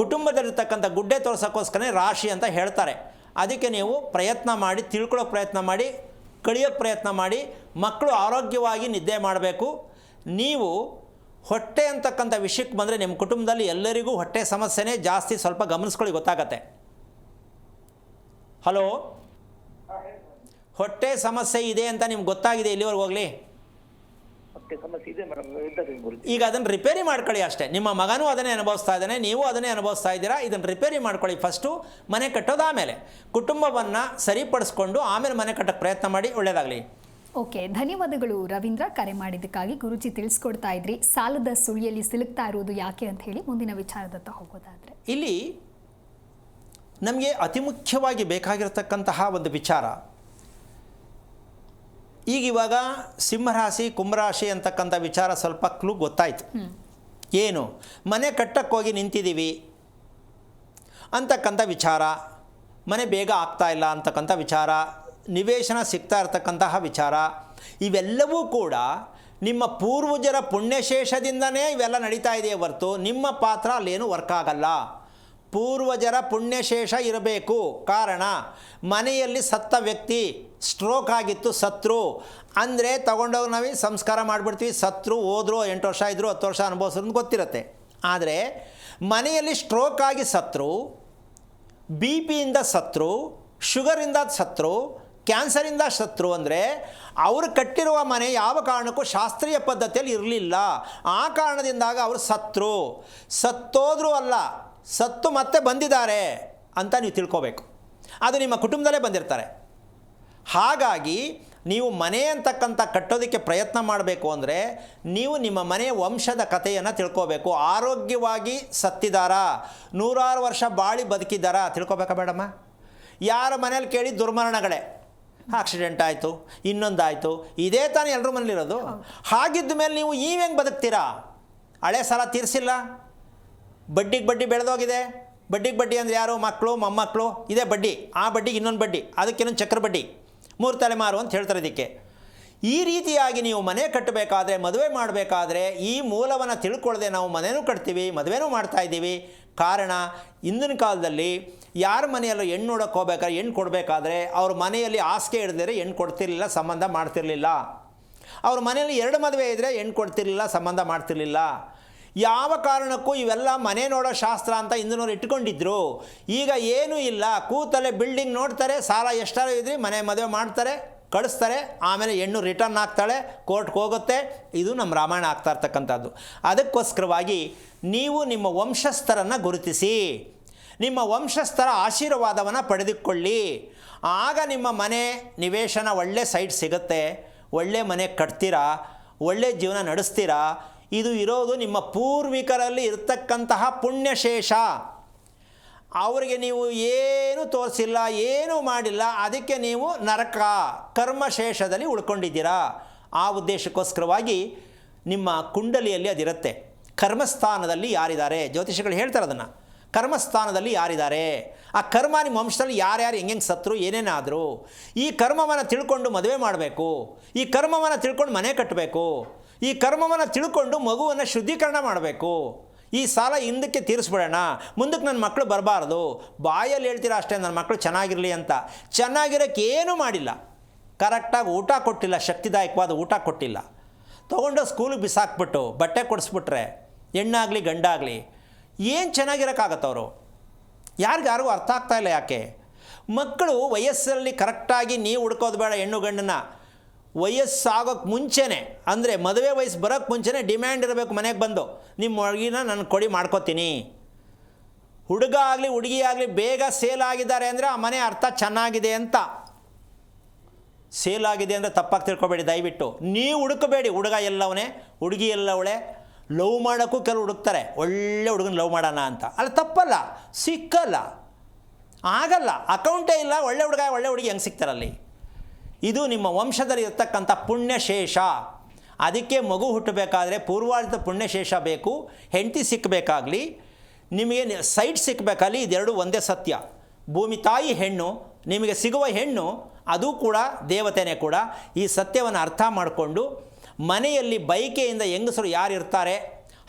ಕುಟುಂಬದಲ್ಲಿರ್ತಕ್ಕಂಥ ಗುಡ್ಡೆ ತೋರ್ಸೋಕ್ಕೋಸ್ಕರ ರಾಶಿ ಅಂತ ಹೇಳ್ತಾರೆ. ಅದಕ್ಕೆ ನೀವು ಪ್ರಯತ್ನ ಮಾಡಿ, ತಿಳ್ಕೊಳ್ಳೋಕೆ ಪ್ರಯತ್ನ ಮಾಡಿ, ಕಳಿಯೋಕ್ಕೆ ಪ್ರಯತ್ನ ಮಾಡಿ. ಮಕ್ಕಳು ಆರೋಗ್ಯವಾಗಿ ನಿದ್ದೆ ಮಾಡಬೇಕು. ನೀವು ಹೊಟ್ಟೆ ಅಂತಕ್ಕಂಥ ವಿಷಯಕ್ಕೆ ಬಂದರೆ ನಿಮ್ಮ ಕುಟುಂಬದಲ್ಲಿ ಎಲ್ಲರಿಗೂ ಹೊಟ್ಟೆ ಸಮಸ್ಯೆನೇ ಜಾಸ್ತಿ. ಸ್ವಲ್ಪ ಗಮನಿಸ್ಕೊಳ್ಳಿ, ಗೊತ್ತಾಗತ್ತೆ. ಹಲೋ, ಹೊಟ್ಟೆ ಸಮಸ್ಯೆ ಇದೆ ಅಂತ ನಿಮ್ಗೆ ಗೊತ್ತಾಗಿದೆ ಇಲ್ಲಿವರೆಗೆ ಹೋಗಲಿ? ಹೊಟ್ಟೆ ಸಮಸ್ಯೆ ಇದೆ ಮೇಡಮ್. ಈಗ ಅದನ್ನು ರಿಪೇರಿ ಮಾಡ್ಕೊಳ್ಳಿ ಅಷ್ಟೇ. ನಿಮ್ಮ ಮಗನೂ ಅದನ್ನೇ ಅನುಭವಿಸ್ತಾ ಇದ್ದಾನೆ, ನೀವು ಅದನ್ನೇ ಅನುಭವಿಸ್ತಾ ಇದ್ದೀರಾ. ಇದನ್ನು ರಿಪೇರಿ ಮಾಡ್ಕೊಳ್ಳಿ. ಫಸ್ಟು ಮನೆ ಕಟ್ಟೋದು, ಆಮೇಲೆ ಕುಟುಂಬವನ್ನು ಸರಿಪಡಿಸ್ಕೊಂಡು ಆಮೇಲೆ ಮನೆ ಕಟ್ಟೋಕ್ಕೆ ಪ್ರಯತ್ನ ಮಾಡಿ. ಒಳ್ಳೆಯದಾಗಲಿ. ಓಕೆ, ಧನ್ಯವಾದಗಳು ರವೀಂದ್ರ, ಕರೆ ಮಾಡಿದ್ದಕ್ಕಾಗಿ. ಗುರುಜಿ ತಿಳಿಸ್ಕೊಡ್ತಾ ಇದ್ರಿ ಸಾಲದ ಸುಳಿಯಲ್ಲಿ ಸಿಲುಕ್ತಾ ಇರೋದು ಯಾಕೆ ಅಂತ ಹೇಳಿ. ಮುಂದಿನ ವಿಚಾರದತ್ತ ಹೋಗೋದಾದರೆ ಇಲ್ಲಿ ನಮಗೆ ಅತಿ ಮುಖ್ಯವಾಗಿ ಬೇಕಾಗಿರತಕ್ಕಂತಹ ಒಂದು ವಿಚಾರ, ಇವಾಗ ಸಿಂಹರಾಶಿ ಕುಂಭರಾಶಿ ಅಂತಕ್ಕಂಥ ವಿಚಾರ ಸ್ವಲ್ಪ ಕ್ಲೂ ಗೊತ್ತಾಯಿತು. ಏನು, ಮನೆ ಕಟ್ಟಕ್ಕೋಗಿ ನಿಂತಿದ್ದೀವಿ ಅಂತಕ್ಕಂಥ ವಿಚಾರ, ಮನೆ ಬೇಗ ಆಗ್ತಾ ಇಲ್ಲ ಅಂತಕ್ಕಂಥ ವಿಚಾರ, ನಿವೇಶನ ಸಿಗ್ತಾ ಇರತಕ್ಕಂತಹ ವಿಚಾರ, ಇವೆಲ್ಲವೂ ಕೂಡ ನಿಮ್ಮ ಪೂರ್ವಜರ ಪುಣ್ಯಶೇಷದಿಂದನೇ ಇವೆಲ್ಲ ನಡೀತಾ ಇದೆಯೇ ಹೊರತು ನಿಮ್ಮ ಪಾತ್ರ ಅಲ್ಲೇನು ವರ್ಕ್ ಆಗಲ್ಲ. ಪೂರ್ವಜರ ಪುಣ್ಯಶೇಷ ಇರಬೇಕು. ಕಾರಣ, ಮನೆಯಲ್ಲಿ ಸತ್ತ ವ್ಯಕ್ತಿ ಸ್ಟ್ರೋಕ್ ಆಗಿತ್ತು, ಸತ್ರು ಅಂದರೆ ತಗೊಂಡೋಗಿ ನಾವು ಸಂಸ್ಕಾರ ಮಾಡಿಬಿಡ್ತೀವಿ. ಸತ್ರು, ಹೋದ್ರು, 8 ವರ್ಷ ಇದ್ದರು, 10 ವರ್ಷ ಅನುಭವಿಸೋದು ಗೊತ್ತಿರುತ್ತೆ. ಆದರೆ ಮನೆಯಲ್ಲಿ ಸ್ಟ್ರೋಕ್ ಆಗಿ ಸತ್ರು, ಬಿ ಪಿಯಿಂದ ಸತ್ರು, ಶುಗರಿಂದ ಸತ್ರು, ಕ್ಯಾನ್ಸರಿಂದ ಸತ್ರು ಅಂದರೆ ಅವರು ಕಟ್ಟಿರುವ ಮನೆ ಯಾವ ಕಾರಣಕ್ಕೂ ಶಾಸ್ತ್ರೀಯ ಪದ್ಧತಿಯಲ್ಲಿ ಇರಲಿಲ್ಲ. ಆ ಕಾರಣದಿಂದಾಗ ಅವರು ಸತ್ರು. ಸತ್ತೋದ್ರೂ ಅಲ್ಲ, ಸತ್ತು ಮತ್ತೆ ಬಂದಿದ್ದಾರೆ ಅಂತ ನೀವು ತಿಳ್ಕೋಬೇಕು. ಅದು ನಿಮ್ಮ ಕುಟುಂಬದಲ್ಲೇ ಬಂದಿರ್ತಾರೆ. ಹಾಗಾಗಿ ನೀವು ಮನೆ ಅಂತಕ್ಕಂಥ ಕಟ್ಟೋದಕ್ಕೆ ಪ್ರಯತ್ನ ಮಾಡಬೇಕು ಅಂದರೆ ನೀವು ನಿಮ್ಮ ಮನೆಯ ವಂಶದ ಕಥೆಯನ್ನು ತಿಳ್ಕೋಬೇಕು. ಆರೋಗ್ಯವಾಗಿ ಸತ್ತಿದ್ದಾರಾ, 100 ವರ್ಷ ಬಾಳಿ ಬದುಕಿದ್ದಾರಾ ತಿಳ್ಕೊಬೇಕಾ ಬೇಡಮ್ಮ? ಯಾರ ಮನೇಲಿ ಕೇಳಿ ದುರ್ಮರಣಗಳೇ, ಆಕ್ಸಿಡೆಂಟ್ ಆಯಿತು, ಇನ್ನೊಂದಾಯಿತು, ಇದೇ ತಾನೇ ಎಲ್ಲರ ಮನೇಲಿರೋದು. ಹಾಗಿದ್ದ ಮೇಲೆ ನೀವು ಹೆಂಗೆ ಬದುಕ್ತೀರಾ? ಹಳೆ ಸಾಲ ತೀರಿಸಿಲ್ಲ, ಬಡ್ಡಿಗೆ ಬಡ್ಡಿ ಬೆಳೆದೋಗಿದೆ. ಬಡ್ಡಿಗೆ ಬಡ್ಡಿ ಅಂದರೆ ಯಾರು? ಮಕ್ಕಳು, ಮೊಮ್ಮಕ್ಕಳು, ಇದೇ ಬಡ್ಡಿ, ಆ ಬಡ್ಡಿಗೆ ಇನ್ನೊಂದು ಬಡ್ಡಿ, ಅದಕ್ಕಿನ್ನೊಂದು ಚಕ್ರ ಬಡ್ಡಿ, 3 ತಲೆಮಾರು ಅಂತ ಹೇಳ್ತಾರೆ ಇದಕ್ಕೆ. ಈ ರೀತಿಯಾಗಿ ನೀವು ಮನೆ ಕಟ್ಟಬೇಕಾದ್ರೆ, ಮದುವೆ ಮಾಡಬೇಕಾದ್ರೆ ಈ ಮೂಲವನ್ನು ತಿಳ್ಕೊಳ್ಳದೆ ನಾವು ಮನೆಯೂ ಕಟ್ತೀವಿ, ಮದುವೆನೂ ಮಾಡ್ತಾಯಿದ್ದೀವಿ. ಕಾರಣ, ಇಂದಿನ ಕಾಲದಲ್ಲಿ ಯಾರ ಮನೆಯಲ್ಲೂ ಹೆಣ್ಣು ನೋಡೋಕ್ಕೆ ಹೋಗ್ಬೇಕಾದ್ರೆ, ಹೆಣ್ಣು ಕೊಡಬೇಕಾದ್ರೆ ಅವ್ರ ಮನೆಯಲ್ಲಿ ಹಾಸಿಗೆ ಹಿಡಿದ್ರೆ ಹೆಣ್ಣು ಕೊಡ್ತಿರ್ಲಿಲ್ಲ, ಸಂಬಂಧ ಮಾಡ್ತಿರ್ಲಿಲ್ಲ. ಅವ್ರ ಮನೆಯಲ್ಲಿ 2 ಮದುವೆ ಇದ್ದರೆ ಹೆಣ್ಣು ಕೊಡ್ತಿರ್ಲಿಲ್ಲ, ಸಂಬಂಧ ಮಾಡ್ತಿರ್ಲಿಲ್ಲ. ಯಾವ ಕಾರಣಕ್ಕೂ ಇವೆಲ್ಲ ಮನೆ ನೋಡೋ ಶಾಸ್ತ್ರ ಅಂತ ಹಿಂದಿನವ್ರು ಇಟ್ಕೊಂಡಿದ್ರು. ಈಗ ಏನೂ ಇಲ್ಲ, ಕೂತಲ್ಲೇ ಬಿಲ್ಡಿಂಗ್ ನೋಡ್ತಾರೆ, ಸಾಲ ಎಷ್ಟಾರು ಇದ್ರಿ ಮನೆ ಮದುವೆ ಮಾಡ್ತಾರೆ, ಕಳಿಸ್ತಾರೆ, ಆಮೇಲೆ ಹೆಣ್ಣು ರಿಟರ್ನ್ ಆಗ್ತಾಳೆ, ಕೋರ್ಟ್ಗೆ ಹೋಗುತ್ತೆ. ಇದು ನಮ್ಮ ರಾಮಾಯಣ ಆಗ್ತಾ ಇರ್ತಕ್ಕಂಥದ್ದು. ಅದಕ್ಕೋಸ್ಕರವಾಗಿ ನೀವು ನಿಮ್ಮ ವಂಶಸ್ಥರನ್ನು ಗುರುತಿಸಿ, ನಿಮ್ಮ ವಂಶಸ್ಥರ ಆಶೀರ್ವಾದವನ್ನು ಪಡೆದುಕೊಳ್ಳಿ. ಆಗ ನಿಮ್ಮ ಮನೆ ನಿವೇಶನ ಒಳ್ಳೆ ಸೈಟ್ ಸಿಗುತ್ತೆ, ಒಳ್ಳೆ ಮನೆ ಕಟ್ತೀರಾ, ಒಳ್ಳೆ ಜೀವನ ನಡೆಸ್ತೀರಾ. ಇದು ಇರೋದು ನಿಮ್ಮ ಪೂರ್ವಿಕರಲ್ಲಿ ಇರತಕ್ಕಂತಹ ಪುಣ್ಯಶೇಷ. ಅವರಿಗೆ ನೀವು ಏನೂ ತೋರಿಸಿಲ್ಲ, ಏನೂ ಮಾಡಿಲ್ಲ, ಅದಕ್ಕೆ ನೀವು ನರಕ ಕರ್ಮಶೇಷದಲ್ಲಿ ಉಳ್ಕೊಂಡಿದ್ದೀರಾ. ಆ ಉದ್ದೇಶಕ್ಕೋಸ್ಕರವಾಗಿ ನಿಮ್ಮ ಕುಂಡಲಿಯಲ್ಲಿ ಅದಿರುತ್ತೆ. ಕರ್ಮಸ್ಥಾನದಲ್ಲಿ ಯಾರಿದ್ದಾರೆ, ಜ್ಯೋತಿಷಿಗಳು ಹೇಳ್ತಾರೆ ಅದನ್ನು, ಕರ್ಮಸ್ಥಾನದಲ್ಲಿ ಯಾರಿದ್ದಾರೆ, ಆ ಕರ್ಮ ನಿಮ್ಮ ವಂಶದಲ್ಲಿ ಯಾರ್ಯಾರು ಹೆಂಗೆ ಸತ್ರು, ಏನೇನಾದರೂ ಈ ಕರ್ಮವನ್ನು ತಿಳ್ಕೊಂಡು ಮದುವೆ ಮಾಡಬೇಕು, ಈ ಕರ್ಮವನ್ನು ತಿಳ್ಕೊಂಡು ಮನೆ ಕಟ್ಟಬೇಕು, ಈ ಕರ್ಮವನ್ನು ತಿಳ್ಕೊಂಡು ಮಗುವನ್ನು ಶುದ್ಧೀಕರಣ ಮಾಡಬೇಕು, ಈ ಸಾಲ ಹಿಂದಕ್ಕೆ ತೀರಿಸ್ಬಿಡೋಣ, ಮುಂದಕ್ಕೆ ನನ್ನ ಮಕ್ಕಳು ಬರಬಾರ್ದು. ಬಾಯಲ್ಲಿ ಹೇಳ್ತೀರಾ ಅಷ್ಟೇ, ನನ್ನ ಮಕ್ಕಳು ಚೆನ್ನಾಗಿರಲಿ ಅಂತ. ಚೆನ್ನಾಗಿರೋಕ್ಕೆ ಏನೂ ಮಾಡಿಲ್ಲ, ಕರೆಕ್ಟಾಗಿ ಊಟ ಕೊಟ್ಟಿಲ್ಲ, ಶಕ್ತಿದಾಯಕವಾದ ಊಟ ಕೊಟ್ಟಿಲ್ಲ, ತೊಗೊಂಡು ಸ್ಕೂಲಿಗೆ ಬಿಸಾಕ್ಬಿಟ್ಟು ಬಟ್ಟೆ ಕೊಡಿಸ್ಬಿಟ್ರೆ ಹೆಣ್ಣಾಗಲಿ ಗಂಡಾಗಲಿ ಏನು ಚೆನ್ನಾಗಿರೋಕ್ಕಾಗತ್ತವರು? ಯಾರಿಗೂ ಅರ್ಥ ಆಗ್ತಾಯಿಲ್ಲ. ಯಾಕೆ ಮಕ್ಕಳು ವಯಸ್ಸಲ್ಲಿ ಕರೆಕ್ಟಾಗಿ ನೀವು ಹುಡ್ಕೋದು ಬೇಡ, ಹೆಣ್ಣು ಗಂಡನ್ನ ವಯಸ್ಸಾಗೋಕ್ಕೆ ಮುಂಚೆನೇ, ಅಂದರೆ ಮದುವೆ ವಯಸ್ಸು ಬರೋಕ್ಕೆ ಮುಂಚೆನೇ ಡಿಮ್ಯಾಂಡ್ ಇರಬೇಕು ಮನೆಗೆ ಬಂದು, ನಿಮ್ಮ ಹುಡುಗಿನ ನಾನು ಕೊಡಿ ಮಾಡ್ಕೋತೀನಿ. ಹುಡುಗ ಆಗಲಿ ಹುಡುಗಿ ಆಗಲಿ ಬೇಗ ಸೇಲ್ ಆಗಿದ್ದಾರೆ ಅಂದರೆ ಆ ಮನೆ ಅರ್ಥ ಚೆನ್ನಾಗಿದೆ ಅಂತ. ಸೇಲ್ ಆಗಿದೆ ಅಂದರೆ ತಪ್ಪಾಗಿ ತಿಳ್ಕೊಬೇಡಿ ದಯವಿಟ್ಟು. ನೀವು ಹುಡುಕಬೇಡಿ, ಹುಡುಗ ಎಲ್ಲವನೇ ಹುಡುಗಿ ಎಲ್ಲವಳೆ. ಲವ್ ಮಾಡೋಕ್ಕೂ ಕೆಲವು ಹುಡುಕ್ತಾರೆ, ಒಳ್ಳೆ ಹುಡುಗನ ಲವ್ ಮಾಡೋಣ ಅಂತ. ಅಲ್ಲ ತಪ್ಪಲ್ಲ, ಸಿಕ್ಕಲ್ಲ, ಆಗಲ್ಲ, ಅಕೌಂಟೇ ಇಲ್ಲ, ಒಳ್ಳೆ ಹುಡುಗ ಒಳ್ಳೆ ಹುಡುಗಿ ಹೆಂಗೆ ಸಿಗ್ತಾರಲ್ಲಿ? ಇದು ನಿಮ್ಮ ವಂಶದಲ್ಲಿ ಇರ್ತಕ್ಕಂಥ ಪುಣ್ಯಶೇಷ. ಅದಕ್ಕೆ ಮಗು ಹುಟ್ಟಬೇಕಾದ್ರೆ ಪೂರ್ವಾರ್ಜಿತ ಪುಣ್ಯಶೇಷ ಬೇಕು. ಹೆಂಡತಿ ಸಿಕ್ಕಬೇಕಾಗಲಿ, ನಿಮಗೆ ಸೈಟ್ ಸಿಕ್ಕಬೇಕಾಗಲಿ, ಇದೆರಡು ಒಂದೇ ಸತ್ಯ. ಭೂಮಿ ತಾಯಿ ಹೆಣ್ಣು, ನಿಮಗೆ ಸಿಗುವ ಹೆಣ್ಣು ಅದು ಕೂಡ ದೇವತೆನೇ ಕೂಡ. ಈ ಸತ್ಯವನ್ನು ಅರ್ಥ ಮಾಡಿಕೊಂಡು ಮನೆಯಲ್ಲಿ ಬೈಕೆಯಿಂದ ಹೆಂಗಸರು ಯಾರು ಇರ್ತಾರೆ,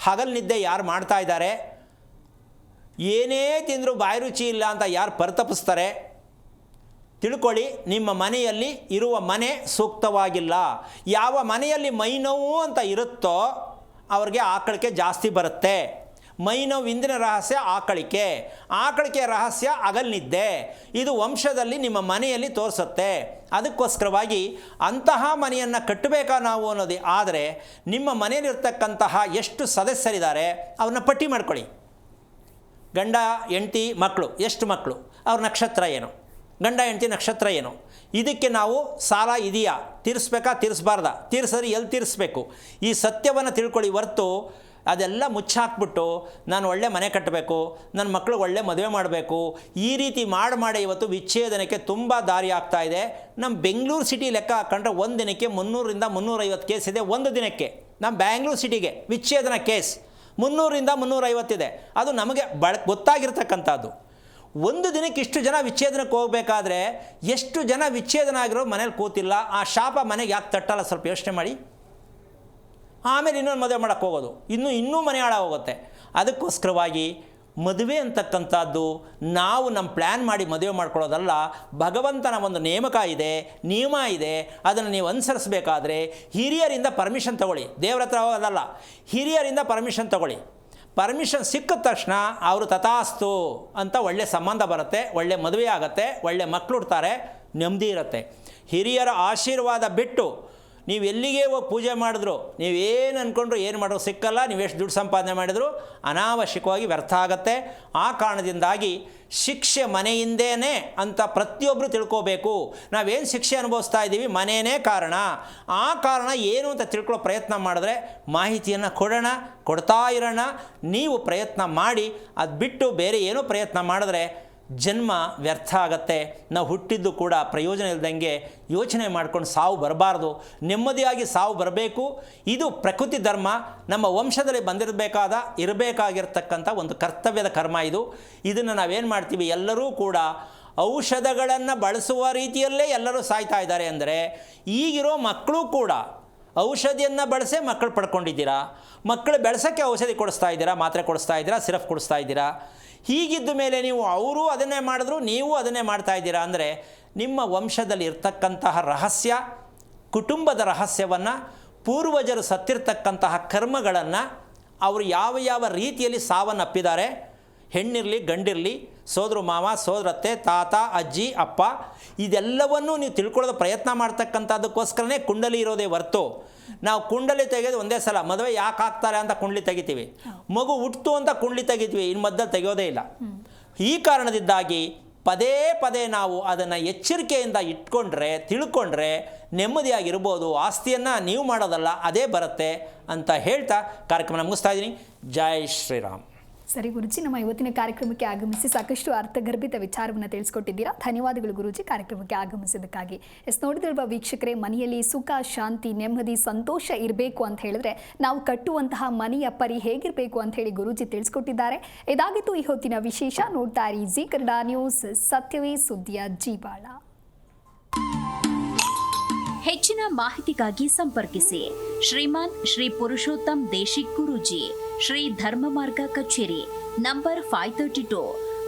ಹಗಲು ನಿದ್ದೆ ಯಾರು ಮಾಡ್ತಾ ಇದ್ದಾರೆ, ಏನೇ ತಿಂದರೂ ಬಾಯಿ ರುಚಿ ಇಲ್ಲ ಅಂತ ಯಾರು ಪರಿತಪಿಸ್ತಾರೆ, ತಿಳ್ಕೊಳ್ಳಿ, ನಿಮ್ಮ ಮನೆಯಲ್ಲಿ ಇರುವ ಮನೆ ಸೂಕ್ತವಾಗಿಲ್ಲ. ಯಾವ ಮನೆಯಲ್ಲಿ ಮೈನೋವು ಅಂತ ಇರುತ್ತೋ ಅವ್ರಿಗೆ ಆಕಳಿಕೆ ಜಾಸ್ತಿ ಬರುತ್ತೆ. ಮೈನೋವು ಇಂದಿನ ರಹಸ್ಯ ಆಕಳಿಕೆ ರಹಸ್ಯ ಹಗಲ್ನಿದ್ದೆ. ಇದು ವಂಶದಲ್ಲಿ ನಿಮ್ಮ ಮನೆಯಲ್ಲಿ ತೋರಿಸುತ್ತೆ. ಅದಕ್ಕೋಸ್ಕರವಾಗಿ ಅಂತಹ ಮನೆಯನ್ನು ಕಟ್ಟಬೇಕಾ ನಾವು ಅನ್ನೋದು. ಆದರೆ ನಿಮ್ಮ ಮನೆಯಲ್ಲಿರ್ತಕ್ಕಂತಹ ಎಷ್ಟು ಸದಸ್ಯರಿದ್ದಾರೆ ಅವ್ರನ್ನ ಪಟ್ಟಿ ಮಾಡ್ಕೊಳ್ಳಿ. ಗಂಡ ಹೆಂಡತಿ ಮಕ್ಕಳು ಎಷ್ಟು ಮಕ್ಕಳು, ಅವ್ರ ನಕ್ಷತ್ರ ಏನು, ಗಂಡ ಹೆಂಡತಿ ನಕ್ಷತ್ರ ಏನು, ಇದಕ್ಕೆ ನಾವು ಸಾಲ ಇದೆಯಾ, ತೀರಿಸ್ಬೇಕಾ ತೀರಿಸ್ಬಾರ್ದಾ, ತೀರಿಸಿದ್ರೆ ಎಲ್ಲಿ ತೀರಿಸ್ಬೇಕು, ಈ ಸತ್ಯವನ್ನು ತಿಳ್ಕೊಳ್ಳಿ. ಹೊರ್ತು ಅದೆಲ್ಲ ಮುಚ್ಚಾಕ್ಬಿಟ್ಟು ನಾನು ಒಳ್ಳೆ ಮನೆ ಕಟ್ಟಬೇಕು, ನನ್ನ ಮಕ್ಕಳು ಒಳ್ಳೆ ಮದುವೆ ಮಾಡಬೇಕು, ಈ ರೀತಿ ಮಾಡಿ ಇವತ್ತು ವಿಚ್ಛೇದನಕ್ಕೆ ತುಂಬ ದಾರಿ ಆಗ್ತಾಯಿದೆ. ನಮ್ಮ ಬೆಂಗಳೂರು ಸಿಟಿ ಲೆಕ್ಕ ಹಾಕೊಂಡ್ರೆ ಒಂದು ದಿನಕ್ಕೆ 300ರಿಂದ 350 ಕೇಸ್ ಇದೆ. ಒಂದು ದಿನಕ್ಕೆ ನಮ್ಮ ಬ್ಯಾಂಗ್ಳೂರು ಸಿಟಿಗೆ ವಿಚ್ಛೇದನ ಕೇಸ್ 300ರಿಂದ 350 ಇದೆ. ಅದು ನಮಗೆ ಗೊತ್ತಾಗಿರ್ತಕ್ಕಂಥದ್ದು. ಒಂದು ದಿನಕ್ಕೆ ಇಷ್ಟು ಜನ ವಿಚ್ಛೇದನಕ್ಕೆ ಹೋಗಬೇಕಾದ್ರೆ ಎಷ್ಟು ಜನ ವಿಚ್ಛೇದನ ಆಗಿರೋ ಮನೇಲಿ ಕೂತಿಲ್ಲ. ಆ ಶಾಪ ಮನೆಗೆ ಯಾಕೆ ತಟ್ಟಲ್ಲ ಸ್ವಲ್ಪ ಯೋಚನೆ ಮಾಡಿ. ಆಮೇಲೆ ಇನ್ನೊಂದು ಮದುವೆ ಮಾಡೋಕ್ಕೆ ಹೋಗೋದು, ಇನ್ನೂ ಮನೆ ಹಾಳಾಗೋಗುತ್ತೆ. ಅದಕ್ಕೋಸ್ಕರವಾಗಿ ಮದುವೆ ಅಂತಕ್ಕಂಥದ್ದು ನಾವು ನಮ್ಮ ಪ್ಲ್ಯಾನ್ ಮಾಡಿ ಮದುವೆ ಮಾಡ್ಕೊಳ್ಳೋದಲ್ಲ. ಭಗವಂತನ ಒಂದು ನೇಮಕ ಇದೆ, ನಿಯಮ ಇದೆ. ಅದನ್ನು ನೀವು ಅನುಸರಿಸಬೇಕಾದ್ರೆ ಹಿರಿಯರಿಂದ ಪರ್ಮಿಷನ್ ತಗೊಳ್ಳಿ. ದೇವ್ರ ಹತ್ರ ಹೋಗೋದಲ್ಲ, ಹಿರಿಯರಿಂದ ಪರ್ಮಿಷನ್ ತಗೊಳ್ಳಿ. ಪರ್ಮಿಷನ್ ಸಿಕ್ಕಿದ ತಕ್ಷಣ ಅವರು ತಥಾಸ್ತು ಅಂತ ಒಳ್ಳೆ ಸಂಬಂಧ ಬರುತ್ತೆ, ಒಳ್ಳೆ ಮದುವೆ ಆಗುತ್ತೆ, ಒಳ್ಳೆ ಮಕ್ಕಳು ಹುಡ್ತಾರೆ, ನೆಮ್ಮದಿ ಇರುತ್ತೆ. ಹಿರಿಯರ ಆಶೀರ್ವಾದ ಬಿಟ್ಟು ನೀವು ಎಲ್ಲಿಗೆ ಹೋಗಿ ಪೂಜೆ ಮಾಡಿದ್ರು, ನೀವೇನು ಅಂದ್ಕೊಂಡ್ರು ಏನು ಮಾಡೋದು ಸಿಕ್ಕಲ್ಲ. ನೀವೆಷ್ಟು ದುಡ್ಡು ಸಂಪಾದನೆ ಮಾಡಿದ್ರು ಅನಾವಶ್ಯಕವಾಗಿ ವ್ಯರ್ಥ ಆಗುತ್ತೆ. ಆ ಕಾರಣದಿಂದಾಗಿ ಶಿಕ್ಷೆ ಮನೆಯಿಂದೇನೆ ಅಂತ ಪ್ರತಿಯೊಬ್ಬರು ತಿಳ್ಕೋಬೇಕು. ನಾವೇನು ಶಿಕ್ಷೆ ಅನುಭವಿಸ್ತಾ ಇದ್ದೀವಿ ಮನೆಯೇ ಕಾರಣ. ಆ ಕಾರಣ ಏನು ಅಂತ ತಿಳ್ಕೊಳ್ಳೋ ಪ್ರಯತ್ನ ಮಾಡಿದ್ರೆ ಮಾಹಿತಿಯನ್ನು ಕೊಡ್ತಾ ಇರೋಣ. ನೀವು ಪ್ರಯತ್ನ ಮಾಡಿ, ಅದು ಬಿಟ್ಟು ಬೇರೆ ಏನೋ ಪ್ರಯತ್ನ ಮಾಡಿದ್ರೆ ಜನ್ಮ ವ್ಯರ್ಥ ಆಗತ್ತೆ. ನಾವು ಹುಟ್ಟಿದ್ದು ಕೂಡ ಪ್ರಯೋಜನ ಇಲ್ದಂಗೆ ಯೋಚನೆ ಮಾಡ್ಕೊಂಡು ಸಾವು ಬರಬಾರ್ದು, ನೆಮ್ಮದಿಯಾಗಿ ಸಾವು ಬರಬೇಕು. ಇದು ಪ್ರಕೃತಿ ಧರ್ಮ, ನಮ್ಮ ವಂಶದಲ್ಲಿ ಇರಬೇಕಾಗಿರ್ತಕ್ಕಂಥ ಒಂದು ಕರ್ತವ್ಯದ ಕರ್ಮ ಇದು. ಇದನ್ನು ನಾವೇನು ಮಾಡ್ತೀವಿ, ಎಲ್ಲರೂ ಕೂಡ ಔಷಧಗಳನ್ನು ಬಳಸುವ ರೀತಿಯಲ್ಲೇ ಎಲ್ಲರೂ ಸಾಯ್ತಾ ಇದ್ದಾರೆ. ಅಂದರೆ ಈಗಿರೋ ಮಕ್ಕಳು ಕೂಡ ಔಷಧಿಯನ್ನು ಬಳಸೇ ಮಕ್ಕಳು ಪಡ್ಕೊಂಡಿದ್ದೀರಾ. ಮಕ್ಕಳು ಬೆಳೆಸೋಕ್ಕೆ ಔಷಧಿ ಕೊಡಿಸ್ತಾ ಇದ್ದೀರಾ, ಮಾತ್ರೆ ಕೊಡಿಸ್ತಾ ಇದ್ದೀರಾ, ಸಿರಫ್ ಕೊಡಿಸ್ತಾ ಇದ್ದೀರಾ. ಹೀಗಿದ್ದ ಮೇಲೆ ನೀವು ಅವರು ಅದನ್ನೇ ಮಾಡಿದ್ರು ನೀವು ಅದನ್ನೇ ಮಾಡ್ತಾ ಇದ್ದೀರಾ ಅಂದರೆ ನಿಮ್ಮ ವಂಶದಲ್ಲಿ ಇರ್ತಕ್ಕಂತಹ ರಹಸ್ಯ, ಕುಟುಂಬದ ರಹಸ್ಯವನ್ನು, ಪೂರ್ವಜರು ಸತ್ತಿರ್ತಕ್ಕಂತಹ ಕರ್ಮಗಳನ್ನು ಅವರು ಯಾವ ರೀತಿಯಲ್ಲಿ ಸಾವನ್ನಪ್ಪಿದ್ದಾರೆ, ಹೆಣ್ಣಿರಲಿ ಗಂಡಿರಲಿ, ಸೋದರ ಮಾವ, ಸೋದರತ್ತೆ, ತಾತ, ಅಜ್ಜಿ, ಅಪ್ಪ, ಇದೆಲ್ಲವನ್ನೂ ನೀವು ತಿಳ್ಕೊಳ್ಳೋದು ಪ್ರಯತ್ನ ಮಾಡ್ತಕ್ಕಂಥದ್ದಕ್ಕೋಸ್ಕರನೇ ಕುಂಡಲಿ ಇರೋದೇ ಹೊರ್ತು ನಾವು ಕುಂಡಲಿ ತೆಗೆಯೋದು ಒಂದೇ ಸಲ. ಮದುವೆ ಯಾಕೆ ಆಗ್ತಾರೆ ಅಂತ ಕುಂಡಲಿ ತೆಗಿತೀವಿ, ಮಗು ಹುಟ್ಟಿತು ಅಂತ ಕುಂಡಲಿ ತೆಗಿತೀವಿ, ಇನ್ನು ಮಧ್ಯದಲ್ಲಿ ತೆಗೆಯೋದೇ ಇಲ್ಲ. ಈ ಕಾರಣದಿಂದಾಗಿ ಪದೇ ನಾವು ಅದನ್ನು ಎಚ್ಚರಿಕೆಯಿಂದ ತಿಳ್ಕೊಂಡ್ರೆ ನೆಮ್ಮದಿಯಾಗಿರ್ಬೋದು. ಆಸ್ತಿಯನ್ನು ನೀವು ಮಾಡೋದಲ್ಲ, ಅದೇ ಬರುತ್ತೆ ಅಂತ ಹೇಳ್ತಾ ಕಾರ್ಯಕ್ರಮ ಮುಗಿಸ್ತಾ ಇದ್ದೀನಿ. ಜೈ ಶ್ರೀರಾಮ್. ಸರಿ ಗುರುಜಿ, ನಮ್ಮ ಇವತ್ತಿನ ಕಾರ್ಯಕ್ರಮಕ್ಕೆ ಆಗಮಿಸಿ ಸಾಕಷ್ಟು ಅರ್ಥಗರ್ಭಿತ ವಿಚಾರವನ್ನು ತಿಳಿಸ್ಕೊಟ್ಟಿದ್ದೀರಾ. ಧನ್ಯವಾದಗಳು ಗುರುಜಿ ಕಾರ್ಯಕ್ರಮಕ್ಕೆ ಆಗಮಿಸಿದ್ದಕ್ಕಾಗಿ. ನೋಡಿದಿರುವ ವೀಕ್ಷಕರೇ, ಮನೆಯಲ್ಲಿ ಸುಖ, ಶಾಂತಿ, ನೆಮ್ಮದಿ, ಸಂತೋಷ ಇರಬೇಕು ಅಂತ ಹೇಳಿದ್ರೆ ನಾವು ಕಟ್ಟುವಂತಹ ಮನೆಯ ಪರಿ ಹೇಗಿರಬೇಕು ಅಂತ ಹೇಳಿ ಗುರುಜಿ ತಿಳಿಸ್ಕೊಟ್ಟಿದ್ದಾರೆ. ಇದಾಗಿತ್ತು ಈ ಹೊತ್ತಿನ ವಿಶೇಷ. ನೋಡ್ತಾ ಇರಿ ಜಿ ಕನ್ನಡ ನ್ಯೂಸ್, ಸತ್ಯವೇ ಸುದ್ದಿಯ ಜೀವಾಳ. ಹೆಚ್ಚಿನ ಮಾಹಿತಿಗಾಗಿ ಸಂಪರ್ಕಿಸಿ ಶ್ರೀಮಾನ್ ಶ್ರೀ ಪುರುಷೋತ್ತಮ್ ದೇಶಿಕ್ ಗುರೂಜಿ, ಶ್ರೀ ಧರ್ಮ ಮಾರ್ಗ ಕಚೇರಿ, ನಂಬರ್ 532,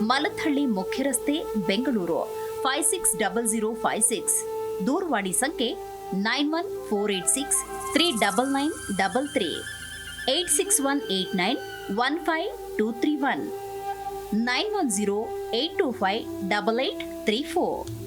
ಮಲಥಳ್ಳಿ ಮುಖ್ಯ ರಸ್ತೆ, ಬೆಂಗಳೂರು 560056. ದೂರವಾಣಿ ಸಂಖ್ಯೆ 9148639933, 861891523191082588834.